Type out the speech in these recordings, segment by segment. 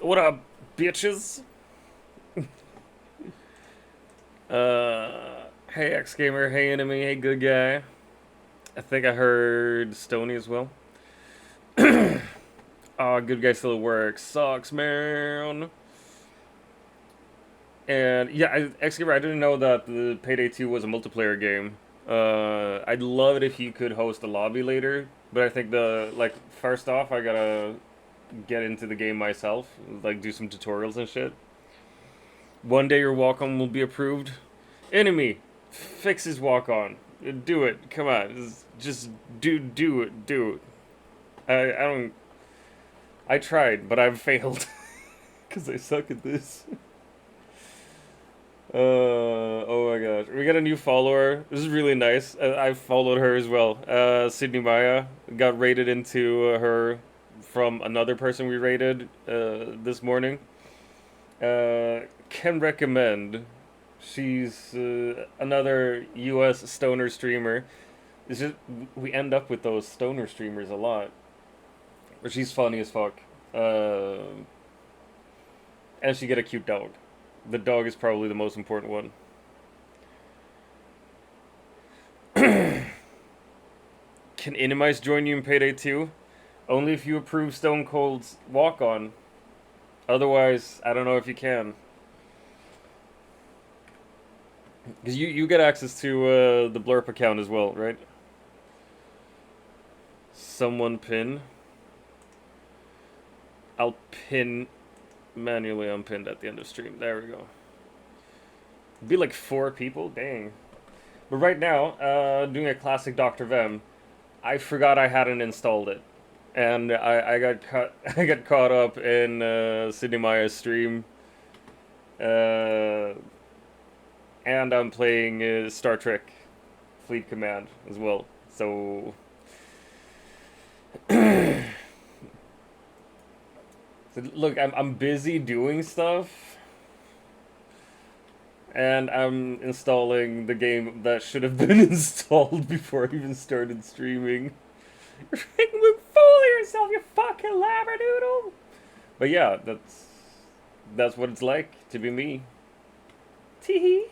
What up, bitches? Hey X Gamer, hey Enemy, hey Good Guy. I think I heard Stony as well. Oh, Good Guy still at work. Sucks, man. And yeah, X Gamer, I didn't know that the Payday 2 was a multiplayer game. I'd love it if you could host a lobby later, but I think first off, I gotta get into the game myself, like do some tutorials and shit. One day your walk-on will be approved. Enemy, fix his walk-on. Do it. Come on. Just do it. I don't. I tried, but I've failed because I suck at this. Oh my gosh, we got a new follower. This is really nice. I followed her as well. Sydney Maya got rated into her from another person we rated this morning. Can recommend. She's another U.S. stoner streamer. It's just we end up with those stoner streamers a lot. But she's funny as fuck, and she get a cute dog. The dog is probably the most important one. Can Inimice join you in Payday 2? Only if you approve Stone Cold's walk on. Otherwise, I don't know if you can. Because you get access to the Blurp account as well, right? Someone pin. I'll pin manually unpinned at the end of stream. There we go. It'd be like 4 people? Dang. But right now, doing a classic DrVem, I forgot I hadn't installed it. And I got caught up in Sydney Maya's stream. And I'm playing Star Trek Fleet Command as well. So look, I'm busy doing stuff, and I'm installing the game that should have been installed before I even started streaming. You're making me fool of yourself, you fucking labradoodle! But yeah, that's what it's like to be me. Tee hee.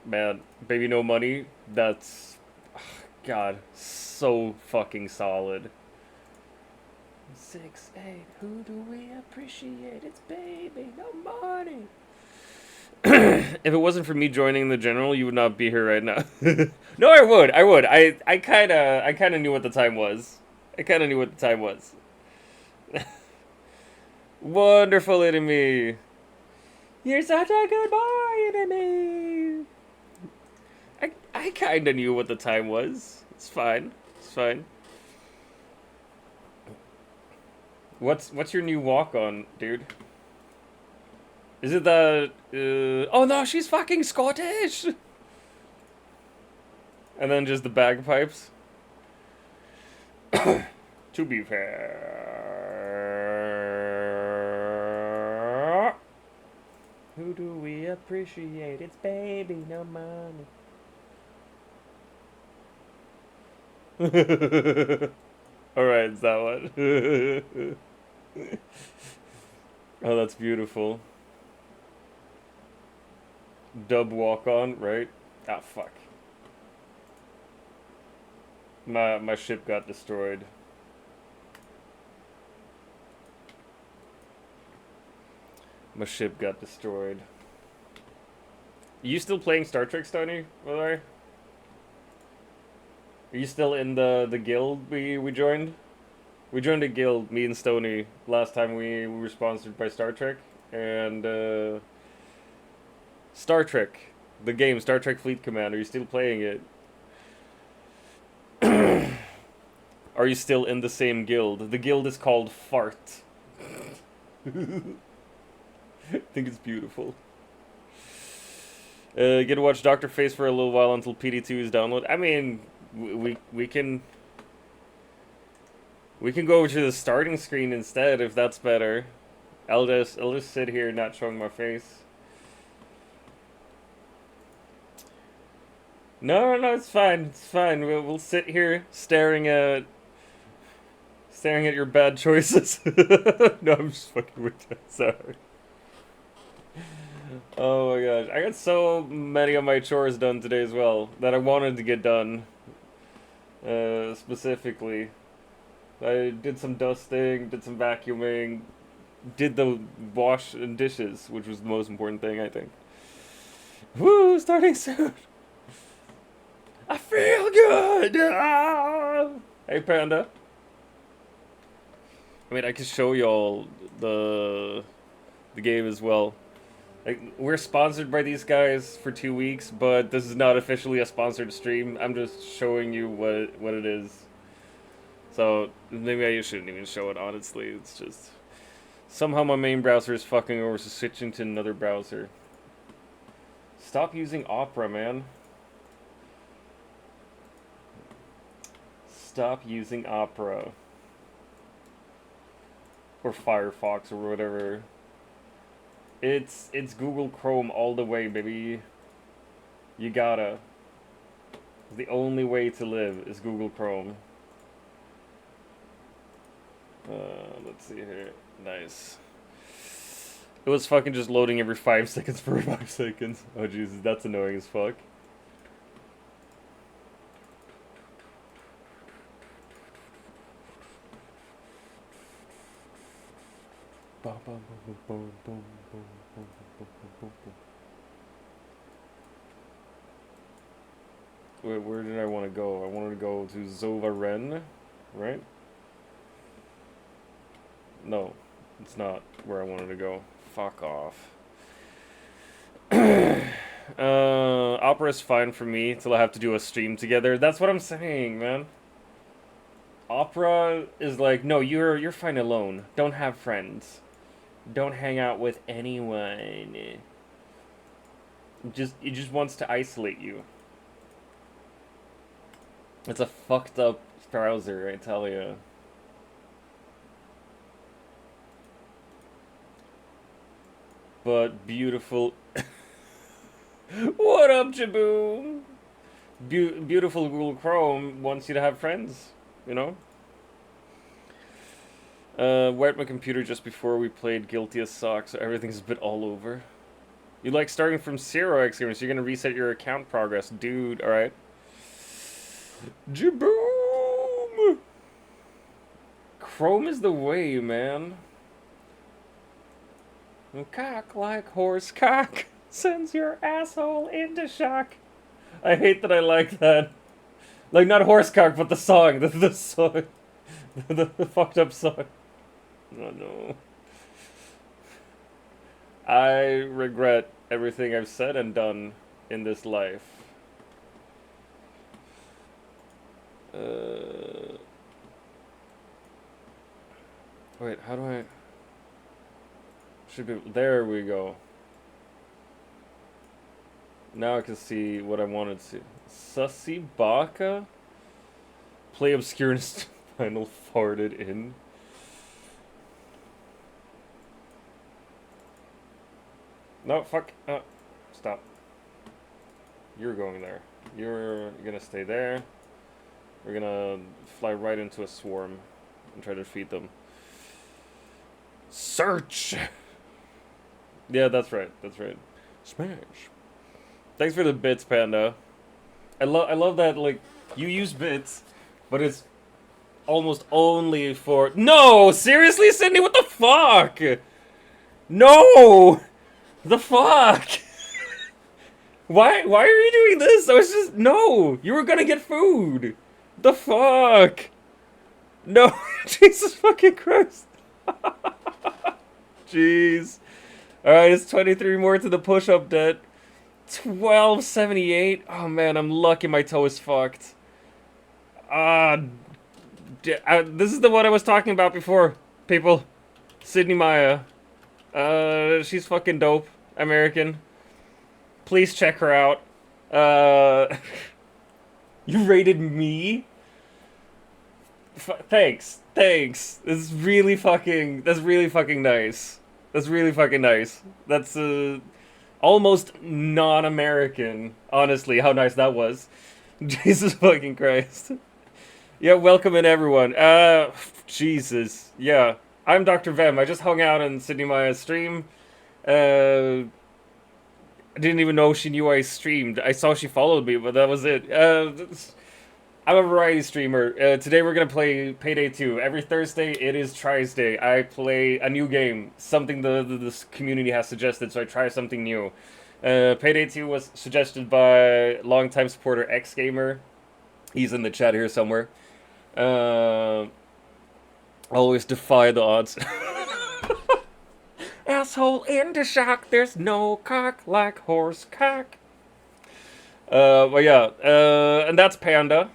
Man, Baby No Money, that's, God, so fucking solid. 6-8, who do we appreciate? It's Baby No Money. If it wasn't for me joining the general, you would not be here right now. No, I would. I kinda knew what the time was. Wonderful enemy. You're such a good boy, enemy. I kinda knew what the time was. It's fine. What's your new walk on, dude? Is it the oh no, she's fucking Scottish. And then just the bagpipes. To be fair, who do we appreciate? It's Baby No Money. Alright, it's that one. Oh, that's beautiful. Dub walk on, right? Ah, fuck. My ship got destroyed. You still playing Star Trek, Stony? Are you still in the guild we joined? We joined a guild, me and Stony, last time we were sponsored by Star Trek. And, Star Trek. The game, Star Trek Fleet Command. Are you still playing it? Are you still in the same guild? The guild is called Fart. I think it's beautiful. Get to watch Dr. Face for a little while until PD2 is downloaded. I mean, we can go over to the starting screen instead if that's better. I'll just sit here not showing my face. No, no, it's fine. It's fine. We'll sit here staring at your bad choices. No, I'm just fucking with you. Sorry. Oh my gosh, I got so many of my chores done today as well that I wanted to get done. Specifically, I did some dusting, did some vacuuming, did the wash and dishes, which was the most important thing, I think. Woo, starting soon. I feel good. Ah! Hey, Panda. I mean, I could show y'all the game as well. Like, we're sponsored by these guys for 2 weeks, but this is not officially a sponsored stream. I'm just showing you what it is. So maybe I shouldn't even show it. Honestly, it's just somehow my main browser is fucking over, so switching to another browser. Stop using Opera, man. Stop using Opera. Or Firefox or whatever. It's Google Chrome all the way, baby. You gotta. The only way to live is Google Chrome. Let's see here. Nice. It was fucking just loading every 5 seconds for 5 seconds. Oh Jesus, that's annoying as fuck. Wait, where did I want to go? I wanted to go to Zovaren, right? No, it's not where I wanted to go. Fuck off. Opera's fine for me till I have to do a stream together. That's what I'm saying, man. Opera is like, no, you're fine alone. Don't have friends. Don't hang out with anyone. It just wants to isolate you. It's a fucked up browser, I tell you. But beautiful. What up, Jaboom? Beautiful Google Chrome wants you to have friends, you know? Wired my computer just before we played Guilty as Sock, so everything's a bit all over. You like starting from 0, experience, you're gonna reset your account progress. Dude, alright. Jaboom! Chrome is the way, man. Cock like horse cock sends your asshole into shock. I hate that I like that. Like, not horse cock, but the song. The song. The fucked up song. Oh no. I regret everything I've said and done in this life. Wait, how do I... Should be... There we go. Now I can see what I wanted to. Sussy Baka? Play obscure and final farted in. No, fuck. Stop. You're going there. You're gonna stay there. We're gonna fly right into a swarm and try to defeat them. Search! Yeah, that's right. That's right. Smash. Thanks for the bits, Panda. I love that, like, you use bits, but it's almost only for... No! Seriously, Sydney? What the fuck? No! The fuck? Why are you doing this? I was just... No! You were gonna get food! The fuck? No! Jesus fucking Christ. Jeez. Alright, it's 23 more to the push-up debt. 1278. Oh man, I'm lucky my toe is fucked. This is the one I was talking about before, people. Sydney Maya. She's fucking dope. American. Please check her out. You rated me? Thanks. That's really fucking nice. That's really fucking nice. That's, Almost non-American. Honestly, how nice that was. Jesus fucking Christ. Yeah, welcome in everyone. Jesus. Yeah. I'm DrVem. I just hung out in Sydney Maya's stream. I didn't even know she knew I streamed. I saw she followed me, but that was it. I'm a variety streamer. Today we're gonna play Payday 2. Every Thursday it is Triesday. I play a new game, something this community has suggested, so I try something new. Payday 2 was suggested by longtime supporter X Gamer. He's in the chat here somewhere. Always defy the odds. Asshole into shock. There's no cock like horse cock. But yeah, and that's Panda.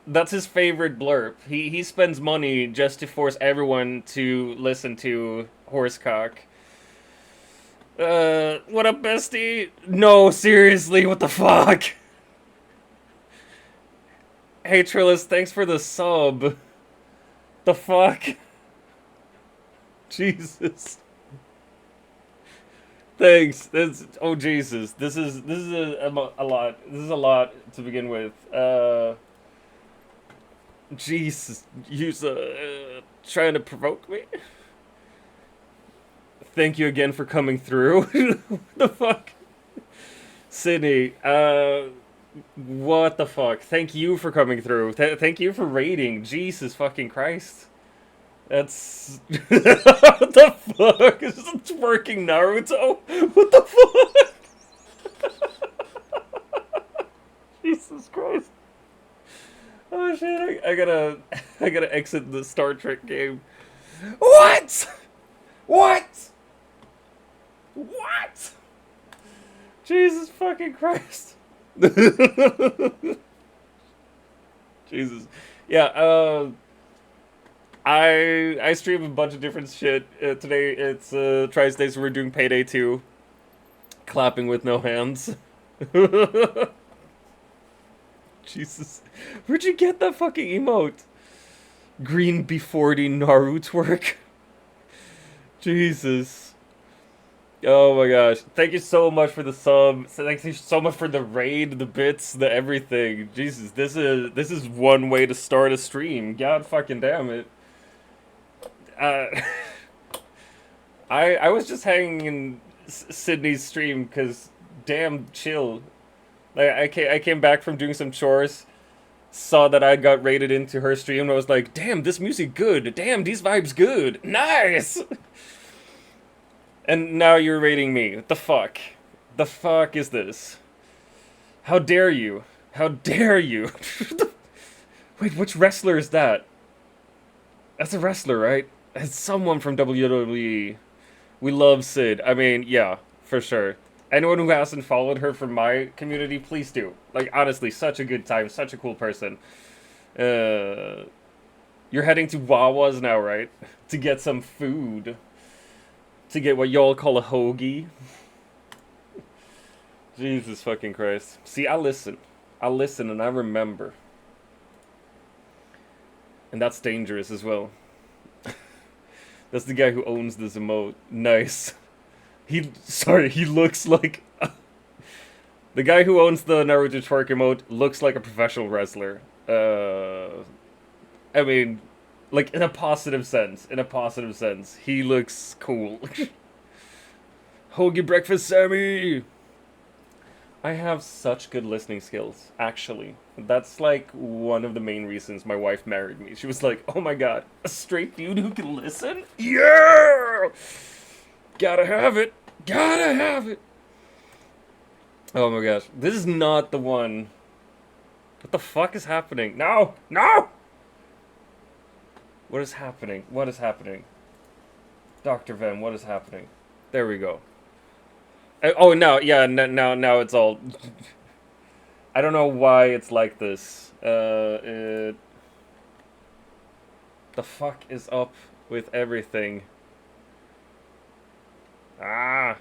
That's his favorite blurb. He spends money just to force everyone to listen to Horsecock. What up, bestie? No, seriously, what the fuck? Hey, Trillis, thanks for the sub. The fuck? Jesus. Thanks. Oh Jesus. This is a lot. This is a lot to begin with. Jesus, you're trying to provoke me? Thank you again for coming through. What the fuck? Sydney, what the fuck? Thank you for coming through. Thank you for raiding. Jesus fucking Christ. That's... What the fuck? Is this a twerking Naruto? What the fuck? Jesus Christ. Oh shit, I gotta exit the Star Trek game. What? What? What? Jesus fucking Christ. Jesus. Yeah, I stream a bunch of different shit. Today it's Triesday, so we're doing Payday 2. Clapping with no hands. Jesus. Where'd you get that fucking emote? Green B40 Naruto work. Jesus. Oh my gosh. Thank you so much for the sub. Thank you so much for the raid, the bits, the everything. Jesus, this is one way to start a stream. God fucking damn it. I was just hanging in Sydney's stream because damn chill. Like I came back from doing some chores, saw that I got raided into her stream, and I was like, damn, this music good. Damn, these vibes good. Nice. And now you're raiding me. What the fuck? The fuck is this? How dare you? How dare you? Wait, which wrestler is that? That's a wrestler, right? It's someone from WWE. We love Sid. I mean, yeah, for sure. Anyone who hasn't followed her from my community, please do. Like, honestly, such a good time, such a cool person. You're heading to Wawa's now, right? To get some food. To get what y'all call a hoagie. Jesus fucking Christ. See, I listen. I listen and I remember. And that's dangerous as well. That's the guy who owns this emote. Nice. He looks like... The guy who owns the Naruto twerk emote looks like a professional wrestler. I mean, like, in a positive sense. In a positive sense. He looks cool. Hoagie breakfast, Sammy! I have such good listening skills, actually. That's, like, one of the main reasons my wife married me. She was like, oh my god, a straight dude who can listen? Yeah! Gotta have it! Gotta have it! Oh my gosh. This is not the one. What the fuck is happening? No! No! What is happening? What is happening? DrVem, what is happening? There we go. Oh, now, yeah, now it's all... I don't know why it's like this. The fuck is up with everything? Ah!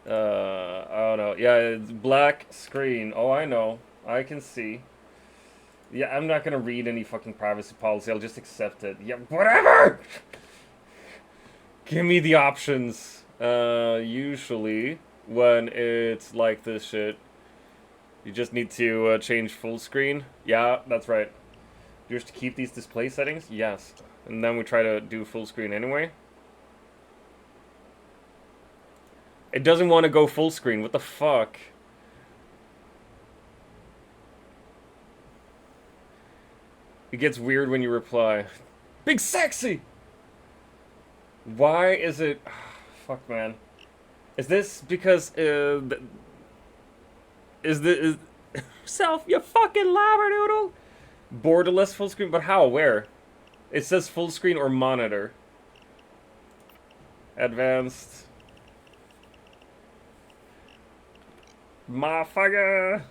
I don't know. Yeah, it's black screen. Oh, I know. I can see. Yeah, I'm not gonna read any fucking privacy policy. I'll just accept it. Yeah, whatever! Give me the options. Usually when it's like this shit, you just need to change full screen. Yeah, that's right. Just to keep these display settings? Yes. And then we try to do full screen anyway. It doesn't want to go full screen. What the fuck? It gets weird when you reply. Big sexy! Why is it... Fuck, man. Is this because... Is this... Self, you fucking labradoodle! Borderless full screen? But how? Where? It says full screen or monitor. Advanced. Motherfucker!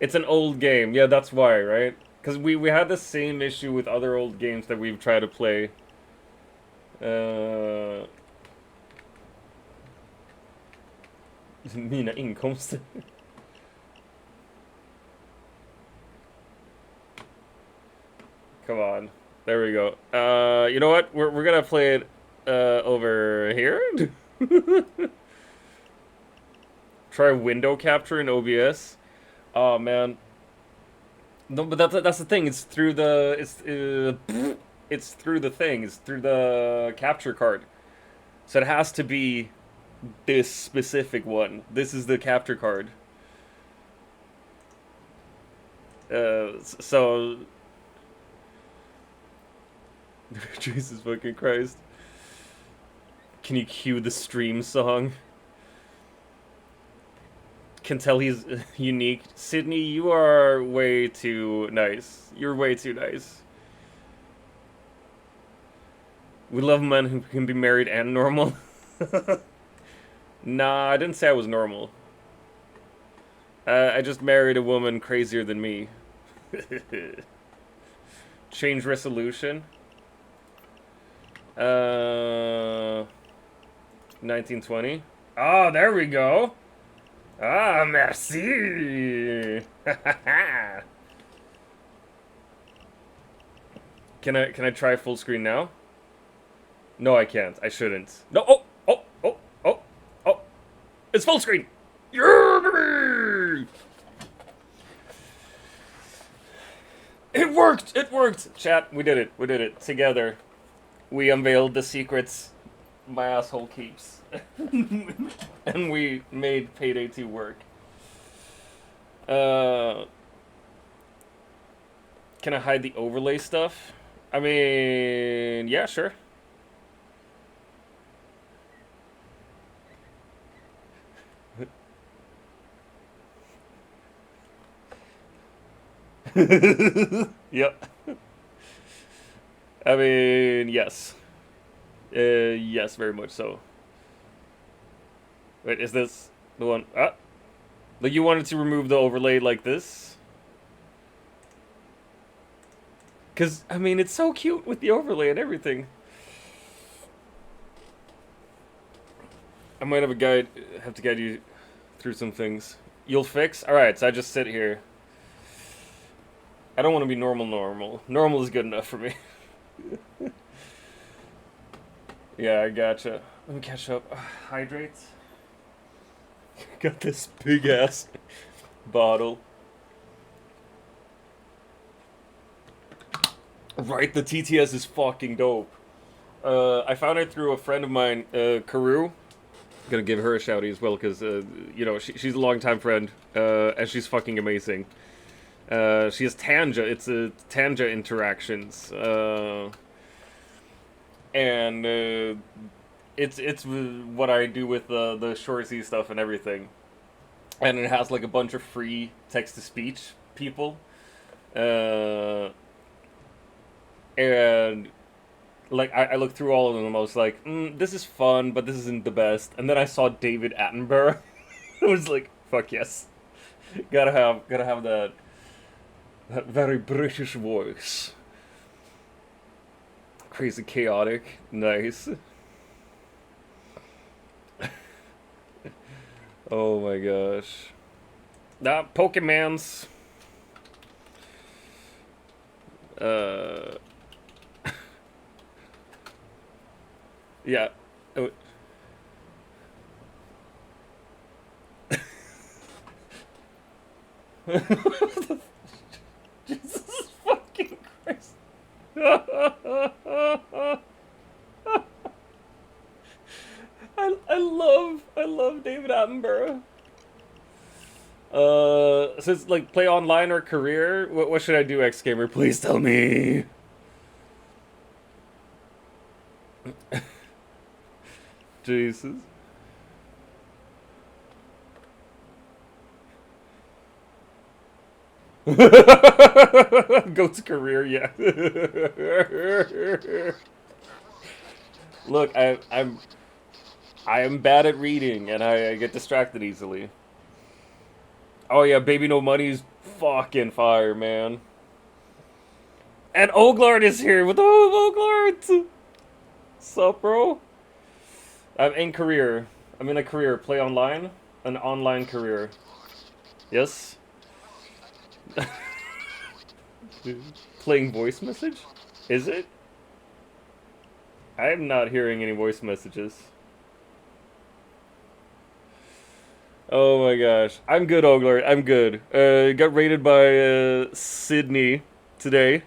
It's an old game. Yeah, that's why, right? Because we had the same issue with other old games that we've tried to play. Mina inkomster. Come on. There we go. You know what? We're gonna play it over here. Try window capture in OBS. Oh man. No, but that's the thing. It's through the it's through the thing. It's through the capture card. So it has to be this specific one. This is the capture card. So Jesus fucking Christ. Can you cue the stream song? Can tell he's unique. Sydney, you are way too nice. You're way too nice. We love men who can be married and normal. Nah, I didn't say I was normal. I just married a woman crazier than me. Change resolution. 1920. Oh, there we go. Ah, merci. Can I try full screen now? No, I can't. I shouldn't. No. Oh. It's full screen. Yeah, it worked. It worked. Chat, we did it. We did it together. We unveiled the secrets my asshole keeps. And we made Payday 2 work. Can I hide the overlay stuff? I mean, yeah, sure. Yep. I mean, yes. Yes, very much so. Wait, is this the one? Ah! Like, you wanted to remove the overlay like this? Because, I mean, it's so cute with the overlay and everything. I might have to guide you through some things. You'll fix? Alright, so I just sit here. I don't want to be normal. Normal is good enough for me. Yeah, I gotcha. Let me catch up. Hydrate. Got this big ass bottle. Right, the TTS is fucking dope. I found it through a friend of mine, Karu. Gonna give her a shouty as well, because, you know, she's a longtime friend, and she's fucking amazing. She has Tanja, it's Tanja Interactions, and it's what I do with the Shorzy stuff and everything. And it has like a bunch of free text-to-speech people. And like I looked through all of them. I was like, this is fun, but this isn't the best. And then I saw David Attenborough. I was like, fuck yes, gotta have that very British voice. Crazy chaotic, nice. Oh my gosh. Pokemons. Yeah. Oh. Jesus fucking Christ. I love David Attenborough. So it's like play online or career? What should I do, X Gamer? Please tell me. Jesus. Go to career, yeah. Look, I am bad at reading, and I get distracted easily. Oh yeah, Baby No Money's fucking fire, man. And Oglard is here with the Oglard. Sup, bro? I'm in career. I'm in a career. Play online. An online career. Yes. Playing voice message? Is it? I'm not hearing any voice messages. Oh my gosh. I'm good, Ogler. I'm good. Got rated by Sydney today.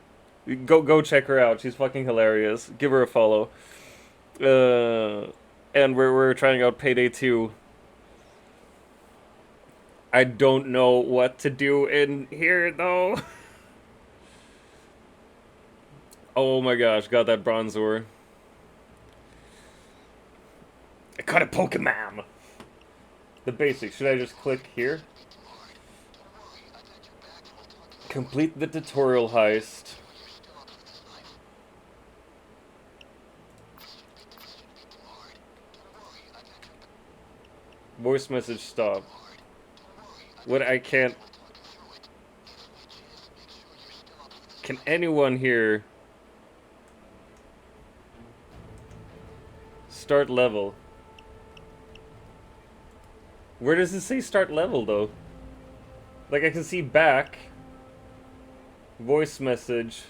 Go check her out. She's fucking hilarious. Give her a follow. And we're trying out Payday 2. I don't know what to do in here though. Oh my gosh, got that bronzor. I caught a Pokemon. The basics. Should I just click here? Complete the tutorial heist. Voice message stop. What I can't... Can anyone here... Start level. Where does it say start level, though? Like, I can see back. Voice message.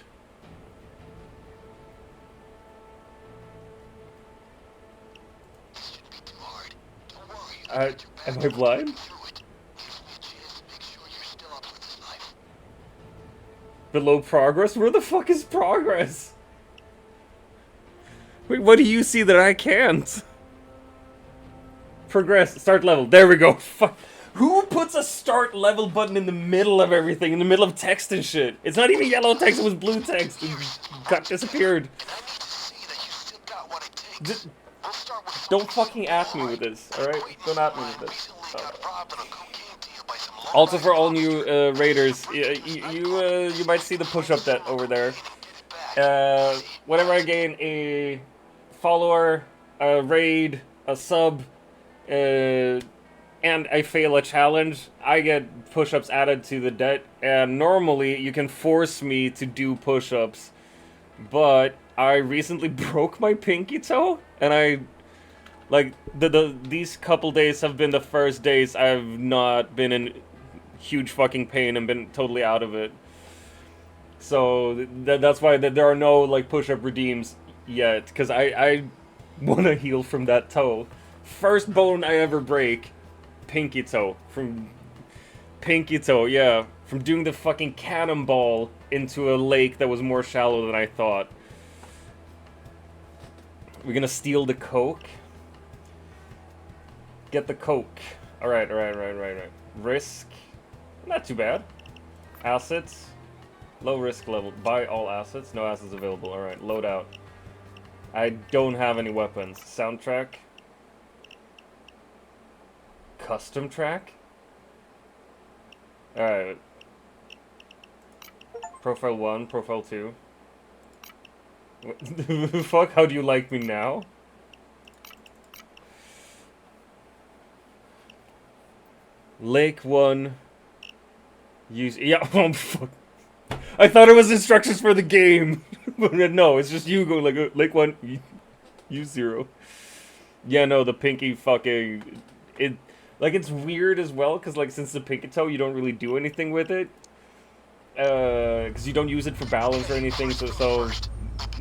Am I blind? Below progress? Where the fuck is progress? Wait, what do you see that I can't? Progress, start level. There we go. Fuck. Who puts a start level button in the middle of everything? In the middle of text and shit? It's not even yellow text, it was blue text. It got disappeared. Don't fucking at me with this, alright? Don't at me with this. Also for all new raiders, you might see the push-up that over there. Whenever I gain a follower, a raid, a sub, and I fail a challenge, I get push-ups added to the debt, and normally you can force me to do push-ups, but I recently broke my pinky toe, and I, like, these couple days have been the first days I've not been in huge fucking pain and been totally out of it. So that's why there are no, like, push-up redeems yet, because I want to heal from that toe. First bone I ever break, pinky toe. From pinky toe, yeah. From doing the fucking cannonball into a lake that was more shallow than I thought. We're gonna steal the coke. Get the coke. Alright. Risk. Not too bad. Assets. Low risk level. Buy all assets. No assets available. Alright, load out. I don't have any weapons. Soundtrack. Custom track? Alright. Profile 1, profile 2. What the fuck? How do you like me now? Lake 1. Use. Yeah, oh fuck. I thought it was instructions for the game. But no, it's just you going like, Lake 1, use 0. Yeah, no, the pinky fucking. Like, it's weird as well, because, like, since the pinky toe, you don't really do anything with it. Because you don't use it for balance or anything, so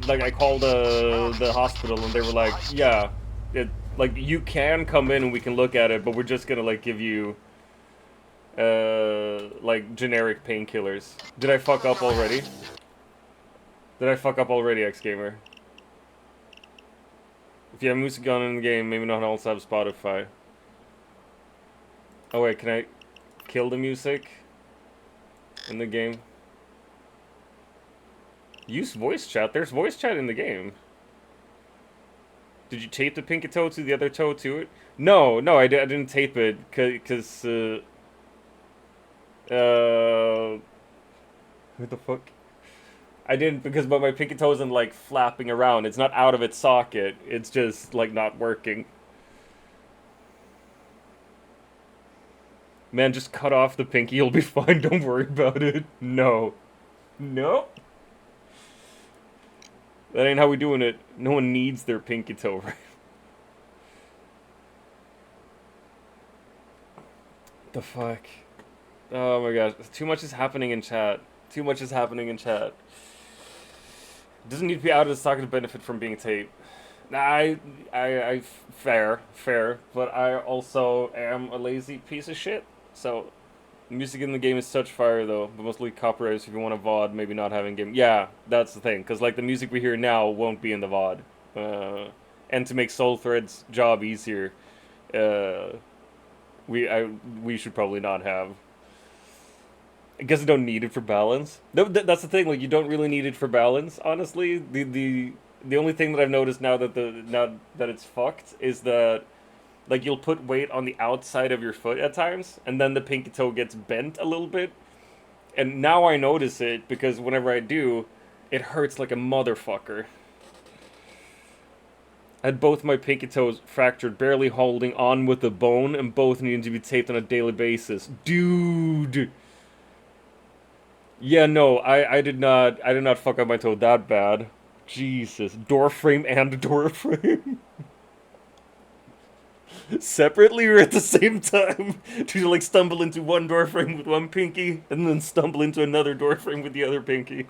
like I called the hospital and they were like, yeah, like you can come in and we can look at it, but we're just gonna like give you like generic painkillers. Did I fuck up already? Did I fuck up already, X-Gamer? If you have music on in the game, maybe not also have Spotify. Oh wait, can I kill the music in the game? Use voice chat. There's voice chat in the game. Did you tape the pinky toe to the other toe to it? No, I didn't tape it because what the fuck? I didn't because my pinky toe isn't like flapping around. It's not out of its socket. It's just like not working. Man, just cut off the pinky. You'll be fine. Don't worry about it. No. Nope. That ain't how we doing it. No one needs their pinky toe, right? The fuck? Oh my gosh. Too much is happening in chat. Too much is happening in chat. Doesn't need to be out of the socket to benefit from being taped. I fair, but I also am a lazy piece of shit. So, music in the game is such fire though, but mostly copyrights if you want a VOD, maybe not having game. Yeah, that's the thing, because like the music we hear now won't be in the VOD. And to make Soul Thread's job easier, we should probably not have. I guess I don't need it for balance. No, that's the thing. Like you don't really need it for balance. Honestly, the only thing that I've noticed now that it's fucked is that like you'll put weight on the outside of your foot at times, and then the pinky toe gets bent a little bit. And now I notice it because whenever I do, it hurts like a motherfucker. I had both my pinky toes fractured, barely holding on with the bone, and both needing to be taped on a daily basis. Dude. Yeah, no, I did not fuck up my toe that bad. Jesus, door frame and door frame. Separately or at the same time? To like stumble into one door frame with one pinky and then stumble into another door frame with the other pinky.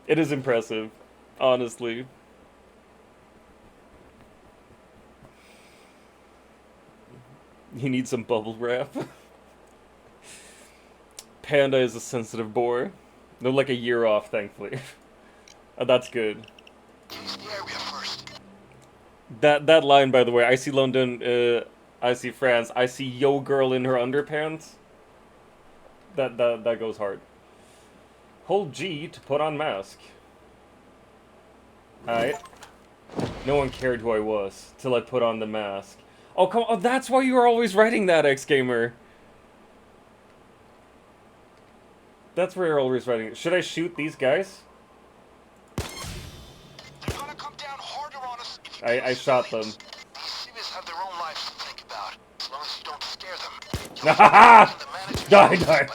It is impressive, honestly. You need some bubble wrap. Panda is a sensitive boar. They're like a year off, thankfully. Oh, that's good. That line, by the way, I see London, I see France, I see yo girl in her underpants. That goes hard. Hold G to put on mask. Alright. No one cared who I was till I put on the mask. Oh, come on. Oh, that's why you were always writing that, X-Gamer. That's where you're always writing it. Should I shoot these guys? I shot them. Die!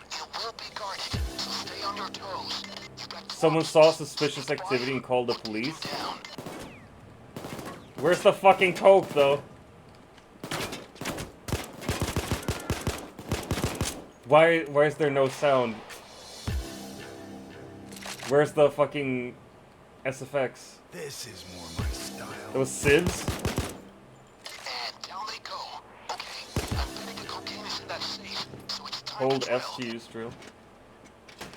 Someone saw suspicious activity and called the police? Where's the fucking coke, though? Why is there no sound? Where's the fucking SFX? This is more my style. Those sieves? And down they go. Okay, I'm betting the cocaine is in that safe, so it's time Hold to F to use drill. Take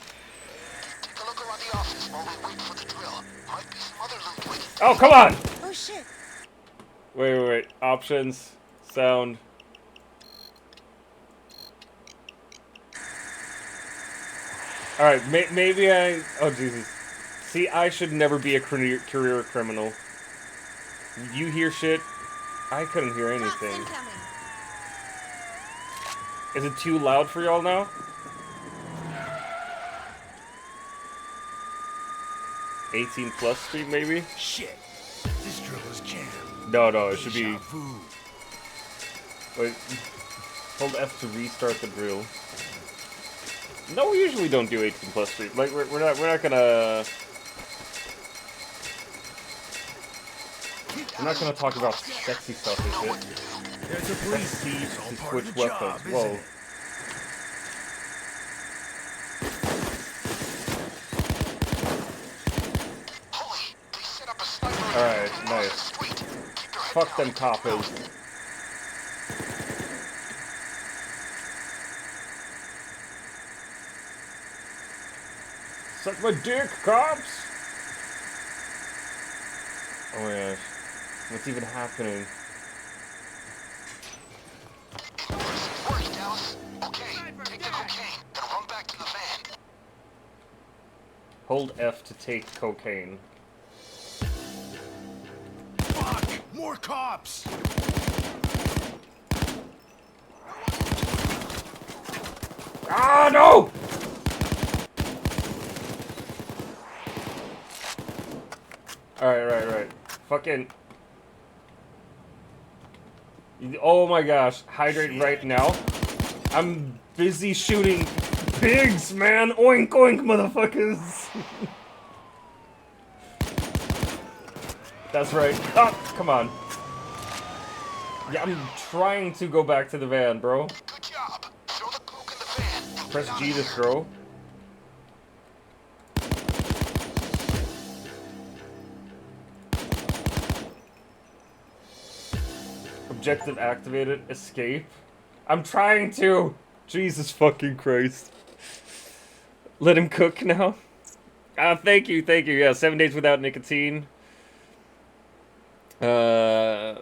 a look around the office while we wait for the drill. Might be some other loot waiting. Oh, come on! Oh shit. Wait. Options. Sound. Alright, maybe I... Oh, Jesus. See, I should never be a career criminal. You hear shit? I couldn't hear anything. Is it too loud for y'all now? +18 Street, maybe? Shit. This drill is jammed. No, it should be... Vu. Wait. Hold F to restart the drill. No, we usually don't do 18 Street. Like, we're not gonna... We're not gonna talk about sexy stuff and shit. There's a police thief To switch weapons. Whoa. Alright, nice. Fuck them coppers. Suck my dick, cops! Oh my gosh. What's even happening? Work, Dallas. Okay, take the cocaine, then run back to the van. Hold F to take cocaine. Fuck! More cops! Ah, no! Alright. Fucking... Oh my gosh. Hydrate right now. I'm busy shooting pigs, man! Oink, oink, motherfuckers! That's right. Oh, come on. Yeah, I'm trying to go back to the van, bro. Good job. Throw the coke in the van. Press G to throw. Objective activated. Escape. I'm trying to! Jesus fucking Christ. Let him cook now. Thank you. Yeah, 7 days without nicotine. I've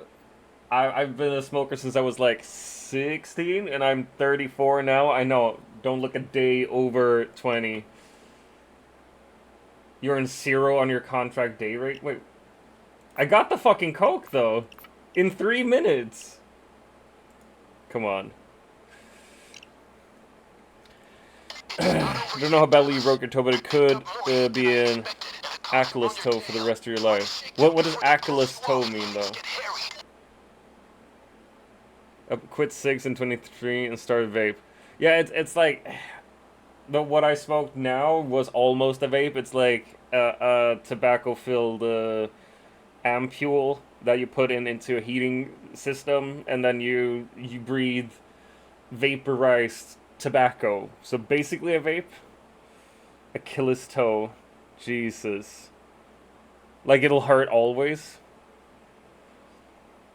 been a smoker since I was like 16, and I'm 34 now. I know, don't look a day over 20. You're in 0 on your contract day rate? Wait, I got the fucking coke, though. In 3 minutes. Come on. I don't know how badly you broke your toe, but it could be an Achilles toe for the rest of your life. What does Achilles toe mean, though? Quit cigs in 23 and start vape. Yeah, it's like... what I smoked now was almost a vape. It's like a tobacco-filled ampule that you put into a heating system, and then you breathe vaporized tobacco. So basically a vape. Achilles toe. Jesus. Like, it'll hurt always.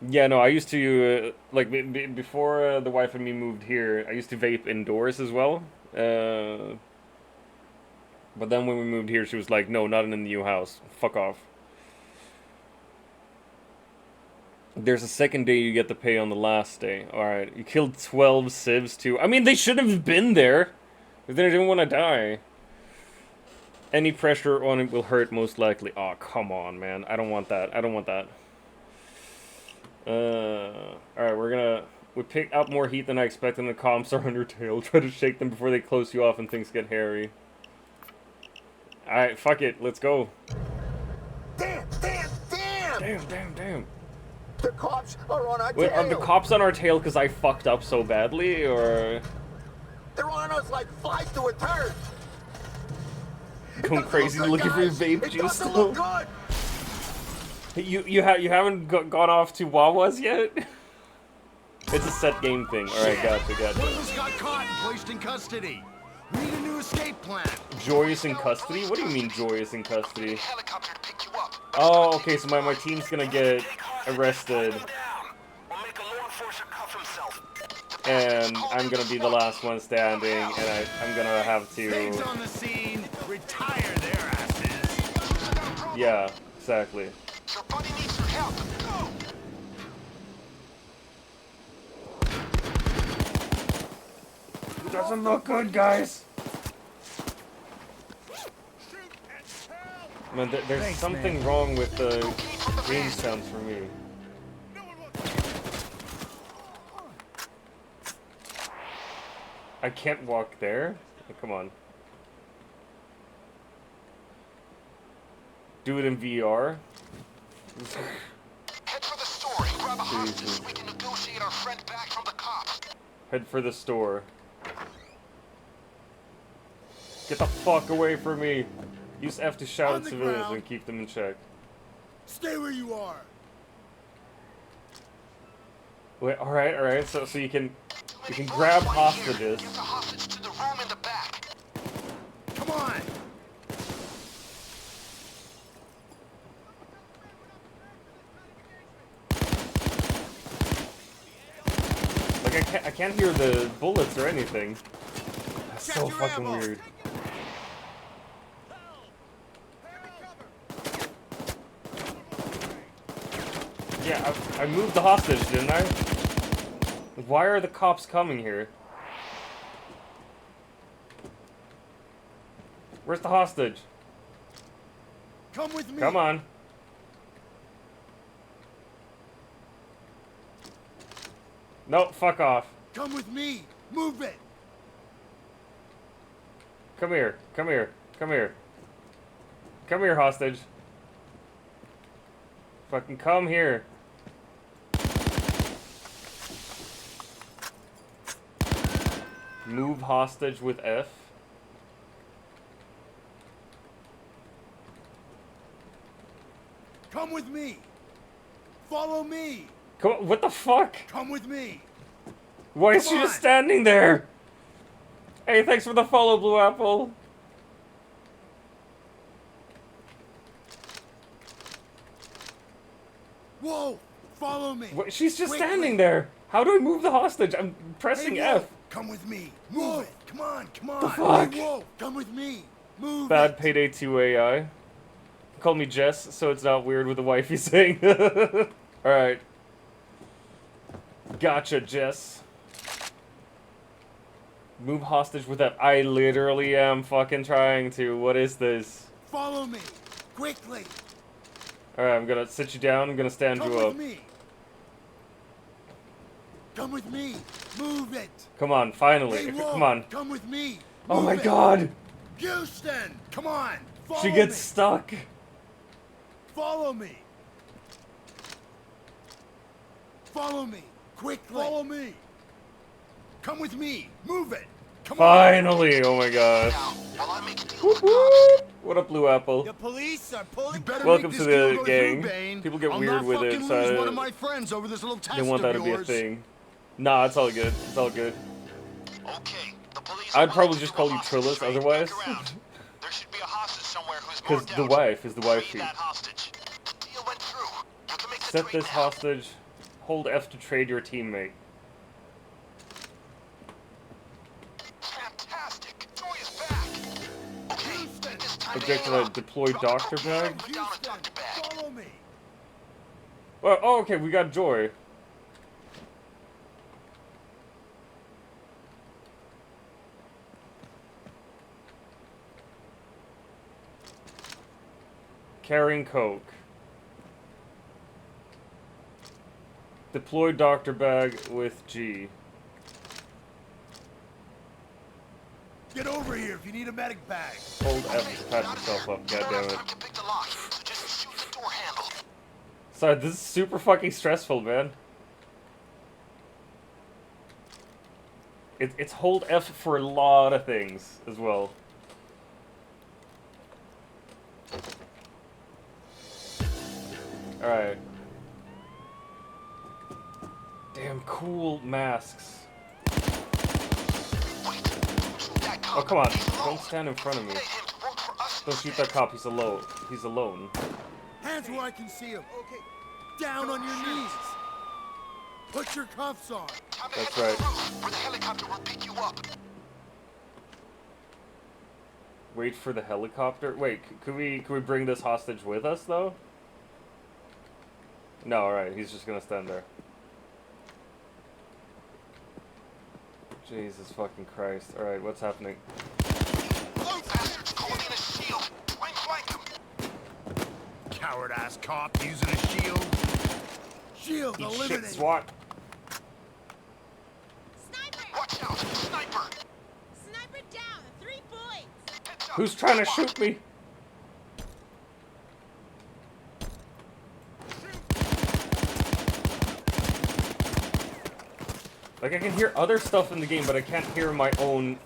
Yeah, no, I used to, like, before the wife and me moved here, I used to vape indoors as well. But then when we moved here, she was like, no, not in the new house. Fuck off. There's a second day you get to pay on the last day. Alright, you killed 12 civs too. I mean, they should have been there. If they didn't want to die. Any pressure on it will hurt most likely. Oh, come on, man. I don't want that. Alright, we pick up more heat than I expected, and the comps are on your tail. Try to shake them before they close you off and things get hairy. Alright, fuck it. Let's go. Damn! Damn. The cops are on our Wait, are the cops on our tail because I fucked up so badly, or...? They're on us like flies to a turd. Going crazy looking for your vape juice, though? You haven't gone off to Wawa's yet? It's a set game thing. Alright, gotcha. One of us got caught and placed in custody. We need a new escape plan. Joyous in custody? What do you mean joyous in custody? Helicopter to pick you up. Oh, okay, so my team's gonna get arrested. And I'm gonna be the last one standing, and I'm gonna have to... Pigs on the scene, retire their asses. Yeah, exactly. Your buddy needs your help. Go! It doesn't look good, guys. Man, there's something wrong with the game sounds for me. I can't walk there? Oh, come on. Do it in VR? Head for the store and grab a hostage. We can negotiate our friend back from the cops. Head for the store. Get the fuck away from me! Use F to shout at civilians and keep them in check. Stay where you are. Wait, alright, so you can grab hostages. Give the hostage to the room in the back. Come on. can't hear the bullets or anything. That's Check so your fucking ammo. weird. Yeah, I moved the hostage, didn't I? Why are the cops coming here? Where's the hostage? Come with me. Come on. No, fuck off. Come with me. Move it. Come here. Come here. Come here. Come here, hostage. Fucking come here. Move hostage with F. Come with me. Follow me. Come on, what the fuck? Come with me. Why is Come she just on. standing there? Hey, thanks for the follow, Blue Apple. Whoa. Follow me. What? She's just Quickly. standing there. How do I move the hostage? I'm pressing Hey, Wolf, F. come with me. Move it. Come on. Come on. The fuck? Hey, Wolf, come with me. Move Bad it. Payday 2 AI. Call me Jess, so it's not weird with the wifey saying. Alright. Gotcha, Jess. Move hostage with F. I literally am fucking trying to. What is this? Follow me. Quickly. Alright, I'm gonna sit you down. I'm gonna stand Come you with up. me. Come with me. Move it. Come on, finally. Hey, Wolf, Come on. Come with me. Oh Move my it. god! Houston, come on. Follow She gets me. stuck. Follow me. Follow me. Quickly. Follow me. Come with me. Move it. Come Finally! Oh my god. Now, while I make a deal Whoop with the cops, whoop! What up, Blue Apple? The police are pulling. Welcome to the gang. People get weird with it, so lose I one of my friends over this little test didn't want that to of be a yours. thing. Nah, it's all good. It's all good. okay, the police I'd are probably willing just to call do a you hostage Trillis trade. otherwise. Look around. There should be a hostage somewhere who's Because marked the out. wife is the Free wifey. that hostage. The deal went through. You can make the Set trade this now. hostage. Hold F to trade your teammate. Fantastic. Joy is back. Okay, this time to Objective hang I up. deploy Drop the doctor cocaine bag. and put down a doctor bag. Follow me. Well, oh, okay, we got Joy. Carrying coke. Deploy doctor bag with G. Get over here if you need a medic bag. Hold F to patch yourself up. God damn it. Time to pick the lock, so just shoot the door handle. Sorry, this is super fucking stressful, man. It's hold F for a lot of things as well. Alright. Damn cool masks. Oh, come on. Don't stand in front of me. Don't shoot that cop. He's alone. He's alone. Hands where I can see him. Okay. Down on your knees. Put your cuffs on. That's right. Where the helicopter will pick you up. Wait for the helicopter. Wait, could we bring this hostage with us though? No, alright, he's just gonna stand there. Jesus fucking Christ. Alright, what's happening? Oh, bastards calling in a shield. Try and flank him. Coward ass cop using a shield. Shield Eat shit, eliminated. SWAT. Sniper! Watch out, sniper. Sniper down! 3 points! Heads up, Who's trying to SWAT. shoot me? Like, I can hear other stuff in the game, but I can't hear my own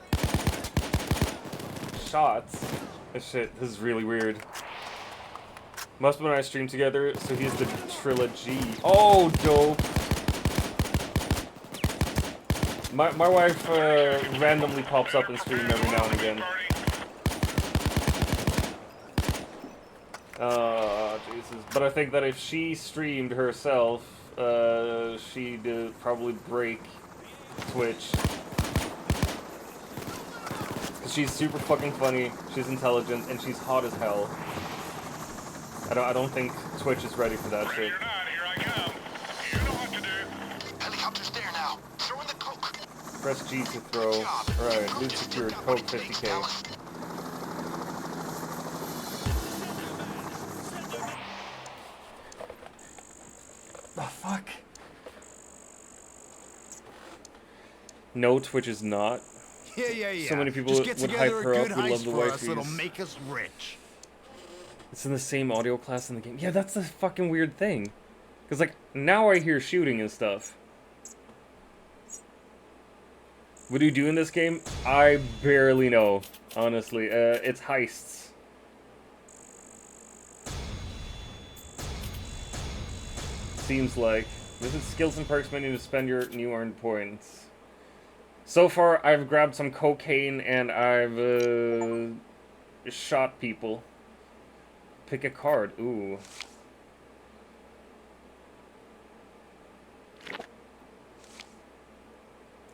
shots. This shit, this is really weird. Must when I stream together, so he's the trilogy. Oh, dope. My wife randomly pops up in stream every now and again. Jesus. But I think that if she streamed herself, she'd probably break Twitch. She's super fucking funny, she's intelligent, and she's hot as hell. I don't think Twitch is ready for that shit. You're not, here I come. You know what to do. Helicopter's there now. Throw in the coke. Press G to throw. Alright, loot secured, Coke 50k. The fuck? No, Twitch is not. Yeah. So many people Just get would together hype a her good up, we love heist the for us. wifeys. It'll make us rich. It's in the same audio class in the game. Yeah, that's the fucking weird thing. Because, like, now I hear shooting and stuff. What do you do in this game? I barely know, honestly. It's heists. Seems like. Visit skills and perks menu to spend your new earned points. So far, I've grabbed some cocaine and I've shot people. Pick a card. Ooh.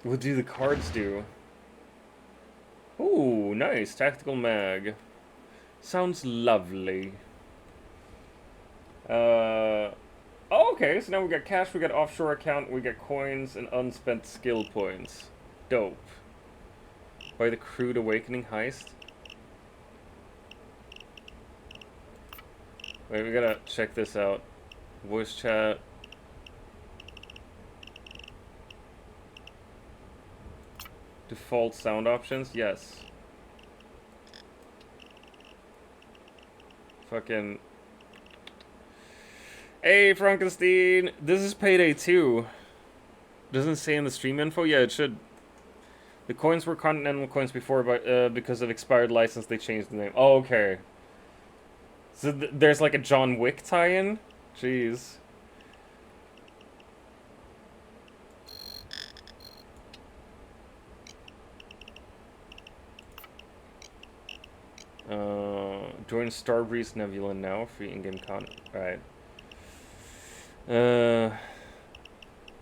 What do the cards do? Ooh, nice. Tactical mag. Sounds lovely. Oh, okay, so now we got cash, we got offshore account, we got coins, and unspent skill points. Dope. By the Crude Awakening heist? Wait, we gotta check this out. Voice chat. Default sound options? Yes. Fucking... Hey, Frankenstein! This is Payday 2. Doesn't say in the stream info? Yeah, it should. The coins were Continental coins before, but because of expired license, they changed the name. Oh, okay. So there's like a John Wick tie-in? Jeez. Join Starbreeze Nebula now. Free in-game content. Alright.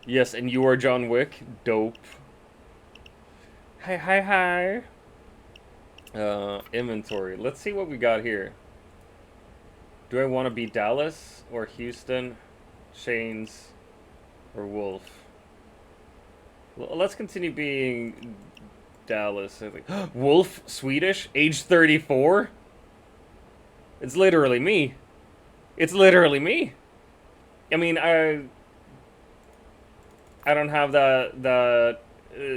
Yes, and you are John Wick. Dope. Hi. Inventory. Let's see what we got here. Do I want to be Dallas or Houston, Shane's, or Wolf? Let's continue being Dallas. I think. Wolf, Swedish, age 34. It's literally me. It's literally me. I mean, I don't have the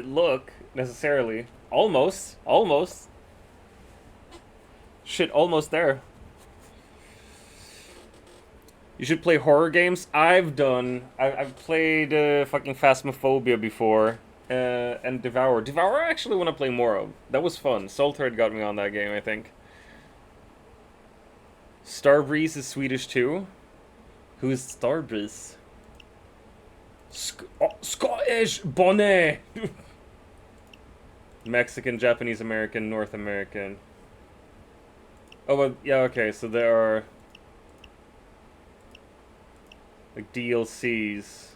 look necessarily. Almost. Shit, almost there. You should play horror games. I've played fucking Phasmophobia before, and Devour. Devour I actually want to play more of. That was fun. Soulthread got me on that game, I think. Starbreeze is Swedish too. Who is Starbreeze? Scottish Bonnet. Mexican, Japanese American, North American. Oh, well, yeah, okay, so there are like DLCs.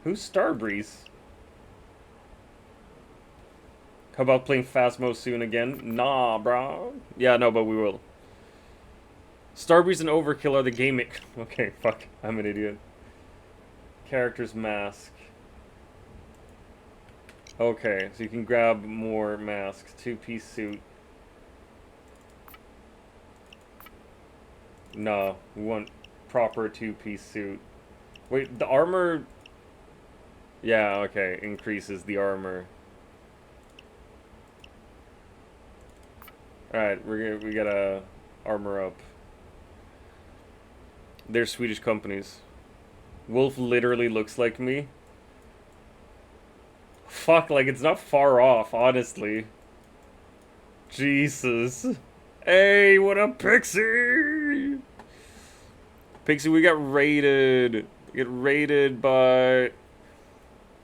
Who's Starbreeze? How about playing Phasmo soon again? Nah, bro. Yeah, no, but we will. Starbreeze and Overkill are the gaming... Okay, fuck. I'm an idiot. Character's mask. Okay, so you can grab more masks. Two-piece suit. No, we want proper two-piece suit. Wait, the armor... Yeah, okay, increases the armor. Alright, we gotta armor up. They're Swedish companies. Wolf literally looks like me. Fuck, like, it's not far off, honestly. Jesus. Hey, what up, Pixie? Pixie, we got raided. We get raided by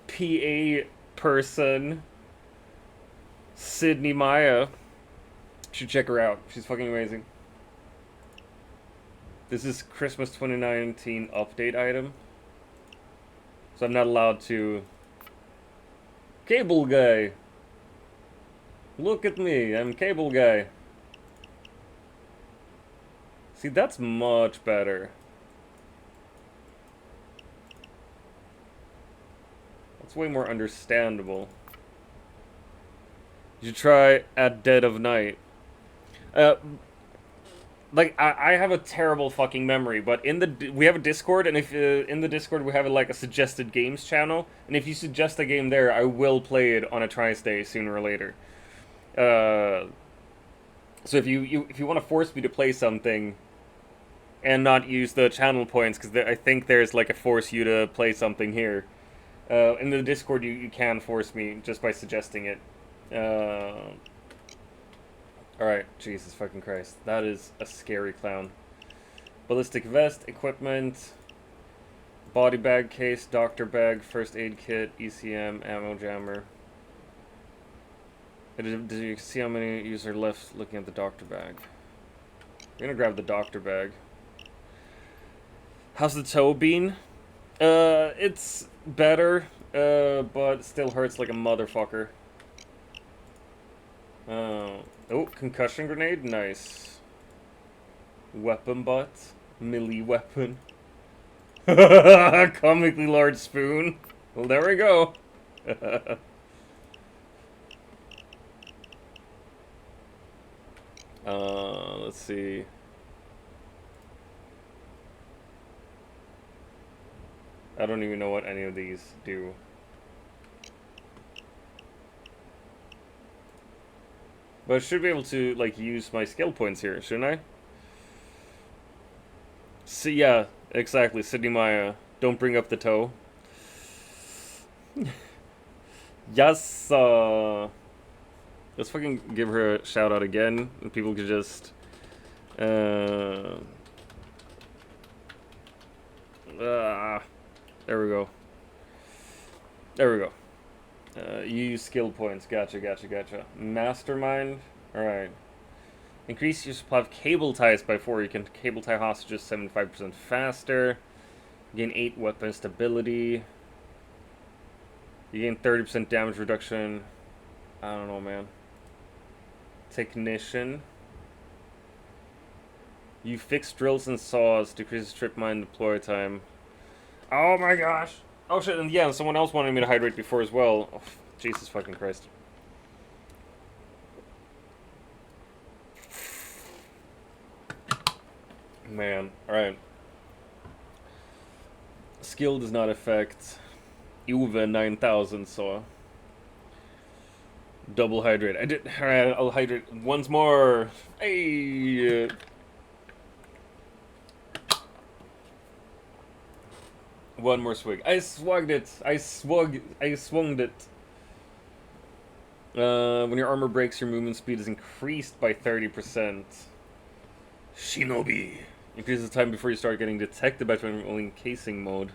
PA person Sydney Maya. Should check her out. She's fucking amazing. This is Christmas 2019 update item. So I'm not allowed to... Cable guy! Look at me, I'm cable guy. See, that's much better. That's way more understandable. You should try at dead of night. Like, I have a terrible fucking memory, but we have a Discord, and if in the Discord we have like a suggested games channel, and if you suggest a game there, I will play it on a Triesday sooner or later. So if you want to force me to play something, and not use the channel points, because I think there's like a force you to play something here. In the Discord, you can force me just by suggesting it. Alright, Jesus fucking Christ. That is a scary clown. Ballistic vest, equipment, body bag case, doctor bag, first aid kit, ECM, ammo jammer. Did you see how many users are left looking at the doctor bag? I'm gonna grab the doctor bag. How's the toe been? It's better, but it still hurts like a motherfucker. Oh, concussion grenade, nice. Weapon butt, melee weapon. Comically large spoon. Well, there we go. Let's see. I don't even know what any of these do. But I should be able to, like, use my skill points here, shouldn't I? See, yeah, exactly. Sydney Maya. Don't bring up the toe. Yes, let's fucking give her a shout out again. And people could just... there we go. There we go. Use skill points. Gotcha. Mastermind. Alright. Increase your supply of cable ties by 4. You can cable tie hostages 75% faster. Gain 8 weapon stability. You gain 30% damage reduction. I don't know, man. Technician. You fix drills and saws. Decreases strip mine deploy time. Oh my gosh. Oh shit, and yeah, someone else wanted me to hydrate before as well. Oh, Jesus fucking Christ. Man, alright. Skill does not affect Uwe 9000, so... Double hydrate. I did. Alright, I'll hydrate once more. Hey! One more swig. I swagged it. I swung it. When your armor breaks, your movement speed is increased by 30%. Shinobi. Increases the time before you start getting detected by only casing mode.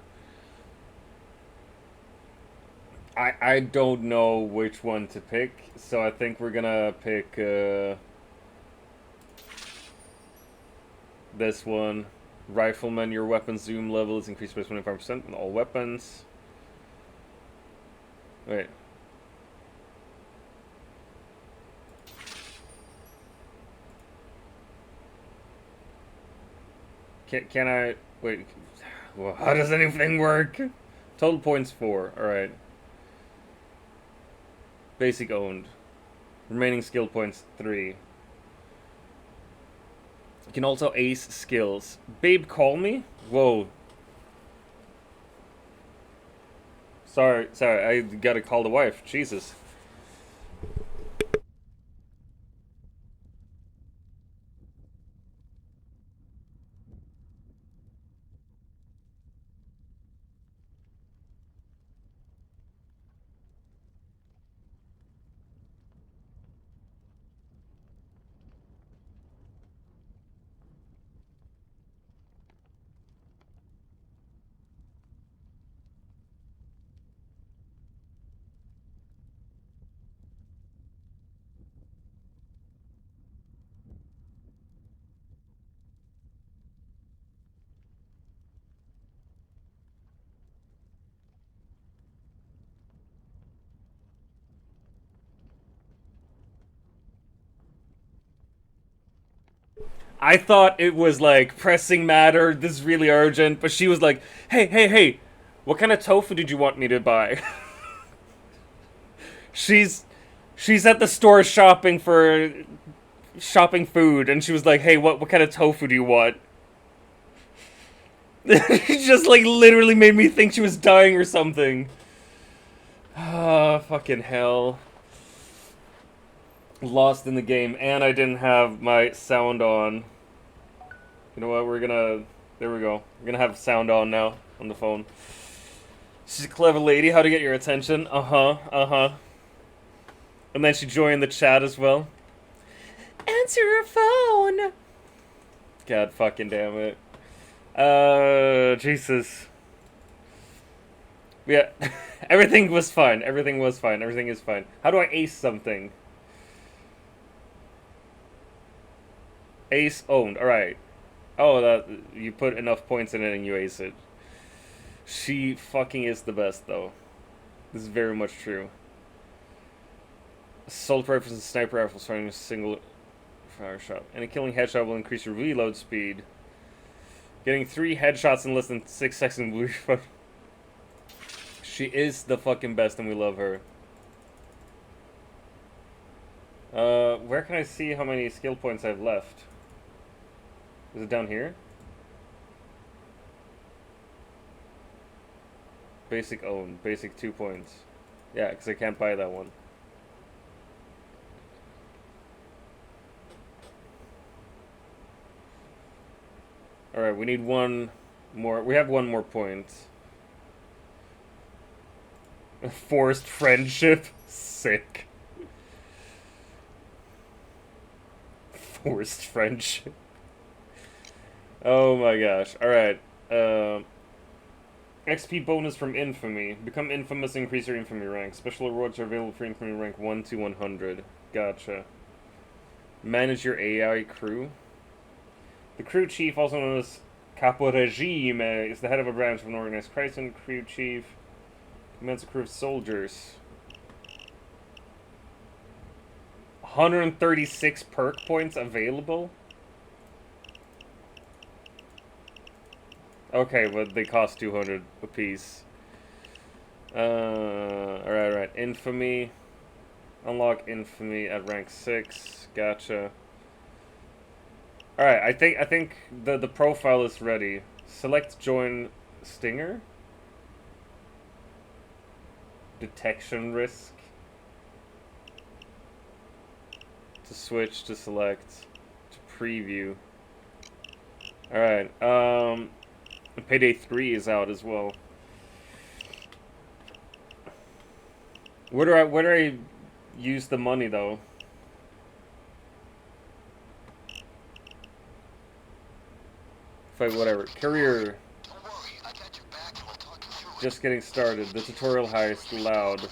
I don't know which one to pick, so I think we're gonna pick this one. Rifleman, your weapon zoom level is increased by 25% on all weapons. Wait. Can I... Wait. Well, how does anything work? Total points 4. Alright. Basic owned. Remaining skill points 3. You can also ace skills. Babe, call me? Whoa. Sorry, I gotta call the wife. Jesus. I thought it was like pressing matter, this is really urgent, but she was like, hey, what kind of tofu did you want me to buy? she's at the store shopping food, and she was like, hey, what kind of tofu do you want? She just like literally made me think she was dying or something. Ah, fucking hell. Lost in the game, and I didn't have my sound on. You know what, there we go. We're gonna have sound on now, on the phone. She's a clever lady, how to get your attention. Uh-huh. And then she joined the chat as well. Answer your phone! God fucking damn it. Jesus. Yeah, everything was fine. Everything is fine. How do I ace something? Ace owned, alright. Oh, that you put enough points in it and you ace it. She fucking is the best, though. This is very much true. Assault rifles and sniper rifles firing a single fire shot. And a killing headshot will increase your reload speed. Getting 3 headshots in less than 6 seconds will be She is the fucking best and we love her. Where can I see how many skill points I have left? Is it down here? Basic owned. Basic 2 points. Yeah, because I can't buy that one. Alright, we need one more. We have one more point. Forced friendship? Sick. Forced friendship. Oh my gosh. Alright. XP bonus from Infamy. Become infamous, increase your Infamy rank. Special rewards are available for Infamy rank 1 to 100. Gotcha. Manage your AI crew. The crew chief, also known as Capo Regime, is the head of a branch of an organized crime. Crew chief commands a crew of soldiers. 136 perk points available? Okay, but they cost 200 apiece. Alright. Infamy. Unlock Infamy at rank 6. Gotcha. Alright, I think the profile is ready. Select join Stinger. Detection risk. To switch, to select, to preview. Alright, Payday 3 is out as well. Where do I use the money though? Fight whatever. Career. Just getting started. The tutorial heist loud.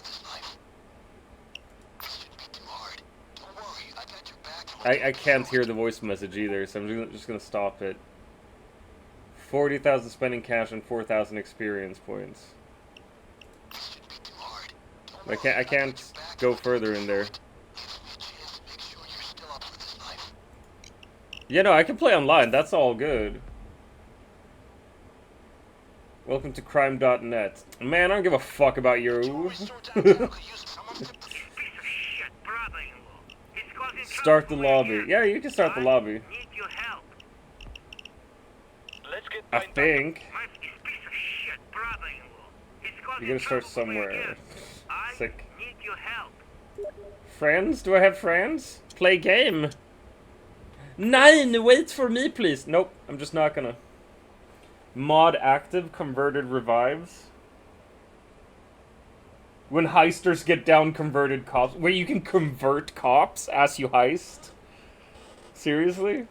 I can't hear the voice message either, so I'm just gonna stop it. 40,000 spending cash and 4,000 experience points. I can't go further in there. Yeah, no, I can play online. That's all good. Welcome to crime.net. Man, I don't give a fuck about you. Start the lobby. Yeah, you can start the lobby. I think. You gotta start somewhere. Sick. Friends? Do I have friends? Play game. Nine, wait for me, please. Nope, I'm just not gonna. Mod active, converted revives. When heisters get down, converted cops. Wait, you can convert cops as you heist? Seriously?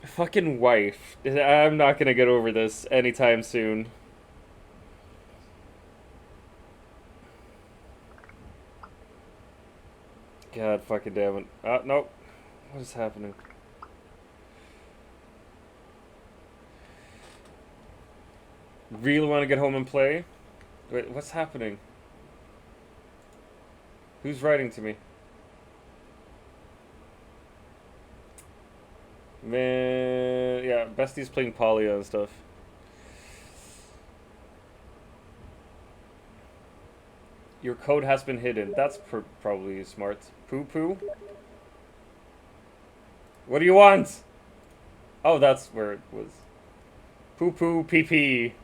Fucking wife. I'm not gonna get over this anytime soon. God fucking damn it. Nope. What is happening? Really want to get home and play? Wait, what's happening? Who's writing to me? Man, yeah, Bestie's playing Polya and stuff. Your code has been hidden. That's probably smart. Poo poo? What do you want? Oh, that's where it was. Poo poo pee pee.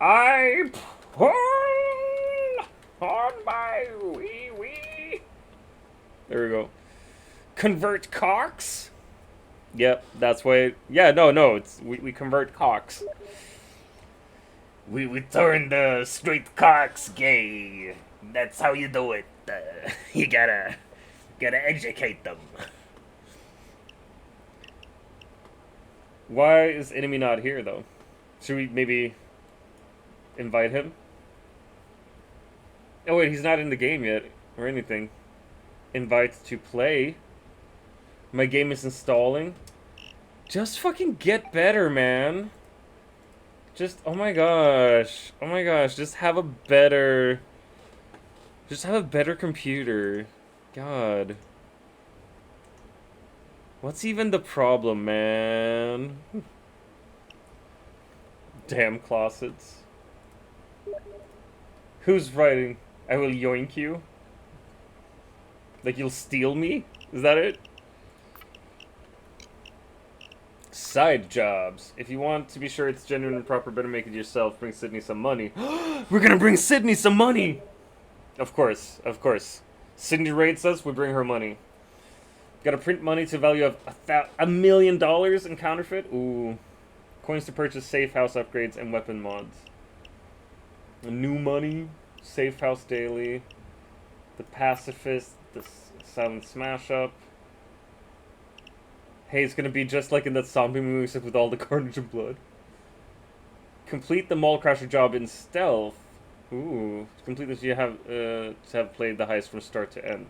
I pull on my wee wee. There we go. Convert cocks? Yep, that's why. Yeah, no, it's we convert cocks. We turn the straight cocks gay. That's how you do it. You gotta educate them. Why is enemy not here though? Should we maybe invite him? Oh wait, he's not in the game yet or anything. Invite to play. My game is installing. Just fucking get better, man. Just, oh my gosh, just have a better computer. God. What's even the problem, man? Damn closets. Who's writing? I will yoink you? Like you'll steal me? Is that it? Side jobs. If you want to be sure it's genuine and proper, better make it yourself. Bring Sydney some money. We're gonna bring Sydney some money! Of course, of course. Sydney rates us, we bring her money. Gotta print money to the value of $1 million in counterfeit? Ooh. Coins to purchase safe house upgrades and weapon mods. New money. Safe house daily. The pacifist. The silent smash up. Hey, it's gonna be just like in that zombie movie except with all the carnage and blood. Complete the mall crasher job in stealth. Ooh. Complete this, you have to have played the heist from start to end.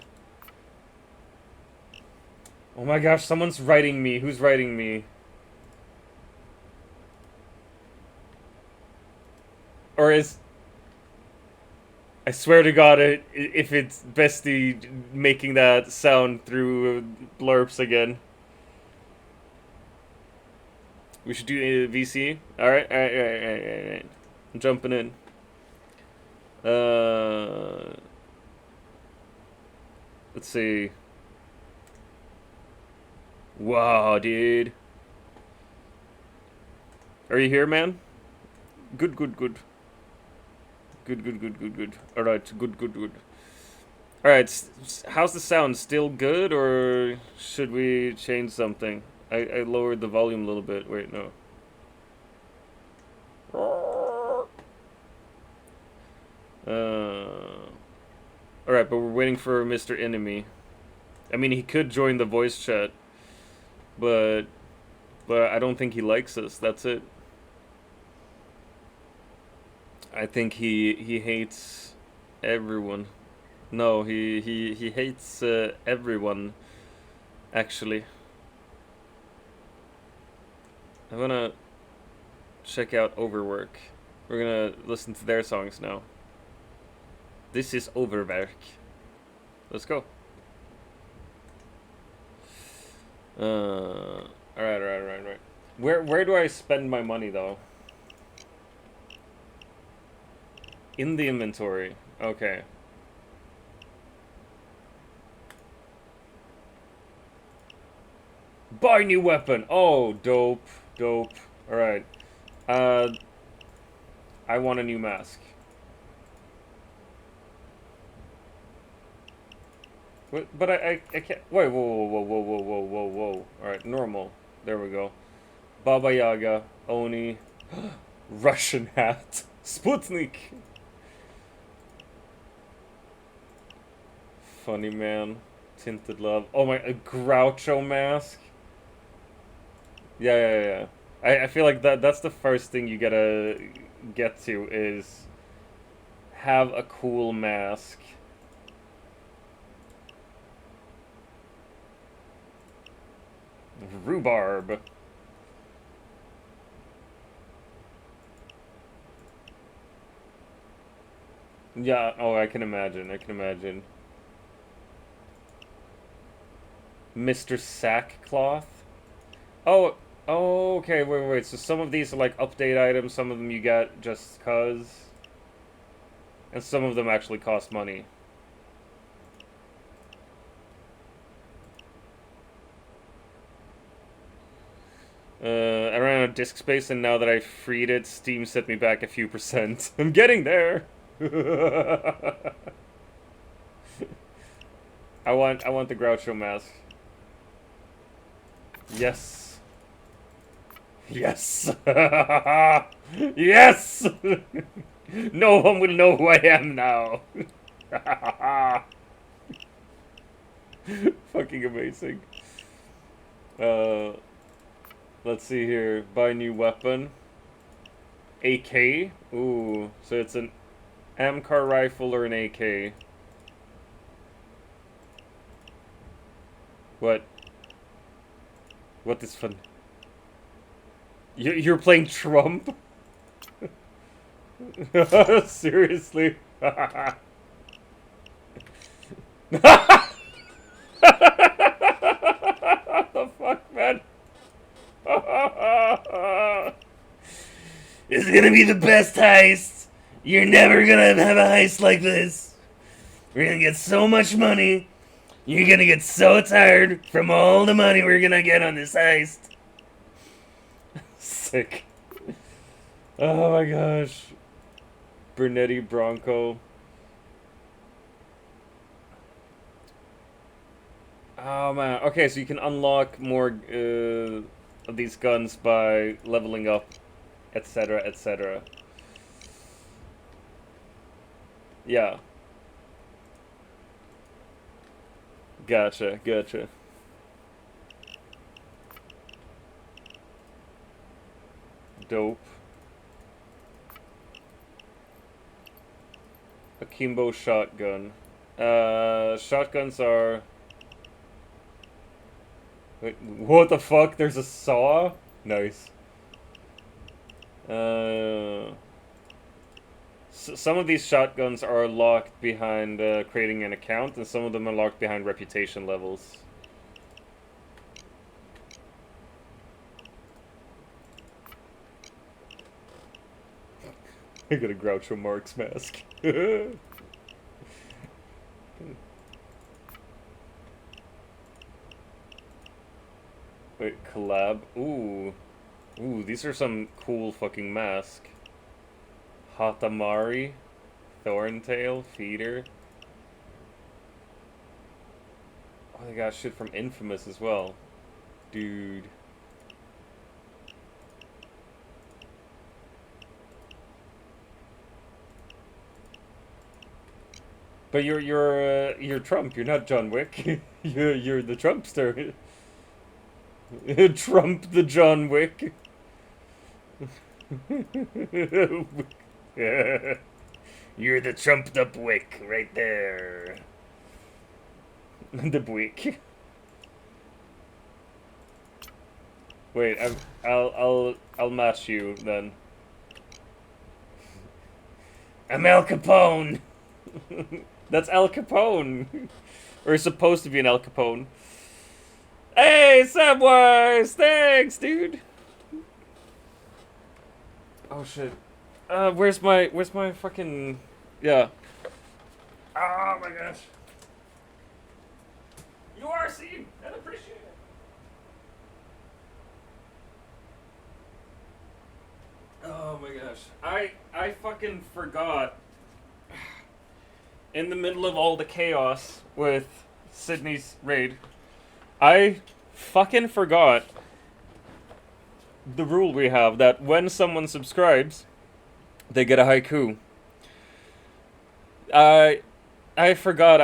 Oh my gosh, someone's writing me. Who's writing me? Or is... I swear to God, if it's Bestie making that sound through blurps again. We should do a VC. Alright. I'm jumping in. Let's see. Wow, dude. Are you here, man? Good. Alright, good. Alright, how's the sound? Still good, or should we change something? I lowered the volume a little bit. Wait, no. Alright, but we're waiting for Mr. Enemy. I mean, he could join the voice chat, but I don't think he likes us. That's it. I think he hates everyone. No, he hates everyone, actually. I'm gonna check out Overwork. We're gonna listen to their songs now. This is Overwerk. Let's go. Alright. Where do I spend my money though? In the inventory. Okay. Buy new weapon. Oh, dope. Alright. I want a new mask. What? But I can't. Wait, whoa. Alright, normal. There we go. Baba Yaga. Oni. Russian hat. Sputnik. Funny man. Tinted love. Oh my, a Groucho mask? Yeah. I feel like that's the first thing you gotta get to is have a cool mask. Rhubarb. Yeah, oh, I can imagine. Mr. Sackcloth? Oh, oh, okay, wait. So some of these are like update items, some of them you get just cuz, and some of them actually cost money. I ran out of disk space, and now that I freed it, Steam set me back a few percent. I'm getting there. I want the Groucho mask. Yes. Yes. Yes. No one will know who I am now. Fucking amazing. Let's see here. Buy new weapon. AK? Ooh, so it's an AMCAR rifle or an AK. What? What is fun? You're playing Trump? Seriously? What the fuck, man? It's gonna be the best heist. You're never gonna have a heist like this. We're gonna get so much money. You're gonna get so tired from all the money we're gonna get on this heist. Sick. Oh my gosh. Bernetti Bronco. Oh man. Okay, so you can unlock more of these guns by leveling up, etc., etc. Yeah. Gotcha. Dope. Akimbo shotgun. Shotguns are... Wait, what the fuck? There's a saw? Nice. Some of these shotguns are locked behind creating an account, and some of them are locked behind reputation levels. I got a Groucho Marx mask. Wait, collab? Ooh. Ooh, these are some cool fucking masks. Hatamari, Thorntail, Feeder. Oh, they got shit from Infamous as well. Dude. But you're Trump. You're not John Wick. you're the Trumpster. Trump the John Wick. You're the trumped up Wick right there. The Wick. Wait, I'll match you then. I'm Al Capone. That's Al Capone. Or it's supposed to be an Al Capone. Hey, Samwise! Thanks, dude. Oh shit. Where's my fucking... Yeah. Oh my gosh. You are seen and appreciated. Oh my gosh. I fucking forgot. In the middle of all the chaos with Sydney's raid, I fucking forgot the rule we have that when someone subscribes, they get a haiku. I forgot.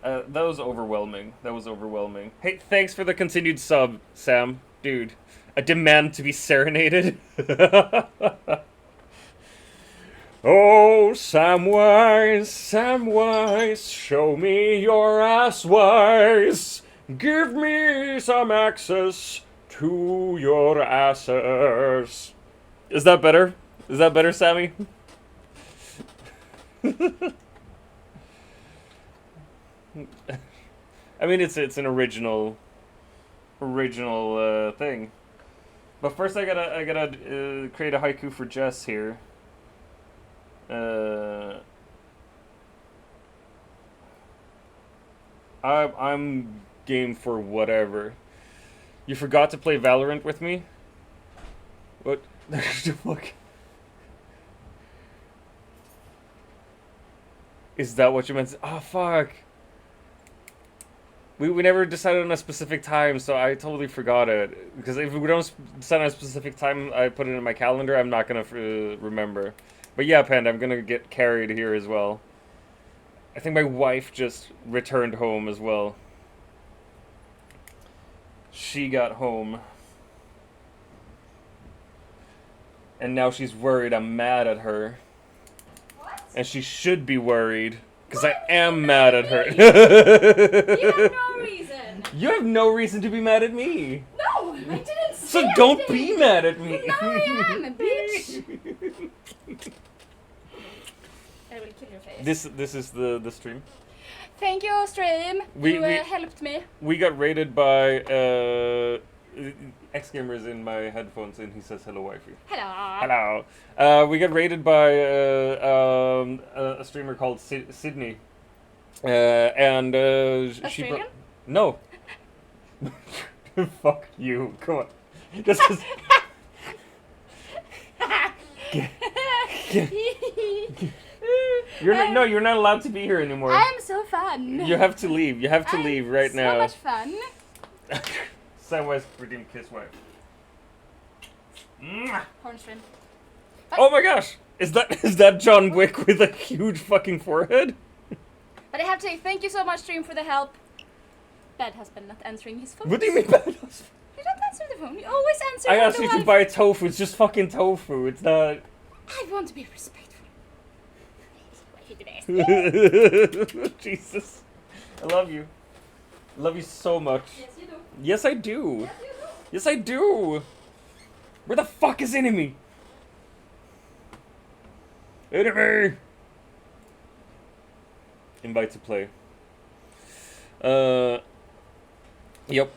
That was overwhelming. Hey, thanks for the continued sub, Sam. Dude, I demand to be serenaded. Oh, Samwise, show me your ass wise. Give me some access to your asses. Is that better? Sammy? I mean, it's an original thing. But first, I gotta create a haiku for Jess here. I'm game for whatever. You forgot to play Valorant with me? What the fuck? Is that what you meant? Oh, fuck. We never decided on a specific time, so I totally forgot it. Because if we don't decide on a specific time, I put it in my calendar, I'm not gonna remember. But yeah, Panda, I'm gonna get carried here as well. I think my wife just returned home as well. She got home. And now she's worried I'm mad at her. What? And she should be worried. Because I am mad at her. You have no reason. You have no reason to be mad at me. No, I didn't say So don't anything. be mad at me. No, I am, bitch. I will kill your face. This is the stream. Thank you, stream. We Helped me. We got raided by X-Gamer's in my headphones and he says hello wifey. Hello. Hello. We got raided by a streamer called Sydney. And she Australian? No. Fuck you. Come on. Just 'cause- You're not allowed to be here anymore. I'm so fun. You have to leave. You have to leave right now. So much fun. Samwise redeemed kiss wife. Horn stream. Oh my gosh! Is that John Wick with a huge fucking forehead? But I have to say thank you so much, stream, for the help. Bad husband not answering his phone. What do you mean bad husband? You don't answer the phone. You always answer. I when asked the you to wife- buy tofu. It's just fucking tofu. It's not. I want to be respectful. Yes, Jesus. I love you. I love you so much. you do. Yes, I do. Yes, you do. Yes, I do. Where the fuck is enemy? Enemy! Invite to play. Yep.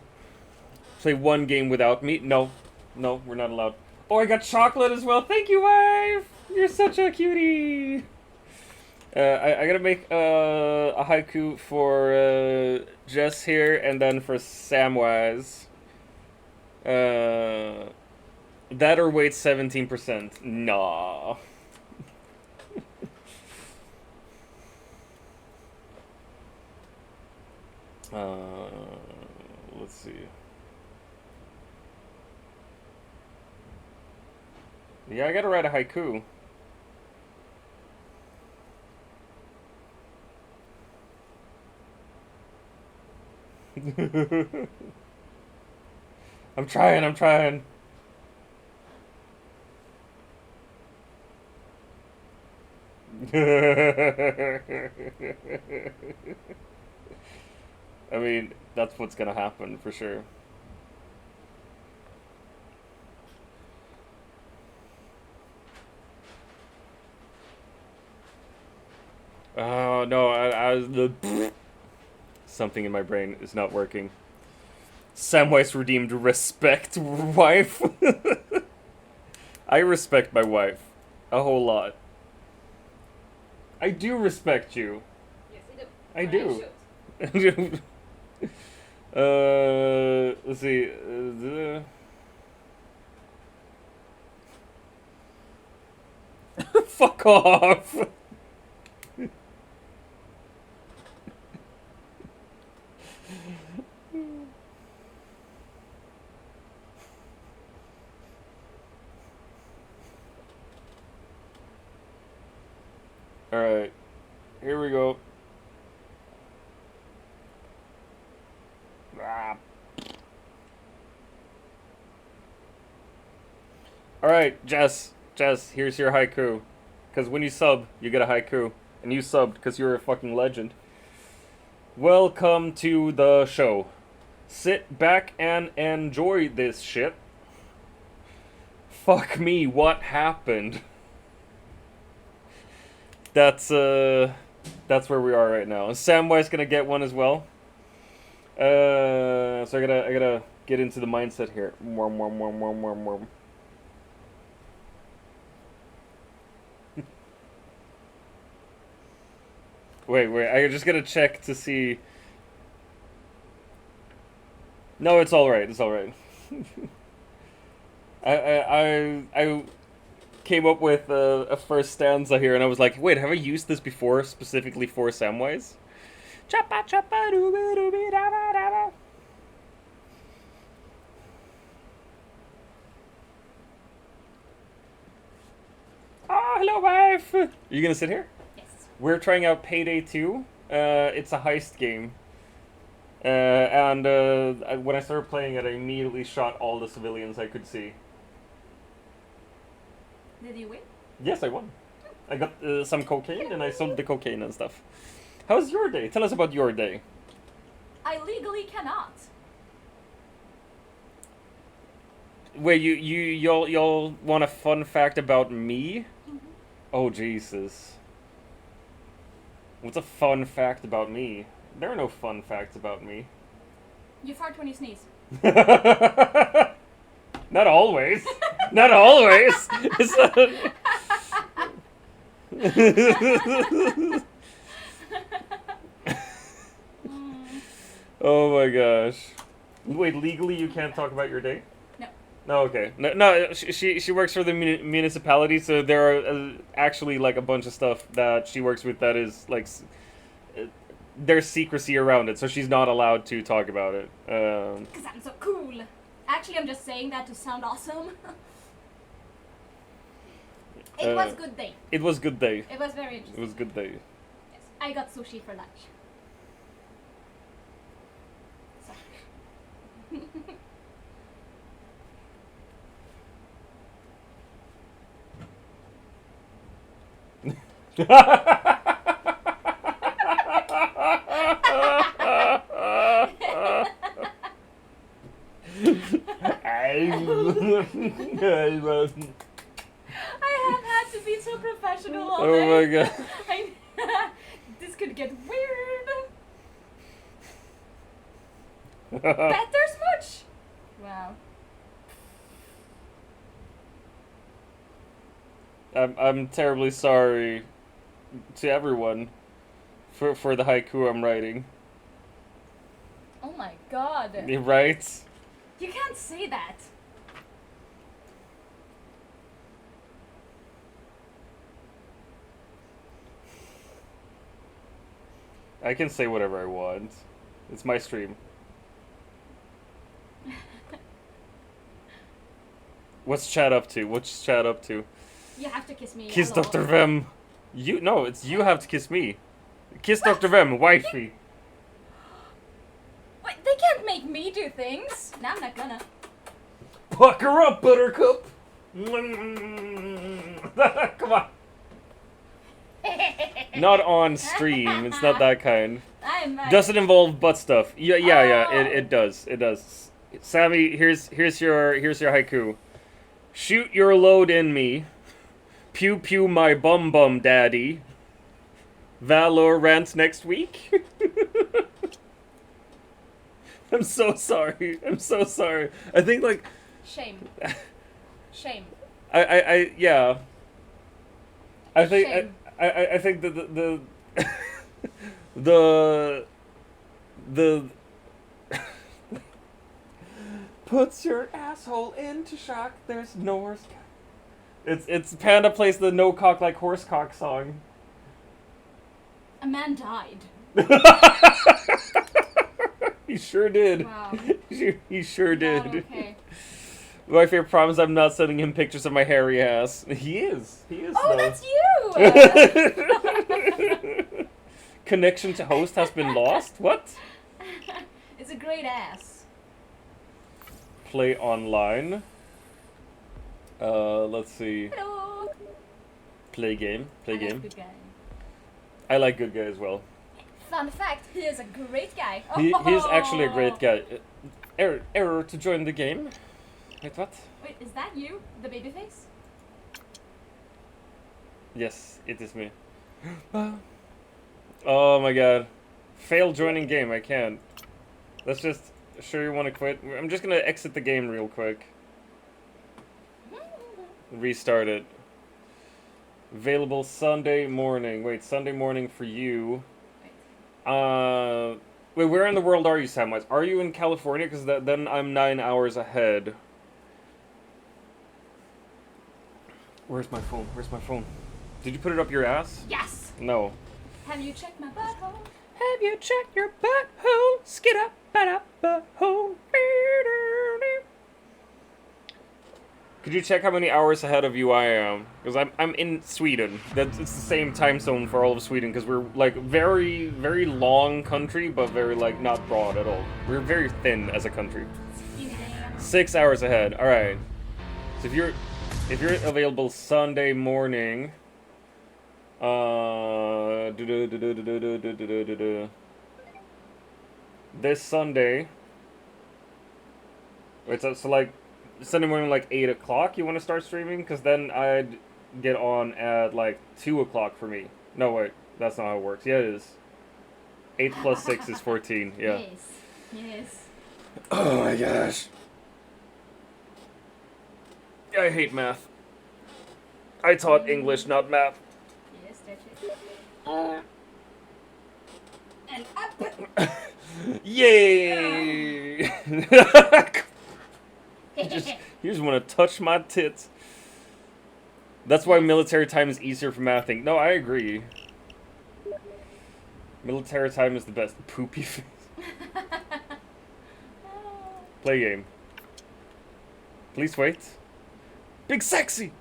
Play one game without me? No. No, we're not allowed. Oh, I got chocolate as well. Thank you, wife! You're such a cutie! I gotta make a haiku for Jess here and then for Samwise. That or wait 17%. Nah. Let's see. Yeah, I gotta write a haiku. I'm trying. I mean, that's what's gonna happen for sure. Oh no, I was the something in my brain is not working. Samwise redeemed respect, wife. I respect my wife a whole lot. I do respect you. Yes, you do. I But do. Let's see. Fuck off. Alright, here we go. Alright, Jess, here's your haiku. Because when you sub, you get a haiku. And you subbed because you're a fucking legend. Welcome to the show. Sit back and enjoy this shit. Fuck me, what happened? That's That's where we are right now. And Samwise gonna get one as well. So I gotta get into the mindset here. Wait. I just gotta check to see. No, it's all right. It's all right. I came up with a first stanza here, and I was like, wait, have I used this before specifically for Samwise? Choppa choppa dooby dooby dabba dabba. Oh, hello, wife. Are you gonna sit here? Yes. We're trying out Payday 2. It's a heist game. And when I started playing it, I immediately shot all the civilians I could see. Did you win? Yes, I won. I got some cocaine, and I sold the cocaine and stuff. How's your day? Tell us about your day. I legally cannot. Wait, y'all want a fun fact about me? Mm-hmm. Oh, Jesus. What's a fun fact about me? There are no fun facts about me. You fart when you sneeze. Not always. Not always. It's not... Oh my gosh. Wait, legally you can't talk about your day? No. No, okay. No, she works for the municipality, so there are actually like a bunch of stuff that she works with that is like there's secrecy around it, so she's not allowed to talk about it. Because I'm so cool. Actually, I'm just saying that to sound awesome. It was good day. It was good day. It was very interesting. It was good day. Yes. I got sushi for lunch. I have had to be so professional all day. Oh my god. This could get weird. Better smooch. Wow. I'm terribly sorry to everyone for the haiku I'm writing. Oh my god. Right? You can't say that. I can say whatever I want. It's my stream. What's chat up to? What's chat up to? You have to kiss me. Kiss hello. DrVem. No, it's you have to kiss me. Kiss DrVem, wifey. Wait, they can't make me do things. No, I'm not gonna. Pucker up, Buttercup. Come on. Not on stream. It's not that kind. Doesn't involve butt stuff. Yeah. It does. It does. Sammy, here's your haiku. Shoot your load in me. Pew pew my bum bum daddy. Valorant next week. I'm so sorry. I'm so sorry. I think like. Shame. Shame. Yeah. I think. Shame. I think the puts your asshole into shock. There's no worse. It's Panda plays the no cock like horse cock song. A man died. He sure did. Wow. He sure did. Not okay. My favorite promise, I'm not sending him pictures of my hairy ass. He is. Oh, though. that's you! Connection to host has been lost? What? It's a great ass. Play online. Let's see. Hello! Play game. Play game. Good guy. I like good guy as well. Fun fact, he is a great guy. He is actually a great guy. Error to join the game. Wait, what? Wait, is that you? The baby face? Yes, it is me. Oh my god. Fail joining game, I can't. Let's just... Sure you want to quit? I'm just gonna exit the game real quick. Restart it. Available Sunday morning. Wait, Sunday morning for you. Wait, where in the world are you, Samwise? Are you in California? Because then I'm 9 hours ahead. Where's my phone? Where's my phone? Did you put it up your ass? Yes! No. Have you checked my butthole? Have you checked your butthole? Skid up, butthole. Could you check how many hours ahead of you I am? Because I'm in Sweden. It's the same time zone for all of Sweden, because we're like very, very long country, but very like not broad at all. We're very thin as a country. 6 hours ahead. All right. So if you're available Sunday morning, this Sunday. Wait, so like Sunday morning, like 8 o'clock. You want to start streaming? Because then I'd get on at like 2 o'clock for me. No, wait, that's not how it works. Yeah, it is. 8 plus 6 is 14. Yeah. Yes. Yes. Oh my gosh. I hate math. I taught English, not math. Yes, that's it. And up. Yay! You just want to touch my tits. That's why military time is easier for mathing. No, I agree. Military time is the best. Poopy face. Play game. Please wait. Big sexy!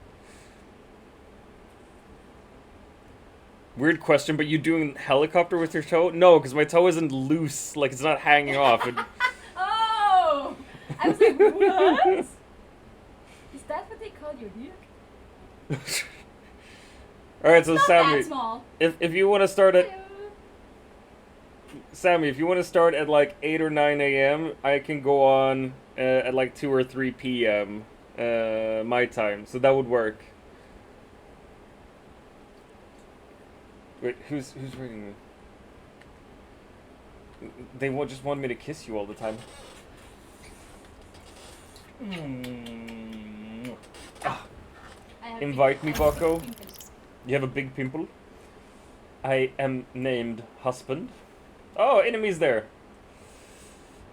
Weird question, but you doing helicopter with your toe? No, because my toe isn't loose. Like, it's not hanging off. Oh! I was like, what? Is that what they call your dick? Alright, so Not Sammy, that small. if you want to start at... Sammy, if you want to start at like 8 or 9 a.m., I can go on at like 2 or 3 p.m. My time, so that would work. Wait, who's ringing me? They just want me to kiss you all the time. Ah. Invite me, Bucko. You have a big pimple? I am named husband. Oh, enemies there.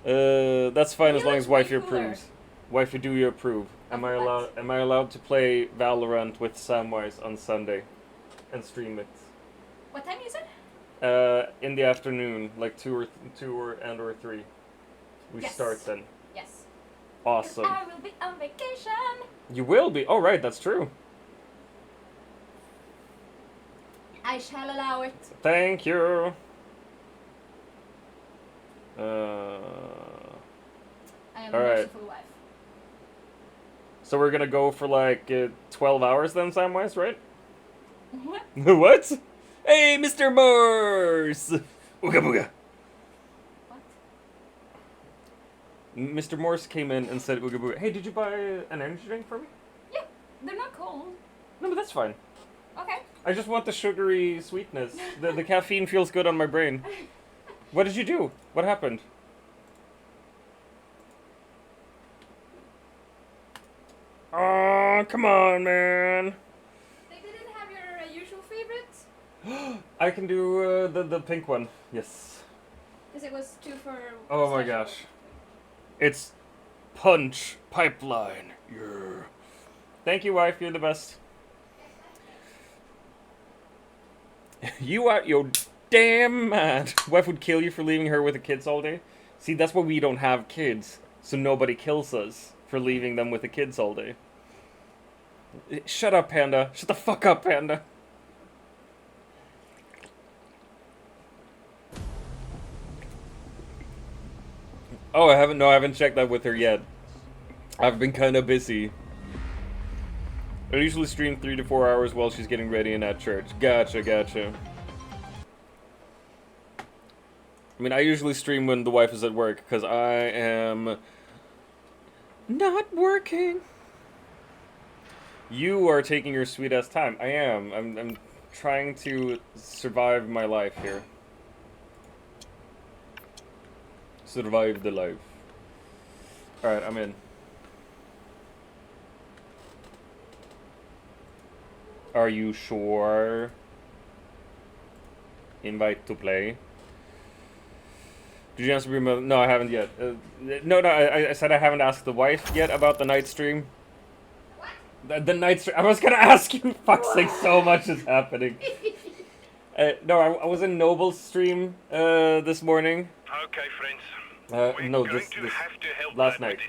That's fine as long as wifey approves. Wifey, do you approve? Am I allowed to play Valorant with Samwise on Sunday and stream it? What time is it? In the afternoon, like 2 or 3. We Yes. start then. Yes. Awesome. I will be on vacation. You will be. Oh, right, that's true. I shall allow it. Thank you. I am All a right. merciful wife. So we're gonna go for like 12 hours then, Samwise, right? What? What? Hey, Mr. Morse! Ooga booga. What? Mr. Morse came in and said ooga booga. Hey, did you buy an energy drink for me? Yeah, they're not cold. No, but that's fine. Okay. I just want the sugary sweetness. The caffeine feels good on my brain. What did you do? What happened? Oh, come on, man. They didn't have your usual favorites? I can do the pink one. Yes. Because it was 2 for... Oh my special. gosh. It's Punch Pipeline. Yeah. Thank you, wife. You're the best. You are your damn mad. Wife would kill you for leaving her with the kids all day. See, that's why we don't have kids. So nobody kills us for leaving them with the kids all day. Shut up, Panda. Shut the fuck up, Panda. Oh, I haven't checked that with her yet. I've been kind of busy. I usually stream 3 to 4 hours while she's getting ready and at church. Gotcha. I mean, I usually stream when the wife is at work, because I am not working. You are taking your sweet-ass time. I am. I'm trying to survive my life here. Survive the life. Alright, I'm in. Are you sure? Invite to play. Did you answer your mother? No, I haven't yet. No, I said I haven't asked the wife yet about the night stream. What? The night stream. I was gonna ask you. Fuck's sake, so much is happening. No, I was in Noble's stream this morning. Okay, friends. No, this last night,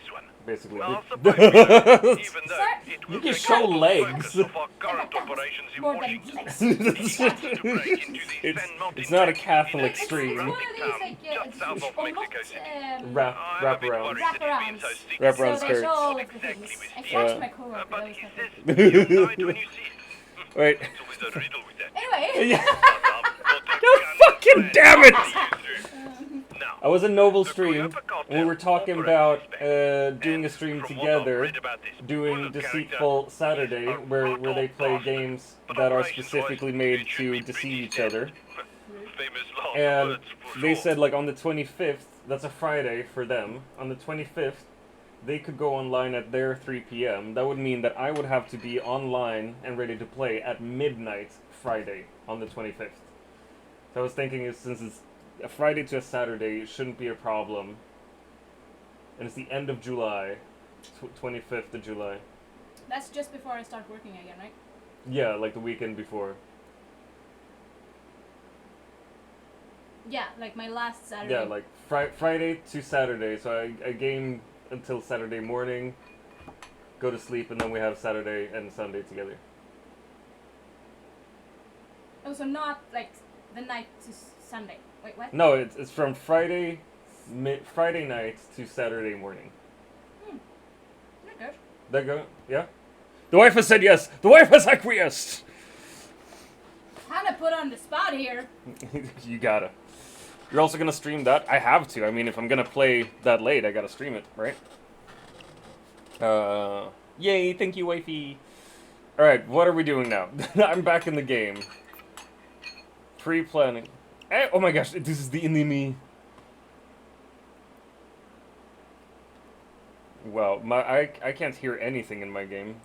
basically. Well, suppose we don't, even though it You will can take show all the legs. focus of our current operations in More than Washington. legs. He wants to break into the San Martin It's not a Bay Catholic in It's stream. one of Rocket these town like just south of Mexico City. Wrap I'm a bit around. worried that he's being so Wraparounds. secretive. Wraparound So they skirts. show all of the Exactly things. with I Steve. catch my coworker. But that was he like, says you'll know it when you see it. Wait. It's always a riddle with that. anyway. Yeah. No Fucking damn it! Now, I was in Noble stream. We were talking about doing a stream together, doing Deceitful Saturday, where they play games that are specifically made to deceive each other. And they said like on the 25th, that's a Friday for them, on the 25th, they could go online at their 3 p.m. That would mean that I would have to be online and ready to play at midnight Friday on the 25th. So I was thinking, since it's a Friday to a Saturday, it shouldn't be a problem. And it's the end of July, 25th of July. That's just before I start working again, right? Yeah, like the weekend before. Yeah, like my last Saturday. Yeah, like Friday to Saturday. So I game until Saturday morning, go to sleep, and then we have Saturday and Sunday together. Oh, so not like the night to Sunday. Wait, what? No, it's from Friday night to Saturday morning. Not good. That go? Yeah? The wife has said yes! The wife has acquiesced! Kinda put on the spot here. You gotta. You're also gonna stream that? I have to. I mean, if I'm gonna play that late, I gotta stream it, right? Yay, thank you, wifey. Alright, what are we doing now? I'm back in the game. Pre-planning. Oh my gosh, this is the enemy. Wow, I can't hear anything in my game.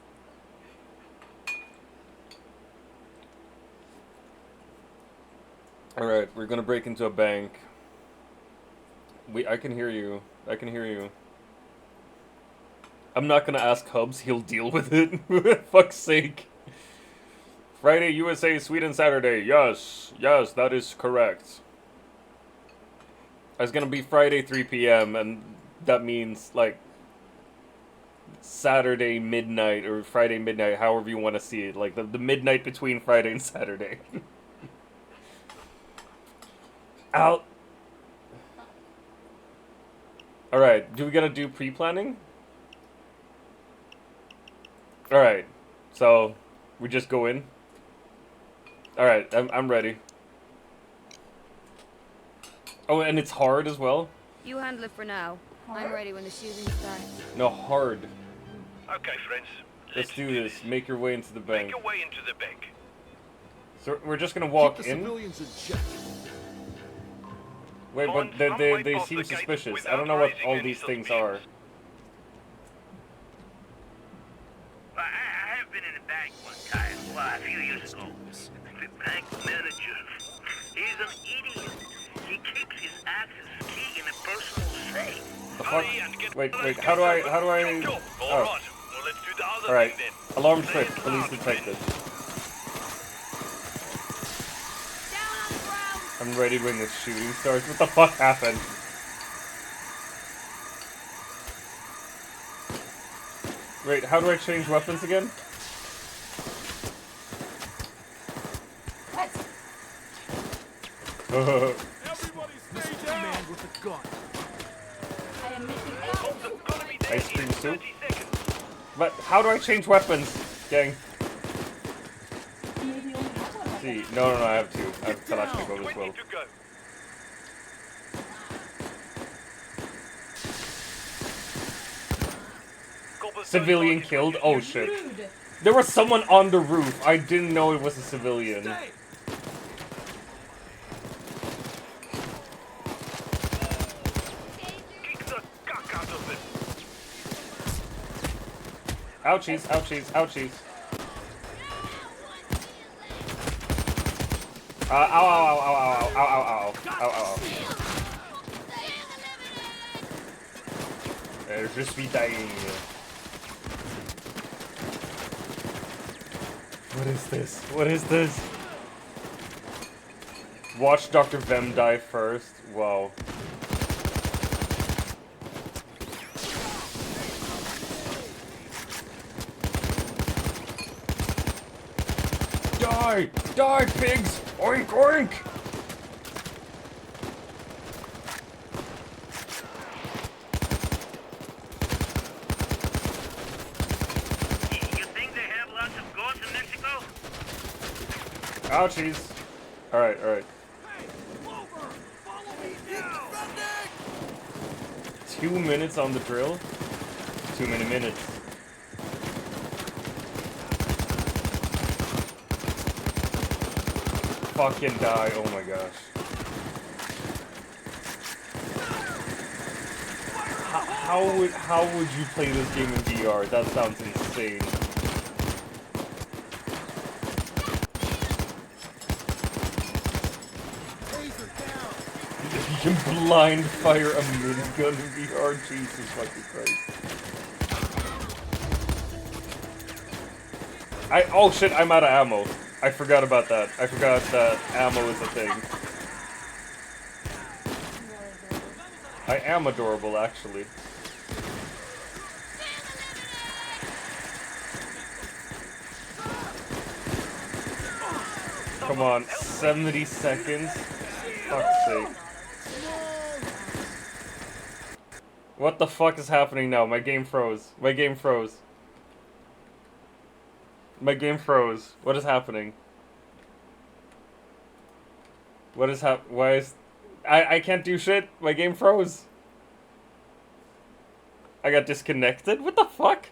Alright, we're gonna break into a bank. I can hear you. I can hear you. I'm not gonna ask Hubs, he'll deal with it. Fuck's sake. Friday, USA, Sweden, Saturday. Yes, that is correct. It's gonna be Friday 3 p.m. and that means like Saturday midnight or Friday midnight, however you want to see it. Like the midnight between Friday and Saturday. Out. Alright, do we gotta do pre-planning? Alright, so we just go in? Alright, I'm ready. Oh, and it's hard as well? You handle it for now. I'm ready when the shooting starts. No, hard. okay, friends. Let's do this. Make your way into the Make bank. your way into the bank. So we're just gonna walk Keep the in? civilians in check. Wait, but they seem suspicious. I don't know what all these things are. I have been in a bank one time, a few years ago. The bank manager, he's an idiot. He keeps his access key in a personal safe. The fuck? Wait, how do I... Oh. Alright, well, let's do the other Alright. thing then. Alarm trip. Police detected. Down on the ground. I'm ready when the shooting starts. What the fuck happened? Wait, how do I change weapons again? What? Everybody stay down. Man with a gun. I am making a... Ice cream soup? But how do I change weapons, gang? You only have one. See, no, I have two. I have Kalashnikov as well. To go. Civilian killed? Oh shit. Rude. There was someone on the roof. I didn't know it was a civilian. Stay. Stay Ouchies, ouchies, ouchies. Ow, ow, ow, ow, ow, ow, ow, ow, ow, ow, ow. Je suis dying. What is this? What is this? Watch DrVem die first. Wow. Die! Die, pigs! Oink, oink! You think they have lots of goats in Mexico? Ouchies. Alright, alright. Hey, Clover! Follow me now! 2 minutes on the drill? Too many minutes. Fucking die, oh my gosh. How would you play this game in VR? That sounds insane. Taser down! You can blind fire a minigun in VR? Jesus fucking Christ. Oh shit, I'm out of ammo. I forgot about that. I forgot that ammo is a thing. I am adorable, actually. Come on, 70 seconds? Fuck's sake. What the fuck is happening now? My game froze. My game froze. My game froze. What is happening? What is why is... I can't do shit. My game froze. I got disconnected? What the fuck?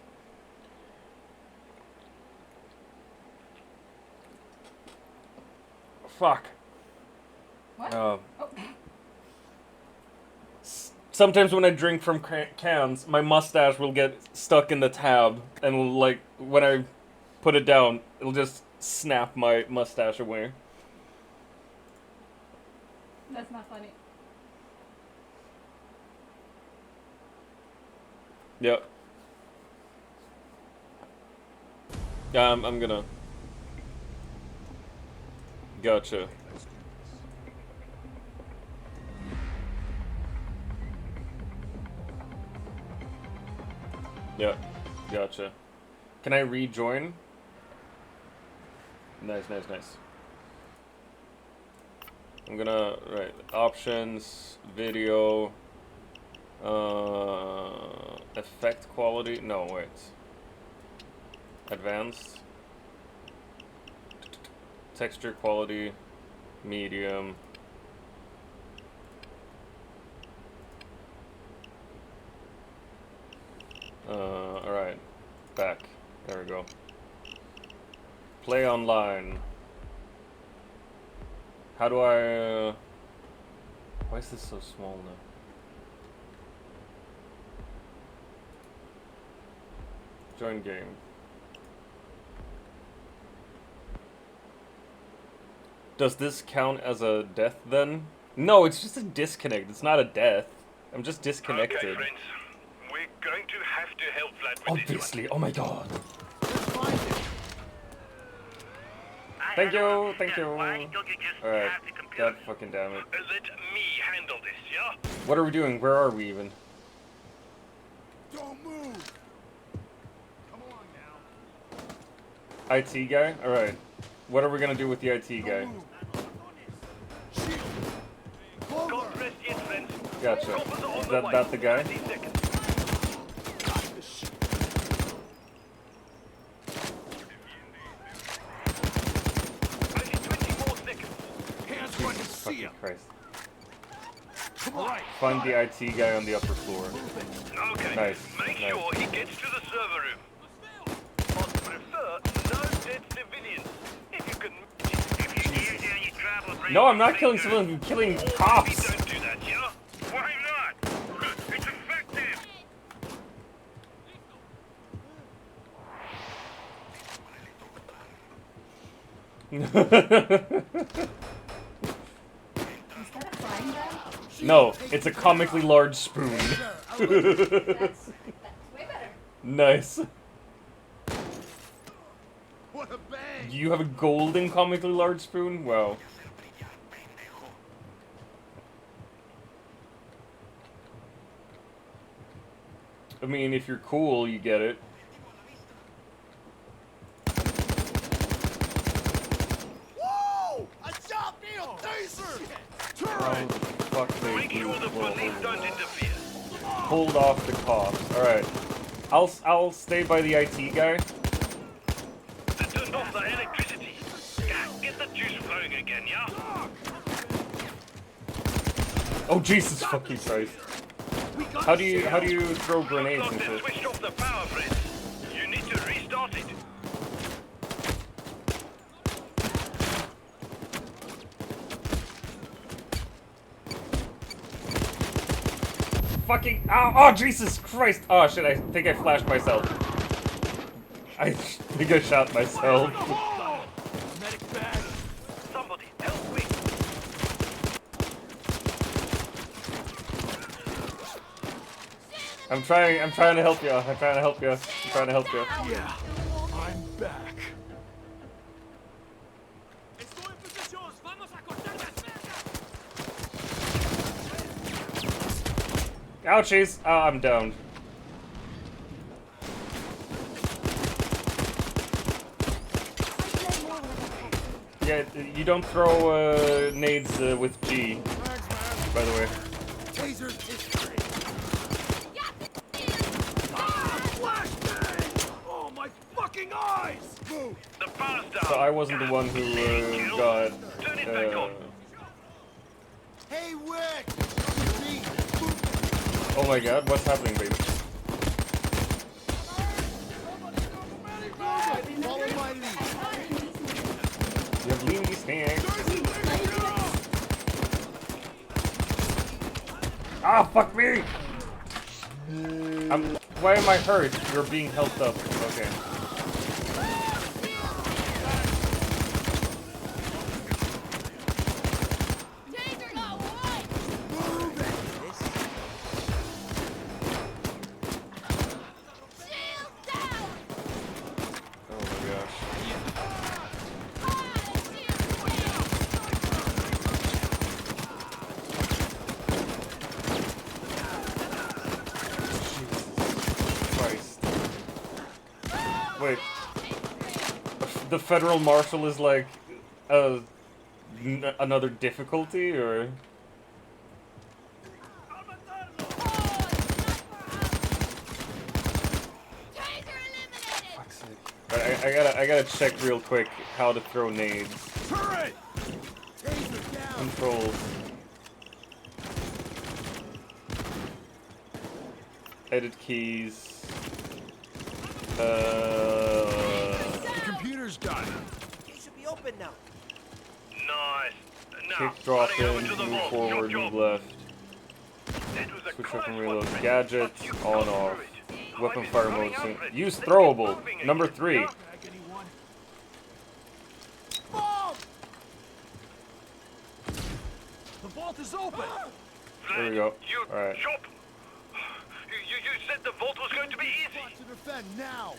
Fuck. What? Oh. Sometimes when I drink from cans, my mustache will get stuck in the tab, and will, like, when I put it down, it'll just snap my mustache away. That's not funny. Yep. Yeah, I'm gonna... Gotcha. Yeah, gotcha. Can I rejoin? Nice, nice, nice. I'm gonna, right, options, video, effect quality, no, wait. Advanced. Texture quality, medium. Alright, back, there we go. Play online. How do I, why is this so small now? Join game. Does this count as a death then? No, it's just a disconnect. It's not a death. I'm just disconnected. Okay, friends. We're going to have to help Vlad with Obviously. Oh my god. Find it! Thank you. Thank you. Why don't you just Alright. have the computer? God fucking damn it. Let me handle this, yeah? What are we doing? Where are we even? Don't move! Come along now. IT guy? Alright. What are we gonna do with the IT guy? Don't move. Shield! Clover! Don't rest yet, friends. Gotcha. Coppers are on Is the way. that the guy? 30 seconds. Only 20 more seconds. Hands where I can see Fucking ya! Christ. Come on! Find the IT guy on the upper floor. Okay. Nice, Make nice. sure he gets to the server room. I'd prefer no dead civilians. If you can. If you use any travel. No, I'm not killing civilians. I'm killing cops. Don't do that, yeah? Why not? It's effective. Is that a frying pan? No, it's a comically large spoon. That's way better. Nice. What a bang! You have a golden comically large spoon? Wow. I mean, if you're cool, you get it. Whoa! A job deal! Taser! Oh, fuck me. Make sure the police don't interfere. Hold off the cops. Alright. I'll stay by the IT guy. They turned off the electricity. Get the juice flowing again, yeah? Oh Jesus fucking Christ. How do you throw grenades Looks and like they shit? switched off the power grids. You need to restart it. Fucking oh Jesus Christ! Oh shit, I think I flashed myself. I think I shot myself. Medic bag! Somebody help me. I'm trying to help you. I'm trying to help you. I'm trying to help you. Yeah, I'm back. Ouchies! Oh, I'm downed. Yeah, you don't throw nades with G, Thanks, man. by the way. Taser history. Flashbang! Oh, my fucking eyes! Move! The power's down. So I wasn't the one who got. Turn it back on. Hey, Wick! Me. Oh my God, what's happening, baby? Follow my lead. You have Leanie's hand. Ah, fuck me! Why am I hurt? You're being helped up. Okay. Oh my gosh. Christ. Wait. The federal marshal is like another difficulty, or? Fuck's sake. I gotta check real quick how to throw nades. Turret! Taser down! Controls. Edit keys. The computer's done. It should be open now. Nice. Now, Kick, drop running over in, to the move vault. forward, Your move job. left. It was a Switch close up and one, reload. Fred, Gadgets, but you on got off. through it. Weapon Time is fire running mode. out, Soon. Fred. Use Let's get throwable. moving Number again, 3. yeah? Bag anyone? Bomb! The vault is open! There we go. You Alright. chop. You said the vault was going to be easy. To defend now!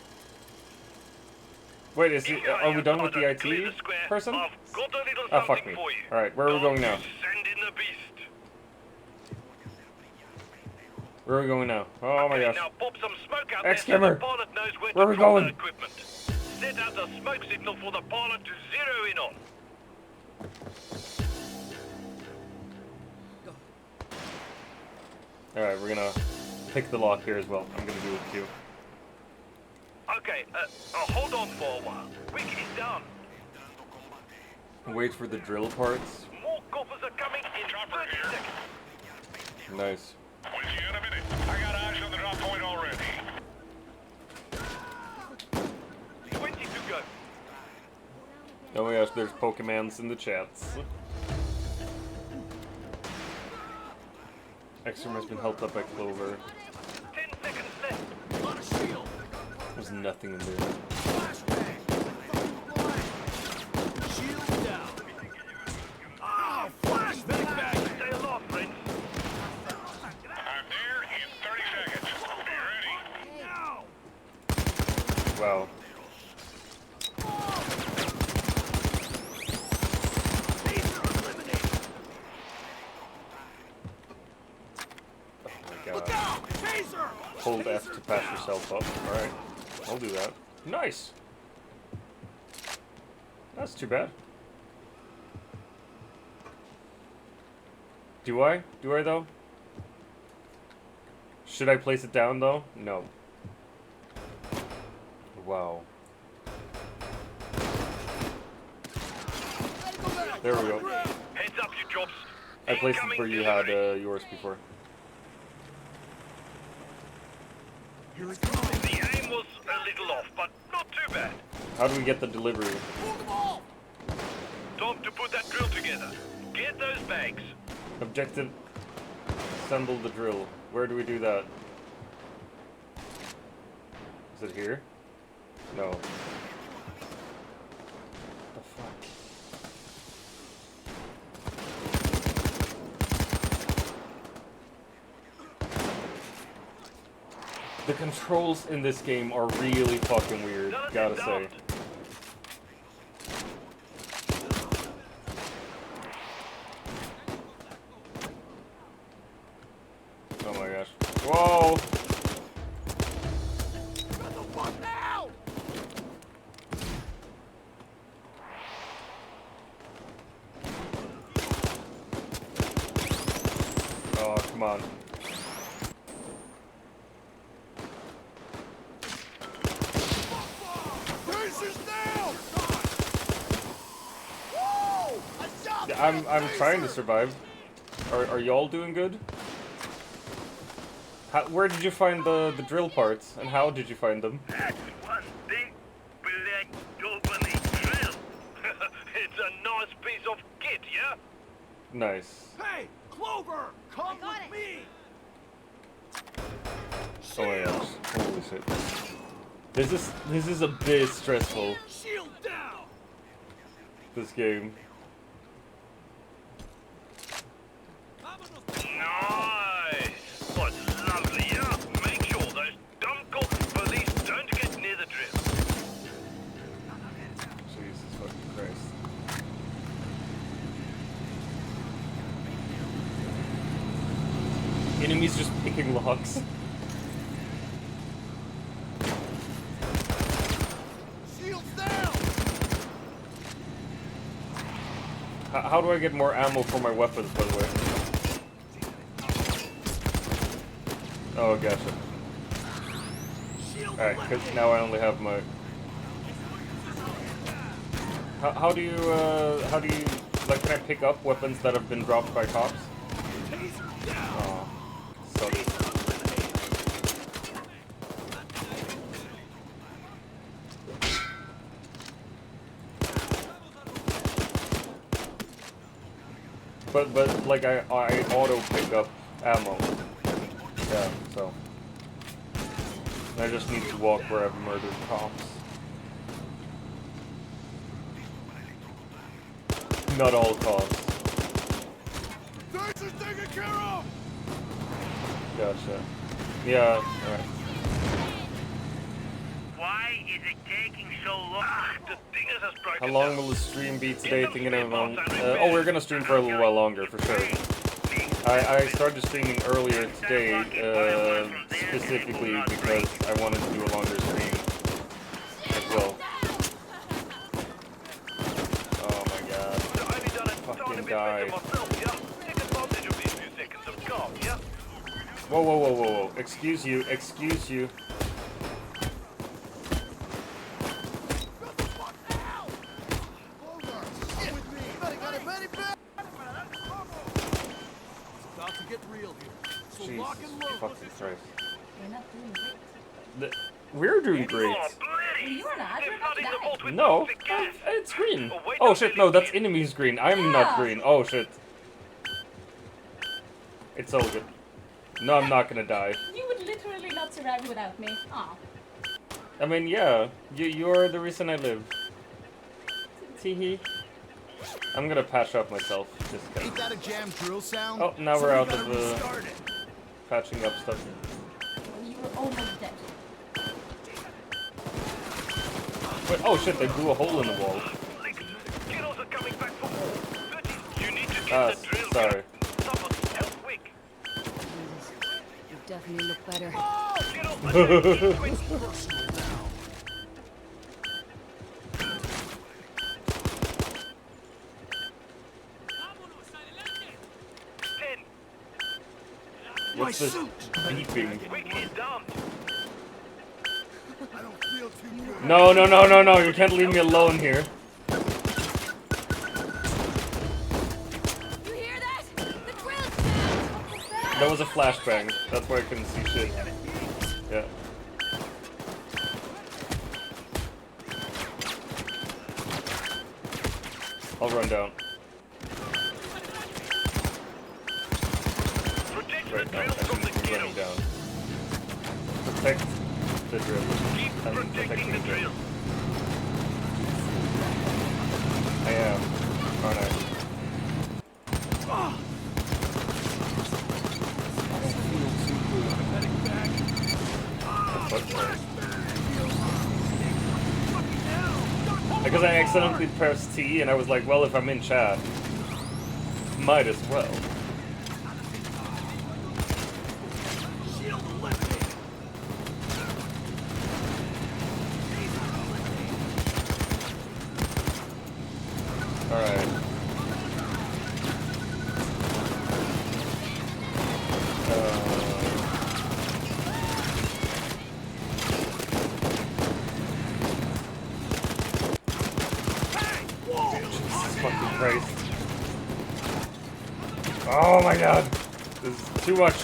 Wait, are we done with the IT Clear the square. person? I've got a little Ah, fuck something me. for you. Alright, where are we going now? Send in the beast. Where are we going now? Oh my Okay, gosh. now pop some smoke out X-Gamer. there so the pilot knows where Where to we drop going? the equipment. Set out the smoke signal for the pilot to zero in on. Alright, we're gonna pick the lock here as well. I'm gonna do it too. Okay, hold on for a while. Wick is down. Wait for the drill parts. More coppers are coming in 30 seconds. Nice. We'll see you in a minute. I got eyes on the drop point already. 20 to go. Oh my gosh, there's Pokemons in the chats. Extreme has been helped up by Clover. 10 seconds left. On a shield! There's nothing in there. Flashbang! Shield F to patch yourself up. Alright, I'll do that. Nice! That's too bad. Do I? Do I though? Should I place it down though? No. Wow. There we go. Heads up, you jobs. I placed it where you had yours before. Here it comes. The aim was a little off, but not too bad. How do we get the delivery? Time to put that drill together. Get those bags. Objective, assemble the drill. Where do we do that? Is it here? No. The fuck? The controls in this game are really fucking weird, gotta say. Oh my gosh. Whoa! Oh, come on. Yeah, I'm trying to survive. Are y'all doing good? Where did you find the drill parts, and how did you find them? That's one big black dopamine drill. It's a nice piece of kit, yeah? Nice. Hey, Clover, come with me. Oh my gosh. Holy shit. This is a bit stressful, Shield down. this game. Nice! What's lovely, yeah? Make sure those dumb cop police don't get near the drill. Jesus fucking Christ. Enemies just picking locks. Shields down. How do I get more ammo for my weapons, by the way? Oh, gotcha. Alright, cause now I only have my... How do you, like, can I pick up weapons that have been dropped by cops? Oh, sucks. But like, I auto pick up ammo. Yeah, so. I just need to walk where I've murdered cops. Not all cops. This is taken care of. Gotcha. Yeah, alright. Why is it taking so long? The dingers has broken How long down. will the stream be today? Thinking of oh, we're gonna stream for a little while longer, for sure. I started streaming earlier today, specifically because I wanted to do a longer stream as well. Oh my god. Fucking die. Whoa, whoa, whoa, whoa, whoa. Excuse you, excuse you. Clover, get with me. Better got it ready, back. It's about to get real here. So lock Jesus and load. fucking Christ. We're not doing great. We're doing great. You are not. You're about to die. No, it's green. Oh shit, no, that's enemy's green. I'm not green. Oh shit. It's all good. No, I'm not gonna die. You would literally not survive without me. Aw. I mean, yeah, you're the reason I live. Teehee. I'm gonna patch up myself, just 'cause. Ain't that a jam drill sound? Oh, now we're out Somebody of gotta the restart it. patching up stuff. You were almost dead. Wait, oh shit, they blew a hole in the wall. Kiddos are coming back for more. You need to get Ah, the drill. sorry. Somebody help quick. definitely look better. Get off my neck. Ten. What's this beeping? Quick, he's down. I don't feel too good. No, no, no, no, no. You can't leave me alone here. You hear that? The drill's down! That was a flashbang. That's why I couldn't see shit. Yeah. I'll run down. Protect the Right, no, I drill from the shouldn't be running kiddo. down. Protect the drill. Keep I'm protecting the drill. I am, aren't I? Because I accidentally pressed T and I was like, well, if I'm in chat, might as well. Alright. Jesus fucking Christ. Oh my god! This is too much.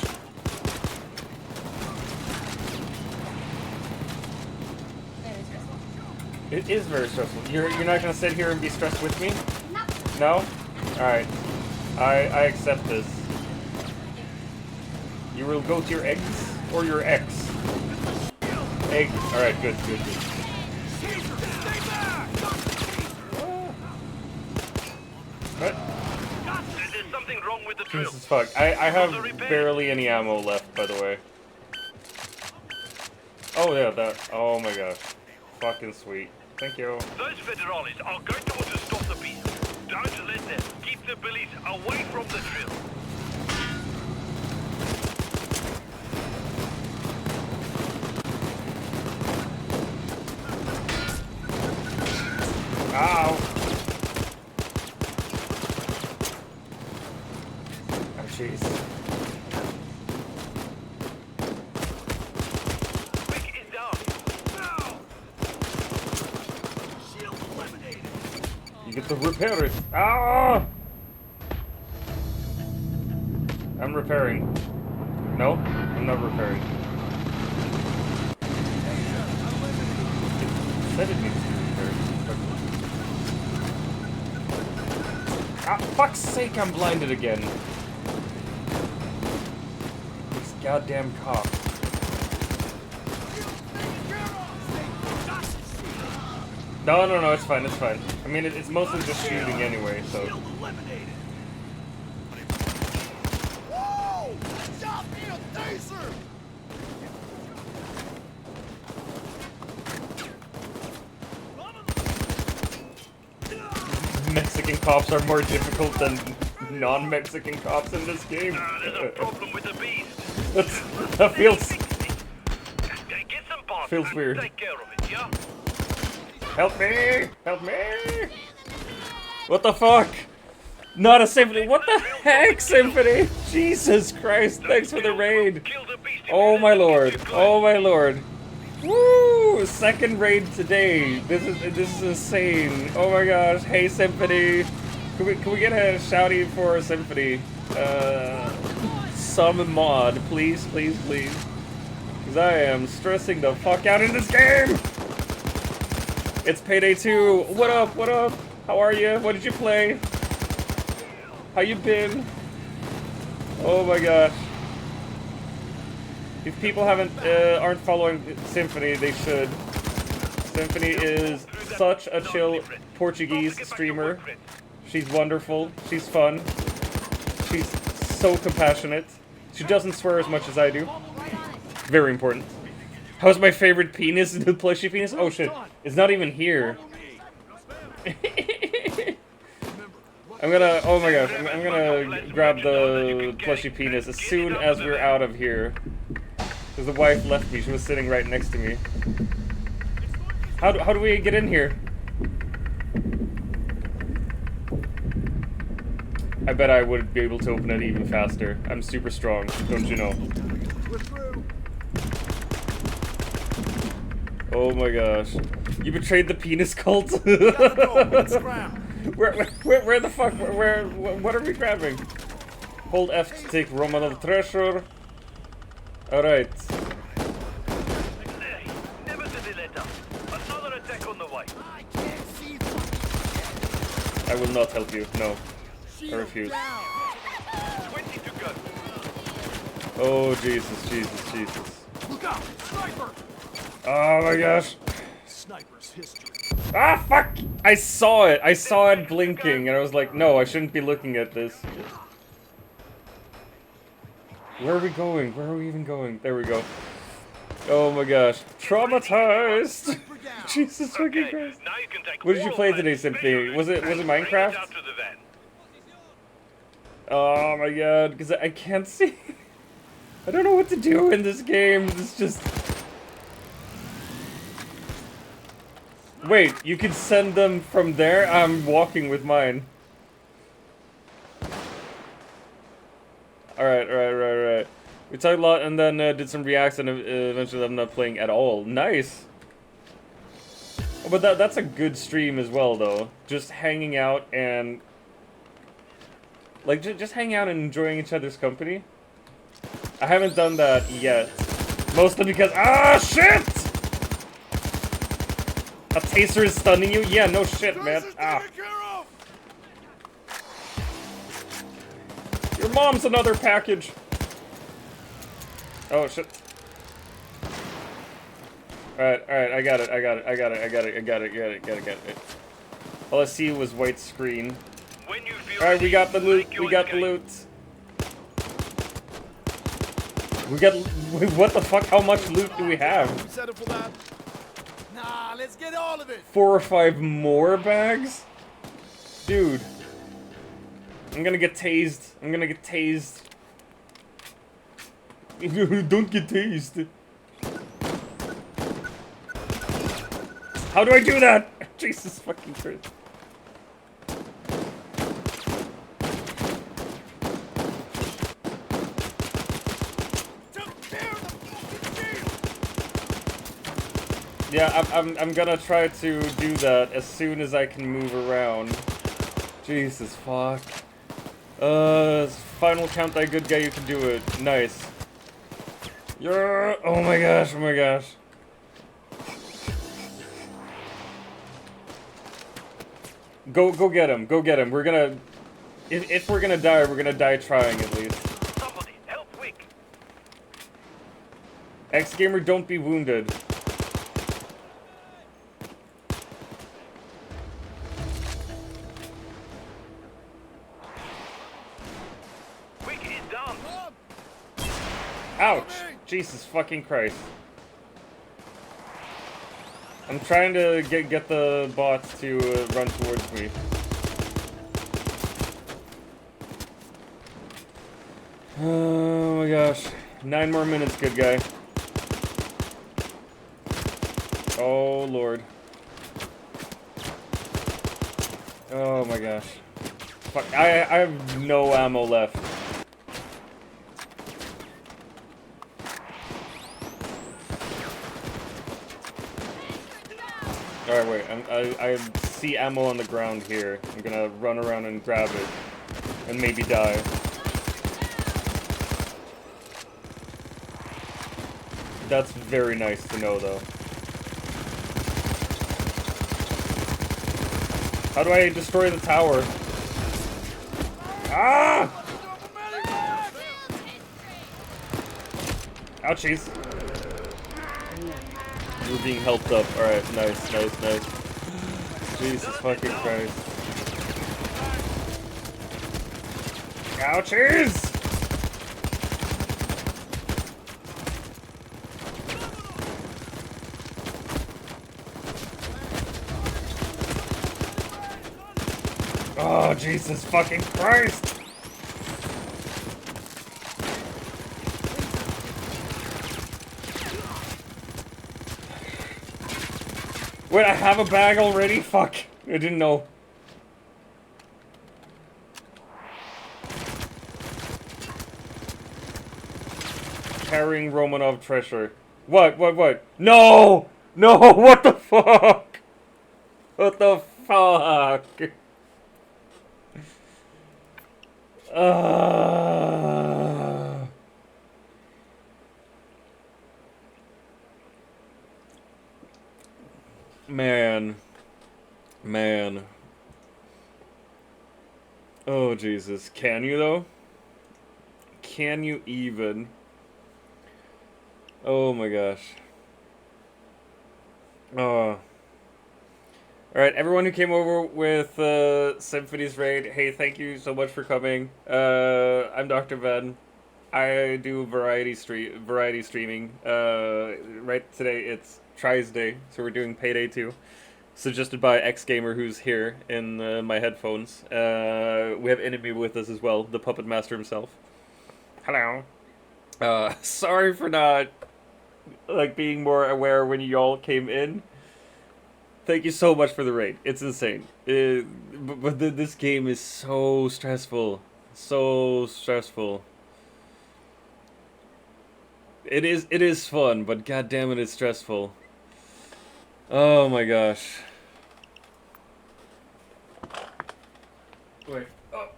It is very stressful. You're not gonna sit here and be stressed with me? No? Alright. I accept this. You will go to your eggs or your ex? Egg. Alright, good, good, good. What? There's something wrong with the drill. Jesus fuck. I have barely any ammo left, by the way. Oh yeah, that. Oh my gosh. Fucking sweet. Thank you. Those federales are going to want to stop the beast. Don't let them. Keep the billies away from the drill. Ow! Oh jeez. Quick is down. Shield eliminated. You get to repair it. Ah! I'm repairing. No, I'm not repairing. It said it needs to be repaired. Ah, fuck's sake, I'm blinded again. These goddamn cops. No, no, no, it's fine, it's fine. I mean, it's mostly just shooting anyway, so. Eliminated. Whoa! Shot me a taser! Mexican cops are more difficult than non-Mexican cops in this game. There's a problem with the beast. That feels Get some parts Feels and weird. take care of it, yeah? Help me! Help me! What the fuck? Not a symphony. What the heck, Symphony? Jesus Christ! Thanks for the raid. Kill the beast if Oh you my let them lord! get you Oh my lord! Woo! Second raid today. This is insane. Oh my gosh! Hey Symphony, can we get a shouty for Symphony? Some mod, please, please, please. Because I am stressing the fuck out in this game. It's Payday 2. What up? What up? How are you? What did you play? How you been? Oh my gosh. If people aren't following Symphony, they should. Symphony is such a chill Portuguese streamer. She's wonderful. She's fun. She's so compassionate. She doesn't swear as much as I do. Very important. How's my favorite penis? The plushy penis? Oh shit. It's not even here. I'm gonna, oh my gosh, I'm gonna grab the plushy penis as soon as we're out of here. Because the wife left me. She was sitting right next to me. How do we get in here? I bet I would be able to open it even faster. I'm super strong, don't you know? We're through. Oh my gosh. You betrayed the penis cult? Gotta go. Let's scram. Where the fuck? What are we grabbing? Hold F to take Romanov treasure. Alright. Hey, never did they let up. Another attack on the way. I can't see. I will not help you. No. I Shield refuse. down. 20 to go. Oh, Jesus, Jesus, Jesus. Look out! Sniper! Oh my gosh. Sniper's history. Ah, fuck! I saw it. I saw it blinking, and I was like, no, I shouldn't be looking at this. Where are we going? Where are we even going? There we go. Oh my gosh. Traumatized! Sniper down. Jesus fucking Okay, Christ. now you can take What did you all play of that today, Symphony? Was it and bring Minecraft? it out to the van. Oh my god, because I can't see. I don't know what to do in this game. It's just... Wait, you can send them from there? I'm walking with mine. Alright. We talked a lot and then did some reacts and eventually I'm not playing at all. Nice! Oh, but that's a good stream as well, though. Just hanging out and... Like, just hanging out and enjoying each other's company. I haven't done that yet. Mostly because... Ah, shit! A taser is stunning you? Yeah, no shit, man. Ah. Your mom's another package. Oh, shit. Alright, I got it. All I see was white screen. When you feel Alright, we got the loot. make your We got the escape. loot. We got... What the fuck? How much loot do we have? Settle for that. Nah, let's get all of it. 4 or 5 more bags? Dude. I'm gonna get tased. Don't get tased. How do I do that? Jesus fucking Christ. Yeah, I'm gonna try to do that as soon as I can move around. Jesus fuck. Final count that good guy, you can do it. Nice. Yeah. Oh my gosh. Go get him. We're gonna... If we're gonna die, we're gonna die trying at least. Somebody, help Wick. X-Gamer, don't be wounded. Wick is down. Ouch! Jesus fucking Christ. I'm trying to get the bots to run towards me. Oh my gosh. 9 more minutes, good guy. Oh lord. Oh my gosh. Fuck, I have no ammo left. Alright, wait, I see ammo on the ground here. I'm gonna run around and grab it. And maybe die. That's very nice to know, though. How do I destroy the tower? Ah! Ouchies. We're being helped up. Alright, nice. Jesus fucking Christ. Ouchies! Oh, Jesus fucking Christ! Wait, I have a bag already? Fuck. I didn't know. Carrying Romanov treasure. What? No! No! What the fuck? What the fuck? Man. Man. Oh, Jesus. Can you, though? Can you even? Oh, my gosh. Oh. Alright, everyone who came over with Symphony's Raid, hey, thank you so much for coming. I'm DrVem. I do variety streaming. Right today it's Triesday, so we're doing Payday 2. Suggested by X Gamer, who's here in my headphones. We have Enemy with us as well, the puppet master himself. Hello. Sorry for not being more aware when you all came in. Thank you so much for the raid. It's insane. But this game is so stressful. So stressful. It is fun, but god damn it, it's stressful. Oh my gosh. Wait. Oh.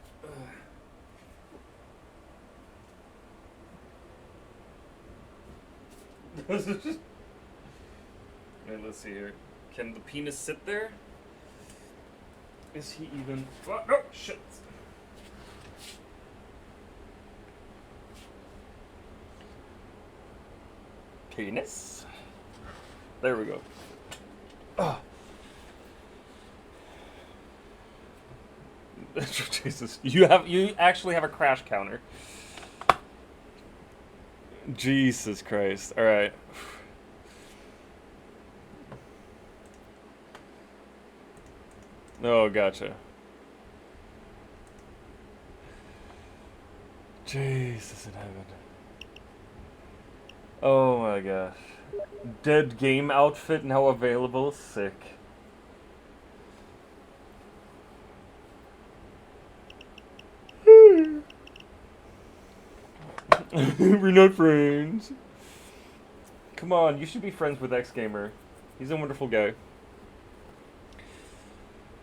This is just... Wait, let's see here. Can the penis sit there? Is he even... Oh, no! Shit! Penis? There we go. Oh. Jesus. You actually have a crash counter. Jesus Christ. Alright. Oh, gotcha. Jesus in heaven. Oh my gosh. Dead game outfit now available. Sick. We're not friends. Come on, you should be friends with X Gamer. He's a wonderful guy.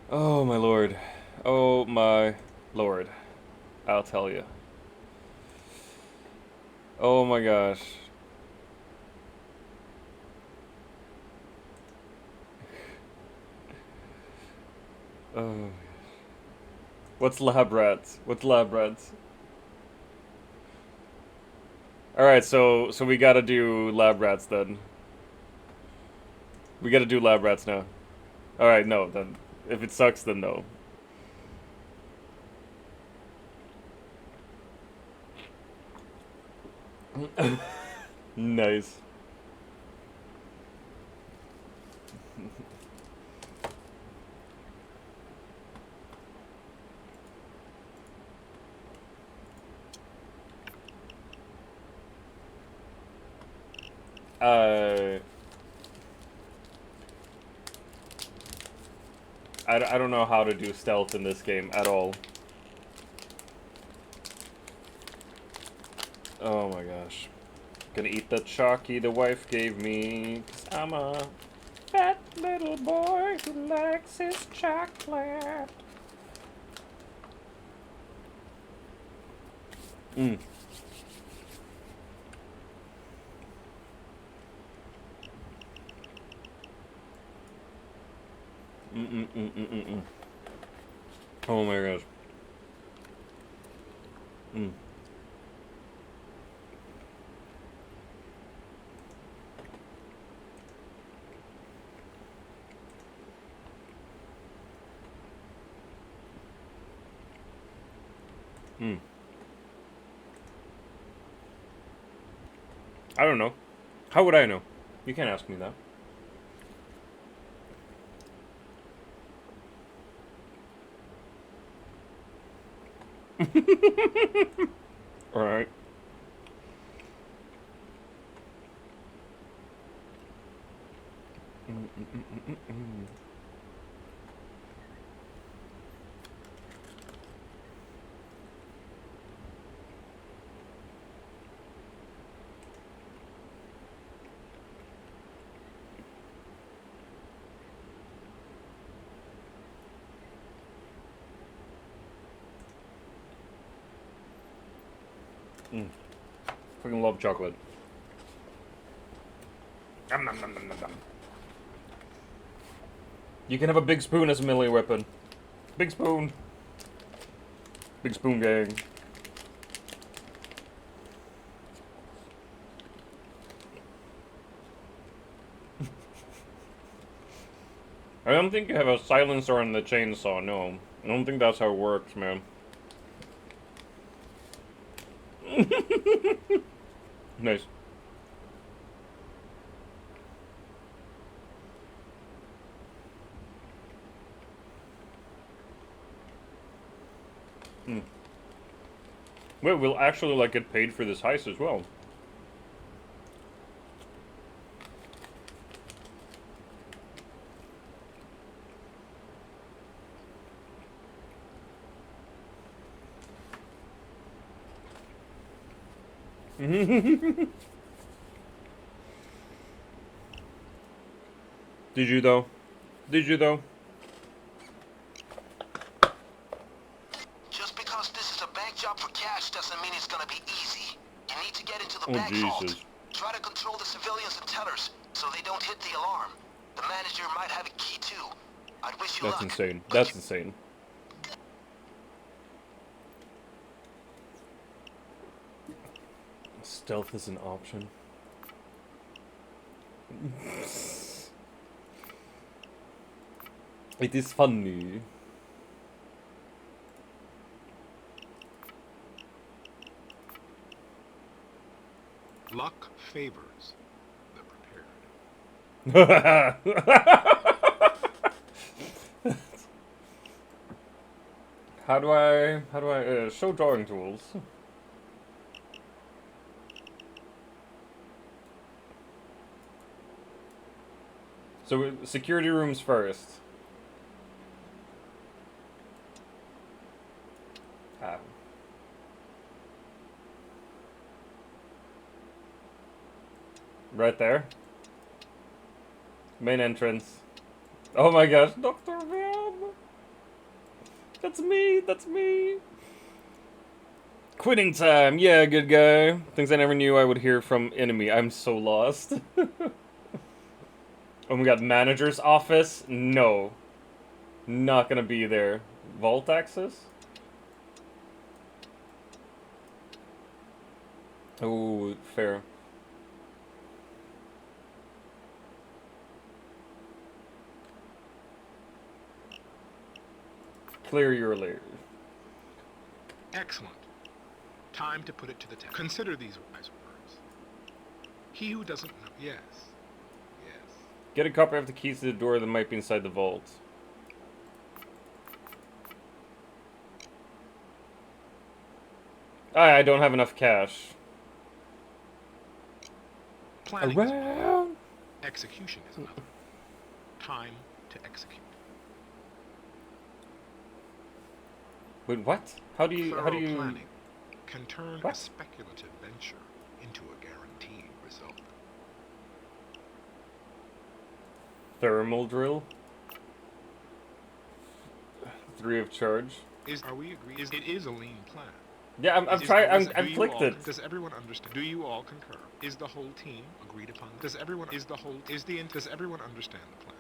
Oh my lord. Oh my lord. I'll tell you. Oh my gosh. Oh. What's lab rats? What's lab rats? Alright, so we gotta do lab rats then. We gotta do lab rats now. Alright, no, then. If it sucks, then no. Nice. I don't know how to do stealth in this game at all. Oh my gosh. Gonna eat the chalky the wife gave me, 'cause I'm a fat little boy who likes his chocolate. Mm. Oh my gosh. Mm. Mm. I don't know. How would I know? You can't ask me that. Alright. Freaking love chocolate. Nom, nom, nom, nom, nom, nom. You can have a big spoon as a melee weapon. Big spoon. Big spoon gang. I don't think you have a silencer on the chainsaw, no. I don't think that's how it works, man. Nice. Wait, we'll actually like get paid for this heist as well. Did you though? Did you though? Just because this is a bank job for cash doesn't mean it's gonna be easy. You need to get into the Oh, bank vault. Jesus. Try to control the civilians and tellers so they don't hit the alarm. The manager might have a key too. I'd wish you That's luck. insane. That's insane. Stealth is an option. It is funny. Luck favors the prepared. How do I show drawing tools? So security rooms first. Ah. Right there. Main entrance. Oh my gosh, DrVem! That's me, that's me! Quitting time, yeah, good guy. Things I never knew I would hear from enemy. I'm so lost. Oh my god, manager's office? No. Not gonna be there. Vault access? Oh, fair. Clear your lair. Excellent. Time to put it to the test. Consider these wise words. He who doesn't know. Yes. Yes. Get a copy of the keys to the door that might be inside the vault. I don't have enough cash. Planning is one. Execution is another. Time to execute. Wait, what? How do you Planning can turn a speculative venture into a guaranteed result. Thermal drill? 3 of charge. Are we agreed? It is a lean plan. Yeah, I've clicked it. Does everyone understand? Do you all concur? Is the whole team agreed upon? Does everyone understand the plan?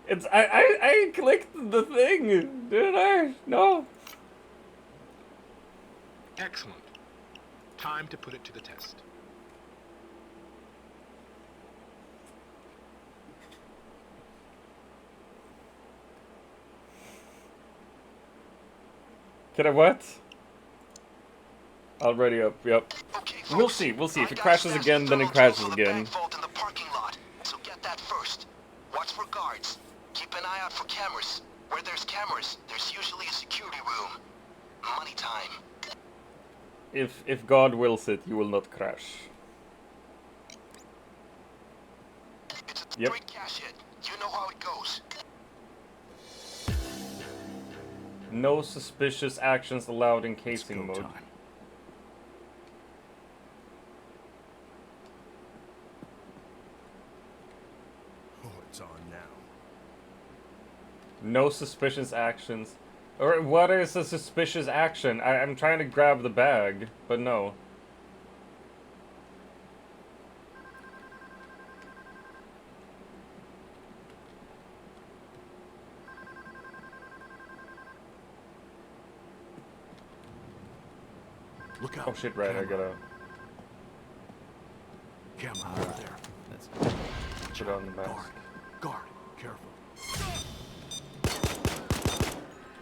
It's I clicked the thing, didn't I? No. Excellent. Time to put it to the test. Can I what? Already up, yep. Okay, We'll folks, see. I If it got crashes stashed again, then it thermal crashes tools on the again. bank vault in the parking lot, so get that first. Watch for guards. Keep an eye out for cameras. Where there's cameras, there's usually a security room. Money time. If God wills it, you will not crash. It's a Yep. straight cash hit. You know how it goes. No suspicious actions allowed in It's casing go mode. time. Oh, it's on now. No suspicious actions. Or what is a suspicious action? I'm trying to grab the bag, but no. Look out. Oh shit, right, I gotta Camera over there. That's put on the mask. Guard. Careful.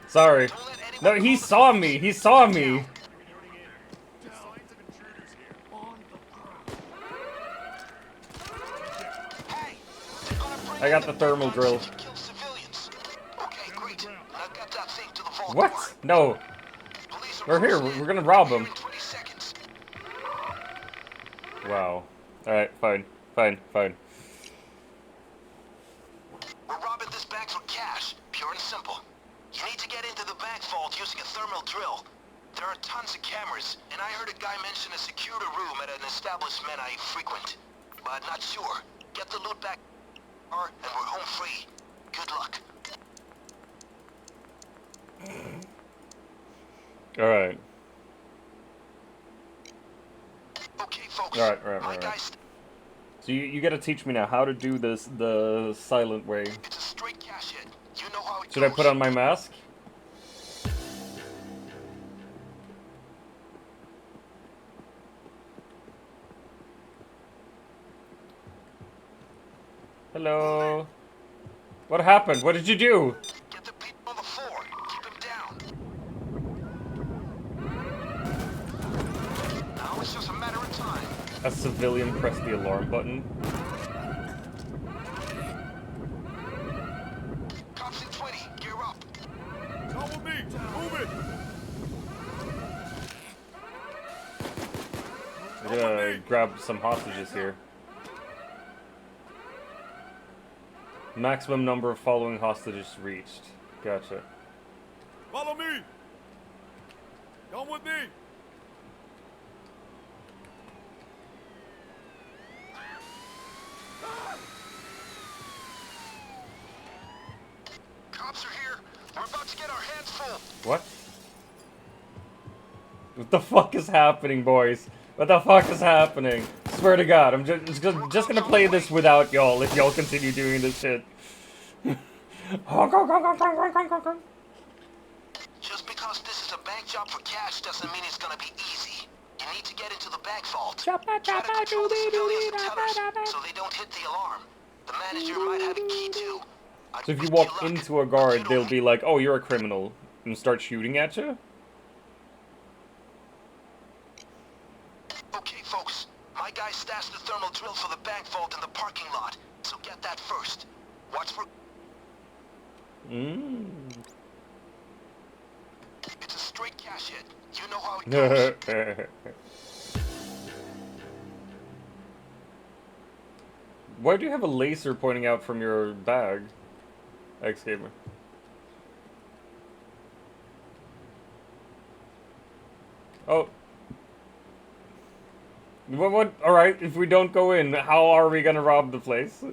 Sorry. Don't let anyone No, he saw me! He saw me! Hey, they're gonna bring I got in the thermal big drill. guns if you kill civilians. Okay, great. Now get that thing to the vault. What? No. Police are We're here, closing in. we're gonna rob We're him. here in 20 seconds. Wow. Alright, fine. Fine, fine. We're robbing this bank for cash, pure and simple. You need to get into the bank vault using a thermal drill. There are tons of cameras, and I heard a guy mention a security room at an establishment I frequent. But not sure. Get the loot back, and we're home free. Good luck. Alright. Okay, folks. Right. My guys, So you gotta teach me now how to do this the silent way. it's a straight cash hit. You know how it Should I goes. put on my mask? Hello. What happened? What did you do? Get the people on the floor. Keep them down. Now it's just a matter of time. A civilian pressed the alarm button. Cops in 20. Gear up. Follow me. Move it. I'm gonna grab some hostages here. Maximum number of following hostages reached. Gotcha. Follow me. Come with me. Cops are here. We're about to get our hands full. What? What the fuck is happening, boys? What the fuck is happening? Swear to God, I'm just gonna play this without y'all if y'all continue doing this shit. Just because this is a bank job for cash doesn't mean it's gonna be easy. You need to get into the bank vault. Try to control the civilians and tellers so they don't hit the alarm. The manager might have a key too. So if you walk into a guard, they'll be like, "Oh, you're a criminal," and start shooting at you. Okay, folks. My guy stashed the thermal drill for the bank vault in the parking lot, so get that first. Watch for... It's a straight cash hit. You know how it goes. Why do you have a laser pointing out from your bag, X-Gamer? Oh. What? Alright, if we don't go in, how are we gonna rob the place?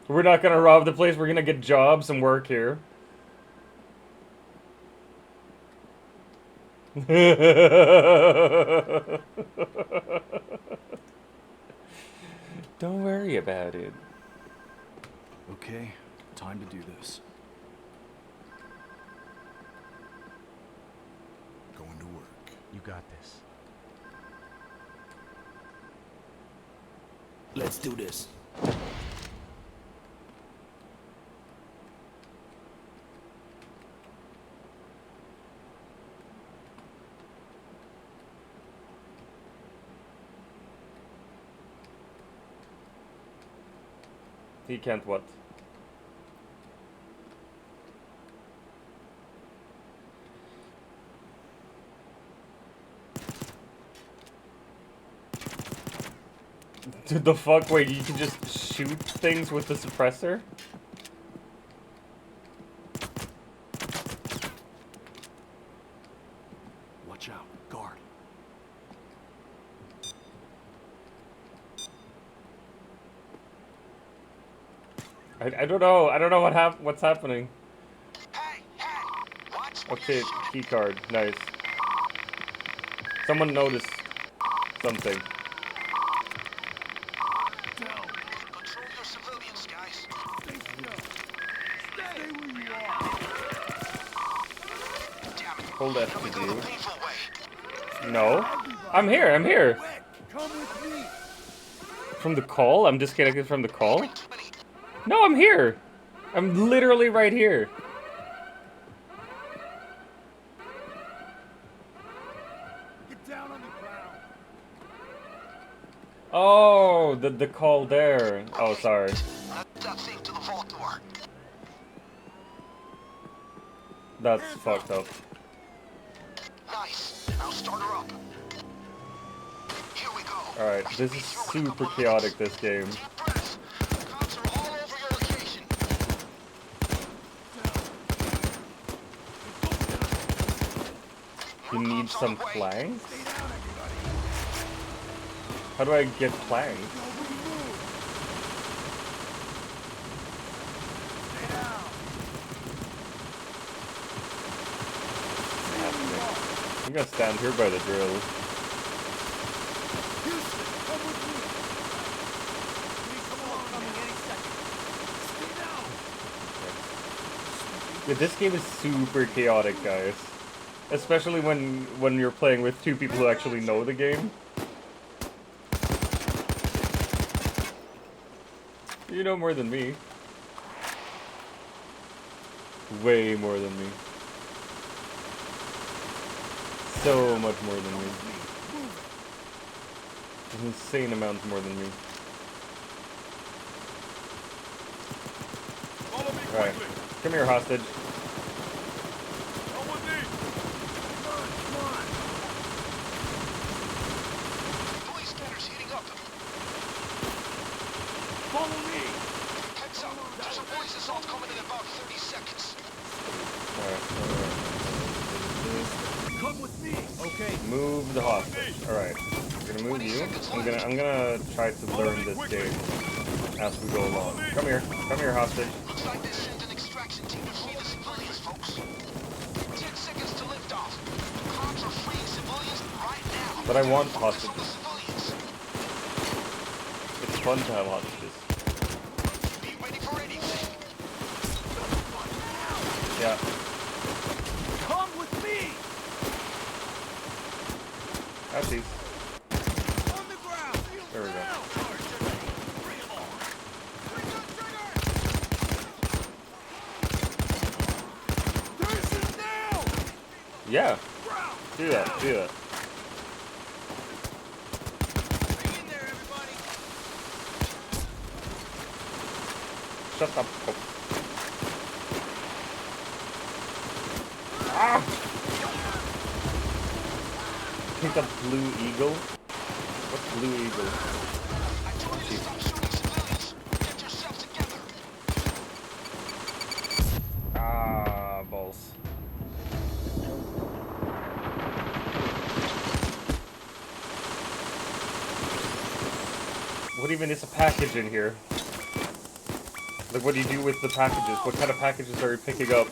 We're not gonna rob the place, we're gonna get jobs and work here. Don't worry about it. Okay, time to do this. Going to work. You got this. Let's do this. He can't what? Dude, the fuck? Wait, you can just shoot things with the suppressor? Watch out. Guard. I don't know. I don't know what's happening. Hey, hey! Watch where Okay, you're shooting. key card. Nice. Someone noticed something. Control your civilians, guys. Stay where you are. Damn it. Hold F Can we to go the do. painful way? No. I'm here. I'm here. Quick, come with me. From the call? I'm disconnected from the call? 20. No, I'm here. I'm literally right here. Get down on the ground. Oh, the call there. Oh, sorry. Let that thing to the vault door. That's fucked up. Nice. Now start her up. Here we go. Alright, this is super chaotic, this game. Deep breath. Cops are all over your location. You need some Cops on the way. planks? Stay down, everybody. How do I get planks? Nobody move. Stay down. I'm gonna stand here by the drill. Houston, come with me. Come on, coming any second. Stay down. Yeah, this game is super chaotic, guys. Especially when you're playing with two people who actually know the game. You know more than me. Way more than me. So much more than me. An insane amount more than me. Follow me Alright. quickly. Come here, hostage. Come with me. Come on. Police scanners heating up. Follow me. Heads up. There's a police assault coming in about 30 seconds. Alright. Come with me. Okay. Move the hostage. Alright. We're gonna move you. I'm gonna try to learn this game as we go along. Come here. Come here, hostage. Looks like they sent an extraction team to free the civilians, folks. 10 seconds to lift off. Cops are freeing civilians right now. But I want Focus on the hostages. civilians. It's fun to have hostages. Be ready for anything. Yeah. Come with me. That's easy. On the ground. There we go. There's now. Yeah. Do that. Do that. Hang in there, everybody. Shut up. Oh. Ah! Pick up Blue Eagle. What's Blue Eagle? I told you to stop shooting civilians. Get yourself together. Ah, balls. What even is a package in here? Like, what do you do with the packages? What kind of packages are you picking up?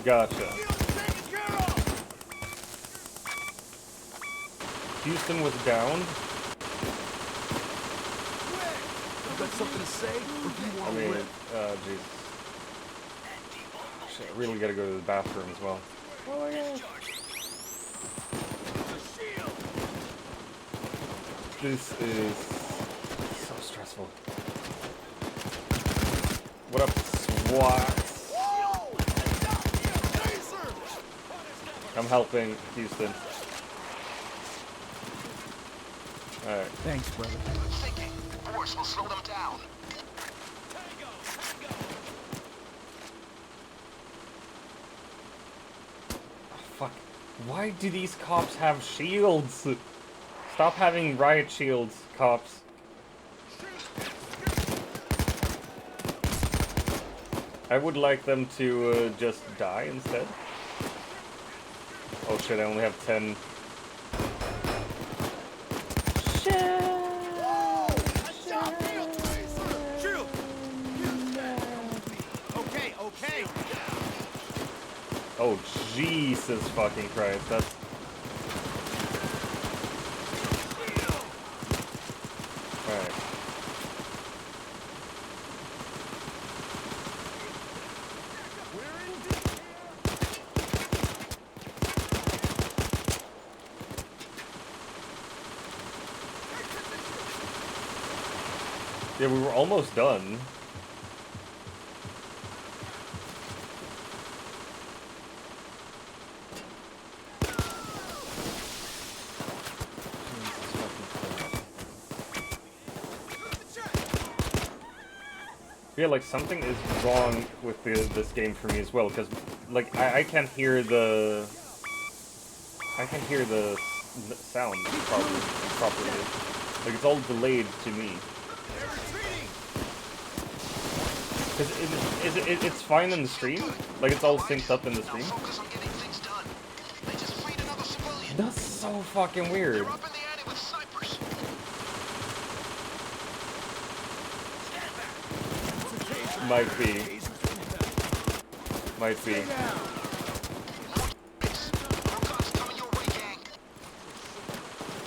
Gotcha. Houston was downed. You got something to say, or do you I want to mean, live? Jesus. Shit, I really gotta go to the bathroom as well. Oh my god. This is so stressful. What up, SWAT? I'm helping Houston. Alright. Thanks, brother. Good thinking. Force will slow them down. Fuck. Why do these cops have shields? Stop having riot shields, cops. I would like them to just die instead. Oh shit, I only have 10. Okay, okay. Oh, Jesus fucking Christ, that's... Alright. Yeah, we were almost done. Yeah, like something is wrong with this game for me as well, because like I can't hear the sound properly. Like it's all delayed to me. Cause it's fine in the stream, like it's all synced up in the stream. That's so fucking weird. Might be. Might be.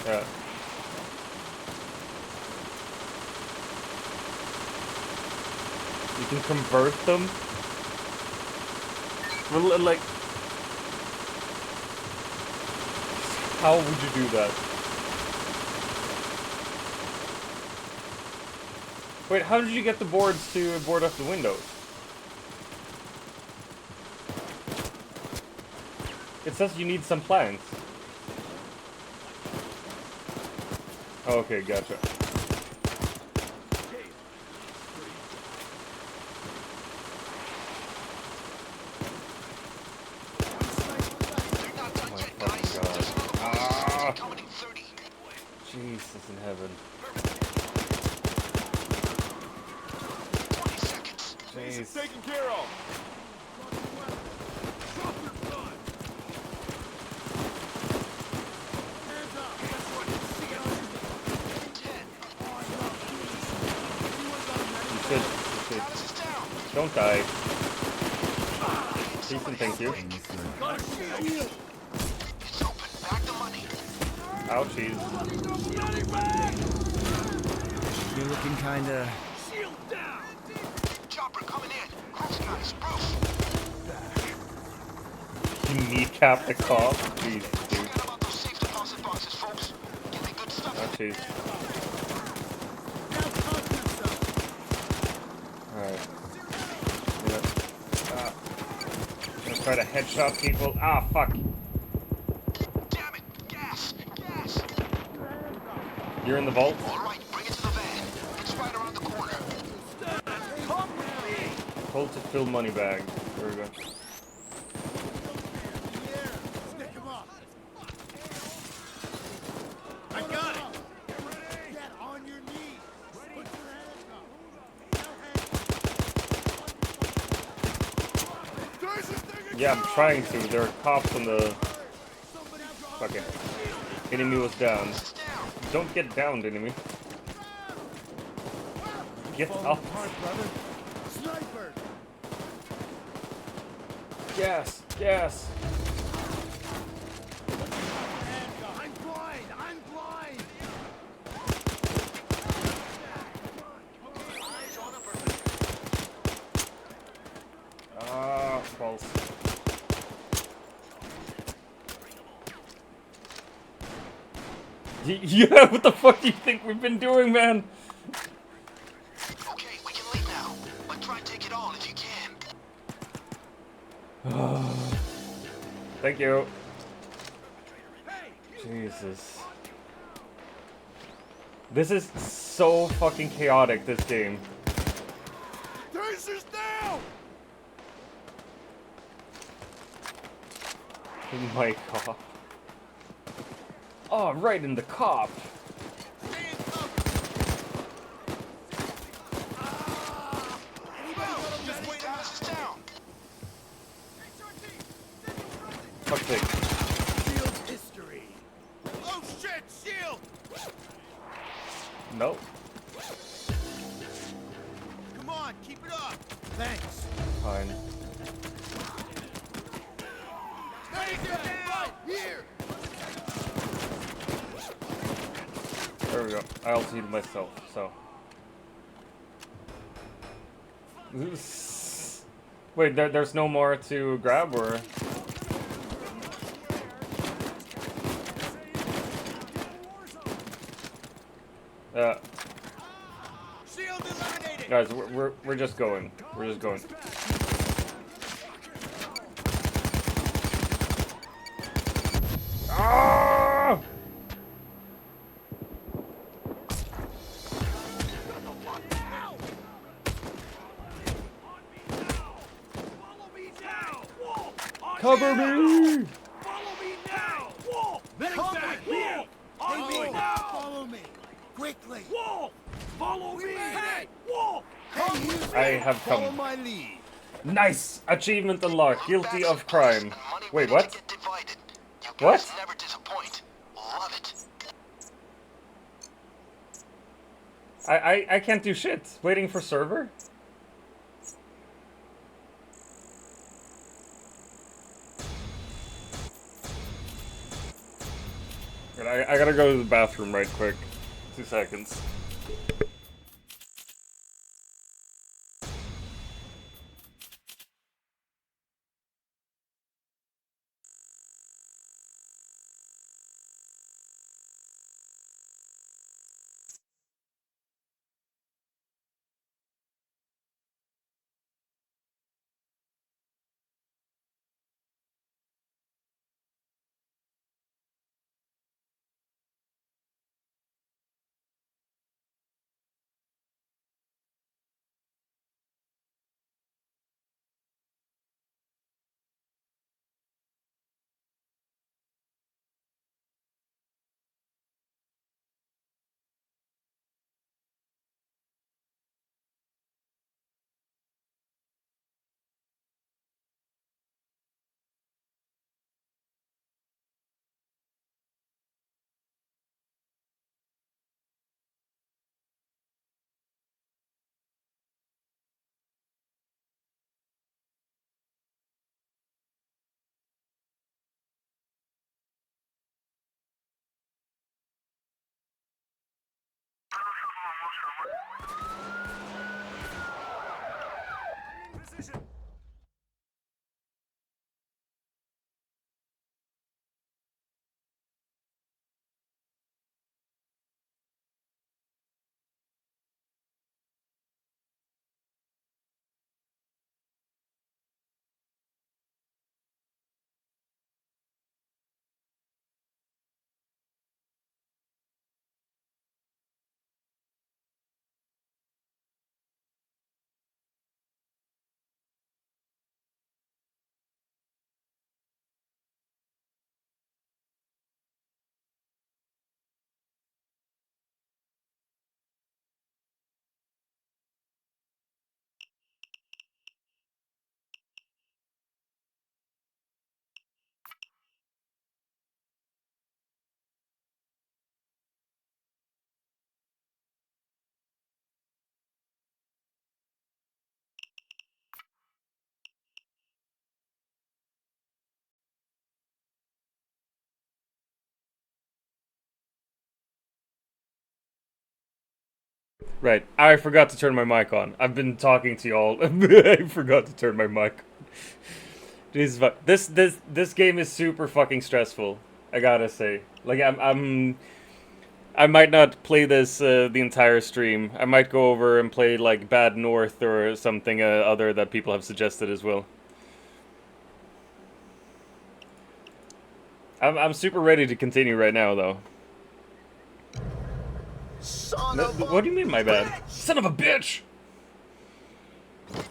Yeah. You can convert them? Well, like... How would you do that? Wait, how did you get the boards to board up the windows? It says you need some planks. Oh, okay, gotcha. Jesus in heaven. Jeez. Taken care of. You should. Don't die. Please and thank you. Ouchies. You're looking kinda... You kneecap the cop? Jeez, dude. Ouchies. Alright. I'm gonna try to headshot people. Ah, fuck. Damn it! Gas! Gas! You're in the vault? Alright, bring it to the van. It's right around the corner. Hold to fill money bag. There we go. I got it. Get on your knees. Put your hands up. Yeah, I'm trying to. There are cops on the... Fuck it. Enemy was down. Don't get downed, enemy. Get up. Sniper. Gas! Gas! I'm blind. I'm blind. Ah, false. Yeah, what the fuck do you think we've been doing, man? Okay, we can leave now. But try and take it all if you can. Thank you. Jesus. This is so fucking chaotic, this game. Tasers down. In my cop. Oh, right in the cop. Stay in cover. Anybody got a Just wait till this is down. Fuck's sake. Shield history. Oh shit, shield! No. Come on, keep it up. Thanks. Fine. Stay down. Right here. There we go. I also healed myself, so. Wait, there's no more to grab, or? Shield eliminated. Guys, we're just going. We're just going. Ah! Cover me! Follow me now. Wolf. Follow me. Quickly. Wolf. Follow me. Hey. Wolf. Hey, you. I have Follow come. my lead. Nice! Achievement unlocked. Guilty of crime. Wait, what? What? Never disappoint. Love it. I can't do shit. Waiting for server? I gotta go to the bathroom right quick. 2 seconds. Right. I forgot to turn my mic on. I've been talking to y'all. I forgot to turn my mic on. Jesus fuck. This game is super fucking stressful. I gotta say. Like I might not play this the entire stream. I might go over and play like Bad North or something other that people have suggested as well. I'm super ready to continue right now though. Son of a... What do you mean, my bad? Son of a bitch!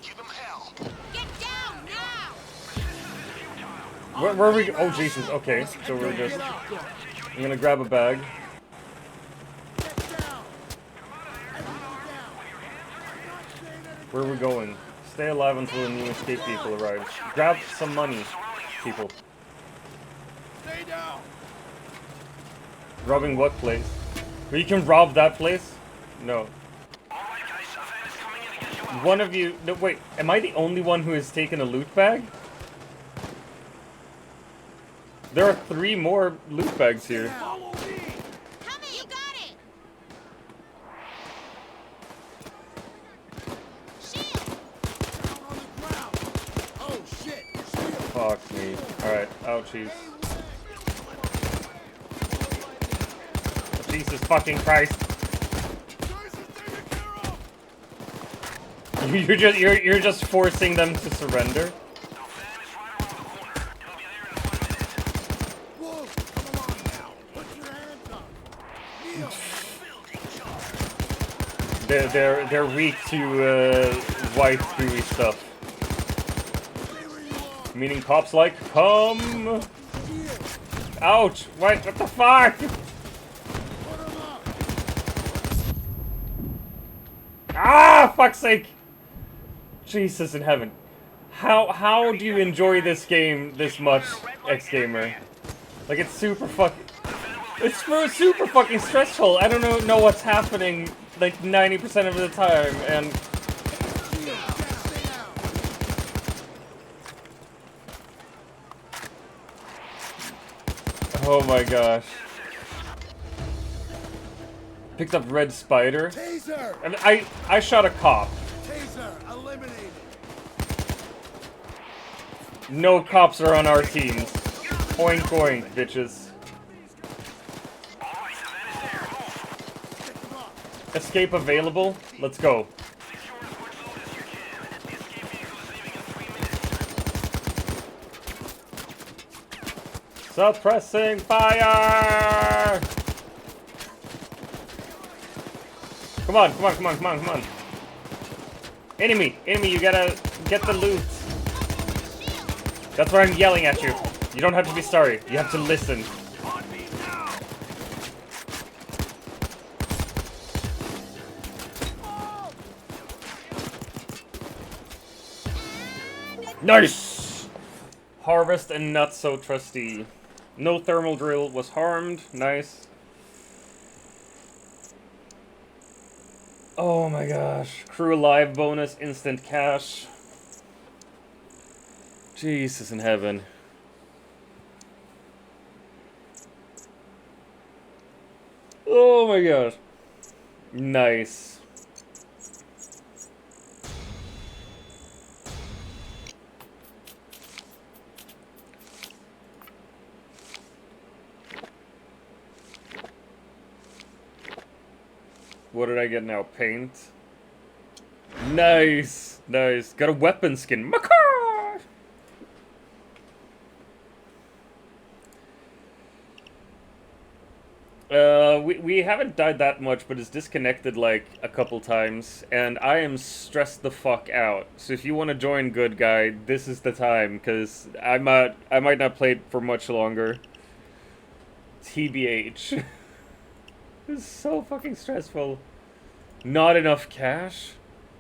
Give him hell. Get down now! Where are we? Oh Jesus. Okay, so we're just. I'm gonna grab a bag. Where are we going? Stay alive until the new escape vehicle arrives. Grab some money, people. Stay down. Robbing what place? Well, you can rob that place? No. One of you... No, wait. Am I the only one who has taken a loot bag? There are 3 more loot bags here. Help me! You got it! Shield! Down on the ground. Oh shit. Shield. Fuck me. Alright. Ouchies. Jesus fucking Christ. You're just forcing them to surrender. Whoa, come on now. Put your hands up. Kneel. They're weak to white gooey stuff. Stay where you are. Meaning cops like, come. Ouch! What the fuck? Put 'em up. Ah, fuck's sake! Jesus in heaven. How do you enjoy this game this much, X-Gamer? Like, it's super fucking stressful. I don't know what's happening, like, 90% of the time, and... Shield. Stay down. Oh my gosh. Picked up Red Spider. Taser. And I shot a cop. Taser. Eliminated. No cops are on our teams. Oink oink, bitches. Pick 'em up. Escape available? Let's go. Suppressing fire! Come on, come on, come on, come on, come on. Enemy, you gotta get the loot. That's why I'm yelling at you. You don't have to be sorry. You have to listen. Nice! Harvest and not so trusty. No thermal drill was harmed. Nice. Oh my gosh. Crew alive bonus, instant cash. Jesus in heaven. Oh my gosh. Nice. What did I get now? Paint. Nice. Nice. Got a weapon skin. Macaw! We haven't died that much, but it's disconnected like a couple times, and I am stressed the fuck out. So if you want to join, good guy, this is the time, because I might not play it for much longer. TBH. It's so fucking stressful. Not enough cash?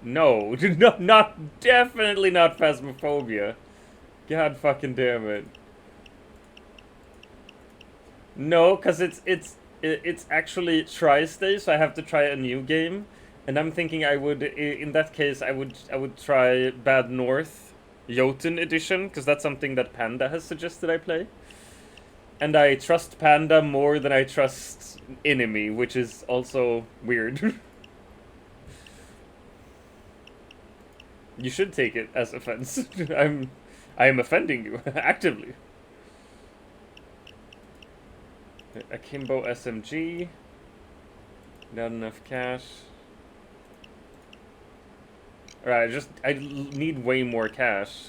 No, definitely not Phasmophobia. God fucking damn it. No, because it's actually Triesday, so I have to try a new game, and I'm thinking I would, in that case, I would try Bad North Jotun edition, because that's something that Panda has suggested I play. And I trust Panda more than I trust Enemy, which is also weird. You should take it as offense. I am offending you actively. Akimbo SMG. Not enough cash. Alright, I need way more cash.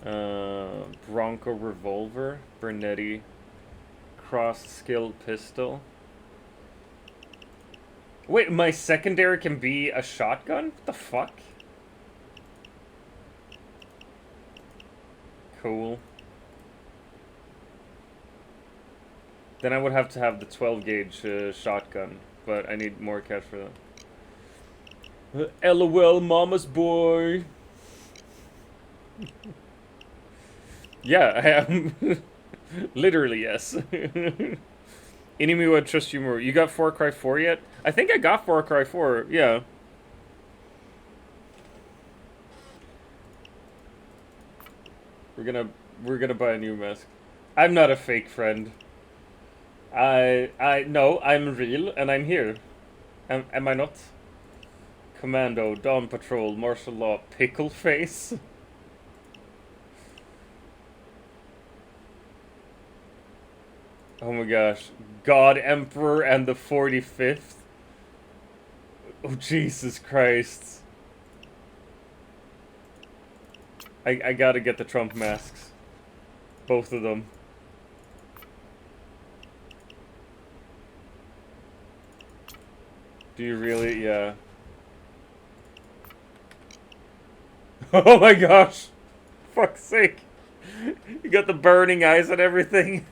Bronco revolver, Bernetti, cross skill pistol. Wait, my secondary can be a shotgun? What the fuck? Cool. Then I would have to have the 12 gauge shotgun, but I need more cash for that. LOL, mama's boy. Yeah, I am. Literally, yes. Inimi would trust you more. You got Far Cry 4 yet? I think I got Far Cry 4, yeah. We're gonna buy a new mask. I'm not a fake friend. No, I'm real and I'm here. Am I not? Commando, Dawn Patrol, Martial Law, Pickle Face. Oh my gosh. God Emperor and the 45th. Oh Jesus Christ. I gotta get the Trump masks. Both of them. Do you really? Yeah. Oh my gosh. Fuck's sake. You got the burning eyes and everything.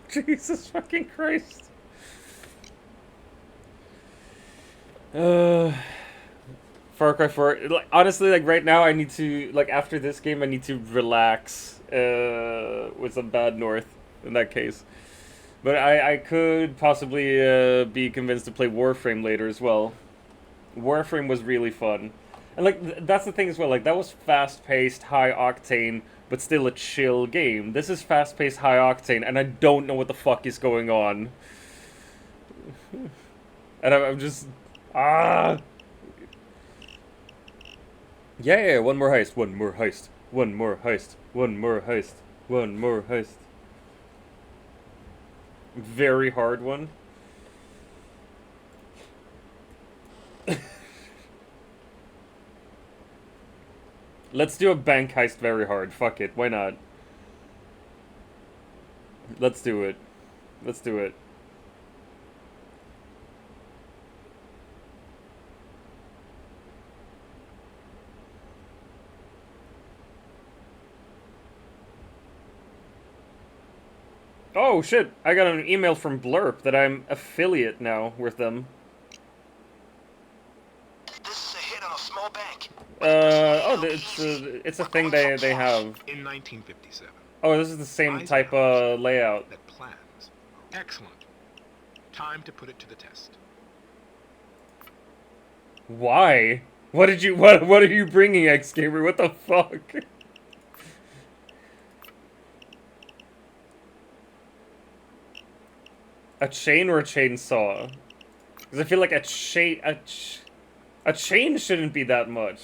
Jesus fucking Christ. Far Cry 4. Like, honestly, like right now I need to, like after this game I need to relax with some Bad North in that case. But I could possibly be convinced to play Warframe later as well. Warframe was really fun. And like that's the thing as well, like that was fast-paced, high-octane, but still a chill game. This is fast-paced, high-octane, and I don't know what the fuck is going on. And I'm just... Ah! Yeah, one more heist, one more heist, one more heist, one more heist, one more heist. Very hard one. Let's do a bank heist very hard. Fuck it. Why not? Let's do it. Let's do it. Oh shit, I got an email from Blurp that I'm affiliate now with them. This is a hit on a small bank. It's a thing they have. In 1957. Oh, this is the same type of layout. That plans. Excellent. Time to put it to the test. Why? What are you bringing, X-Gamer? What the fuck? A chain or a chainsaw? Because I feel like a chain shouldn't be that much.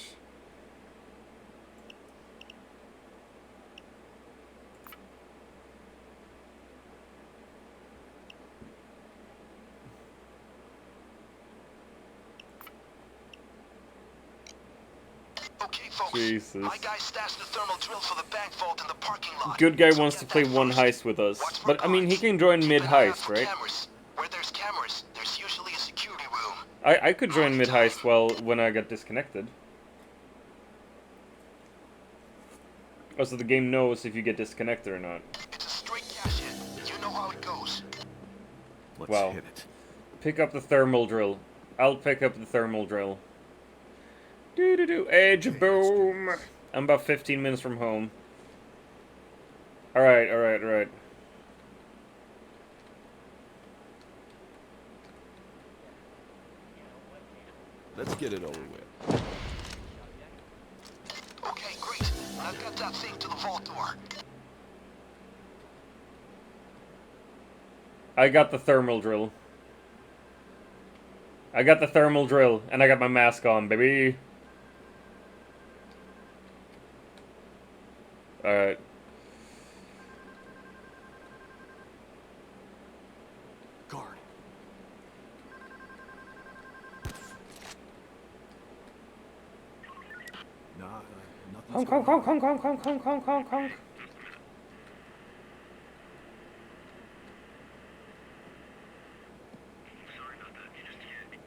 Okay, folks. Jesus. My guy stashed the thermal drill for the bank vault in the parking lot. Good guy So wants to get play that one first. heist with us. Watch for But, I mean, he guards. can join Keep an eye out mid-heist, for right? cameras. Where there's cameras, there's usually a security room. I could join mid-heist when I got disconnected. Oh, so the game knows if you get disconnected or not. It's a straight cash in. You know how it goes. Let's Wow. hit it. Pick up the thermal drill. I'll pick up the thermal drill. Do-do-do. Edge boom. I'm about 15 minutes from home. Alright, alright, alright. Let's get it over with. Okay, great. I've got that thing to the vault door. I got the thermal drill. I got the thermal drill, and I got my mask on, baby. Alright. Guard. Nah, nothing's Honk, honk, going honk, on. honk, honk, honk, honk, honk, honk.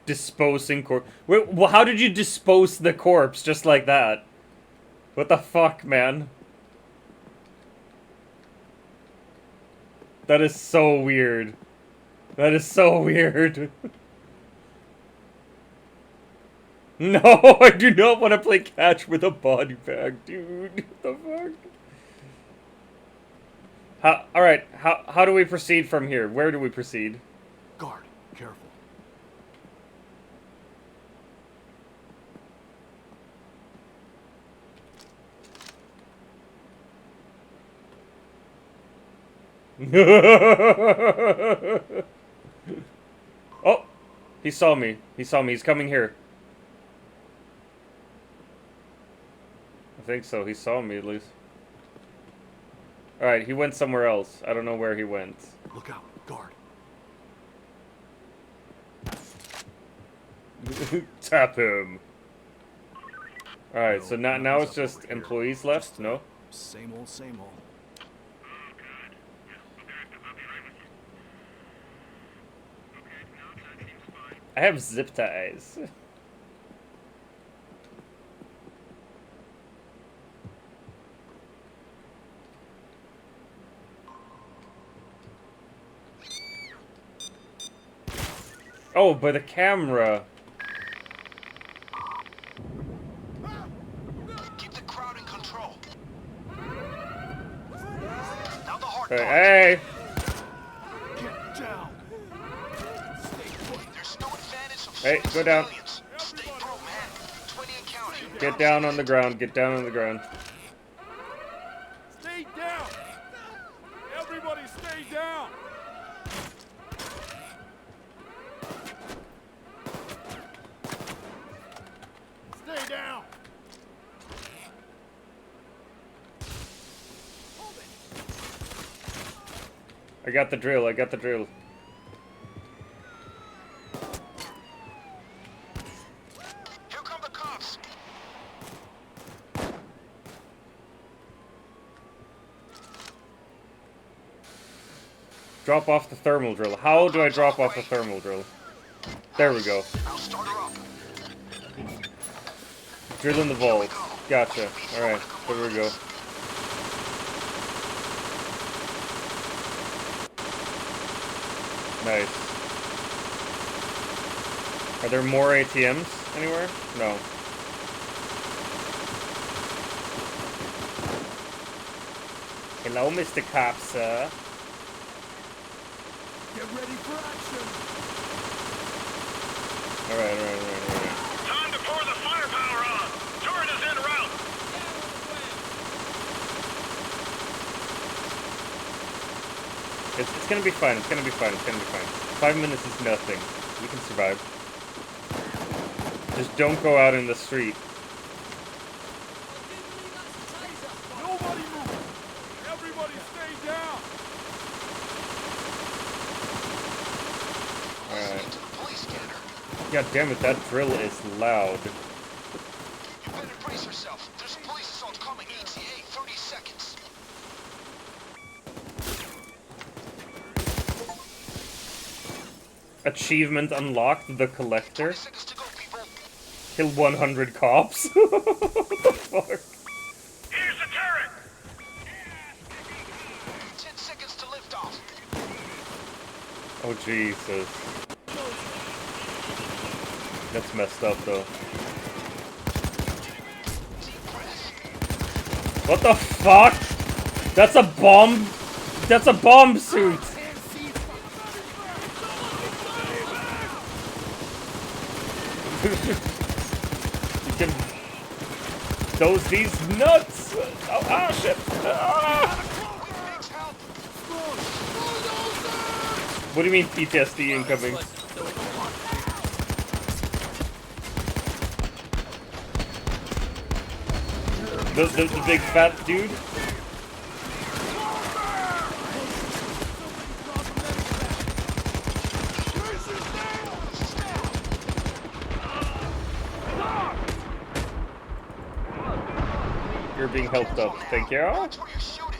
Disposing corpse. Wait, well, how did you dispose the corpse just like that? What the fuck, man? That is so weird. That is so weird. No, I do not want to play catch with a body bag, dude. What the fuck? Alright, how do we proceed from here? Where do we proceed? Guard, careful. Oh! He saw me. He saw me. He's coming here. I think so. He saw me, at least. Alright, he went somewhere else. I don't know where he went. Look out, guard. Tap him. Alright, so now it's just employees left? No? Same old, same old. I have zip ties. Oh, by the camera. Keep the crowd in control. Now the hard Hey, part. hey! Get down. There's no advantage of Hey, shooting go down. civilians. Stay pro, man. 20 and counting. Get down on the ground. Get down on the ground. Stay down. Everybody stay down. Stay down. I got the drill. I got the drill. Here come the cops. Drop off the thermal drill. How do I drop off the thermal drill? There we go. I'll start her up. Drill in the vault. Gotcha. Alright, there we go. Nice. Are there more ATMs anywhere? No. Hello, Mr. Cop, sir. Get ready for action. Alright. Time to pour the firepower on. Turret is en route. It's gonna be fine. It's gonna be fine. It's gonna be fine. 5 minutes is nothing. We can survive. Just don't go out in the street. Nobody move. Everybody stay down. Alright. To the police scanner. God damn it, that drill is loud. You better brace yourself. There's a police assault coming. ETA 30 seconds. Achievement unlocked, the collector. 20 seconds to go, people. Kill 100 cops. What the fuck? Here's the turret. 10 seconds to lift off. Oh Jesus. That's messed up though. Deep breath. What the fuck? That's a bomb. That's a bomb suit. You can dose these nuts. Oh shit. Ah. Next help. What do you mean PTSD incoming? The big fat dude? You're being helped up. Thank you. Watch where you're shooting.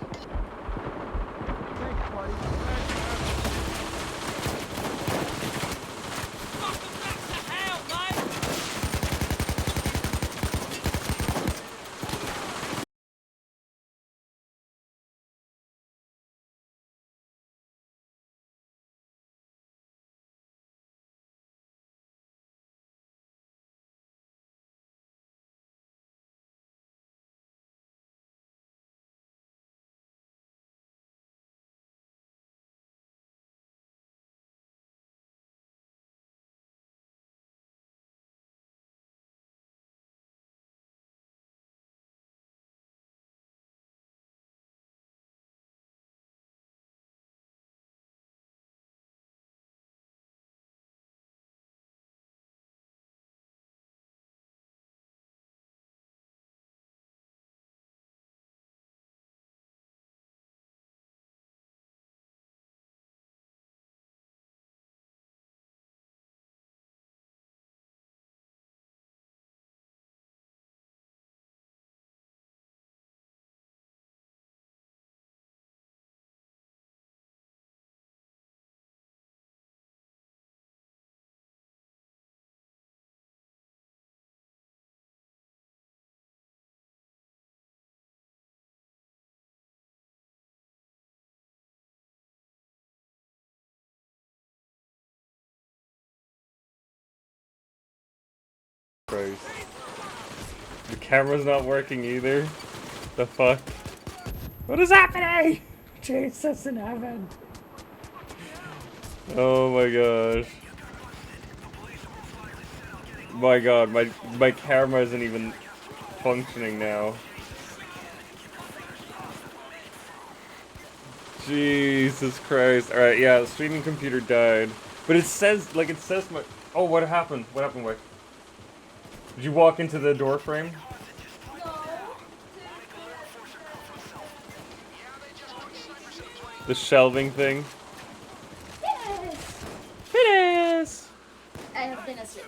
Christ. The camera's not working either. The fuck? What is happening? Jesus in heaven. Oh my gosh. My god, my camera isn't even functioning now. Jesus Christ. Alright, yeah, the streaming computer died. But it says, like, it says my... Oh, what happened? What happened, Wick? Did you walk into the door frame? No. The shelving thing? Yes. It is! I have been asleep.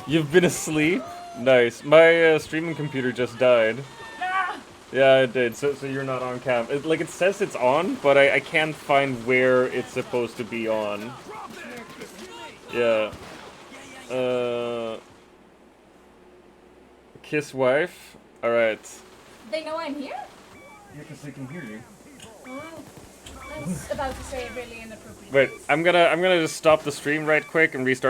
You've been asleep? Nice. My streaming computer just died. Ah! Yeah, it did. So you're not on cam. Like, it says it's on, but I can't find where it's supposed to be on. Yeah. Kiss wife? Alright. They know I'm here? Yeah, because they can hear you. Oh. I was about to say really inappropriate. Wait, I'm gonna just stop the stream right quick and restart.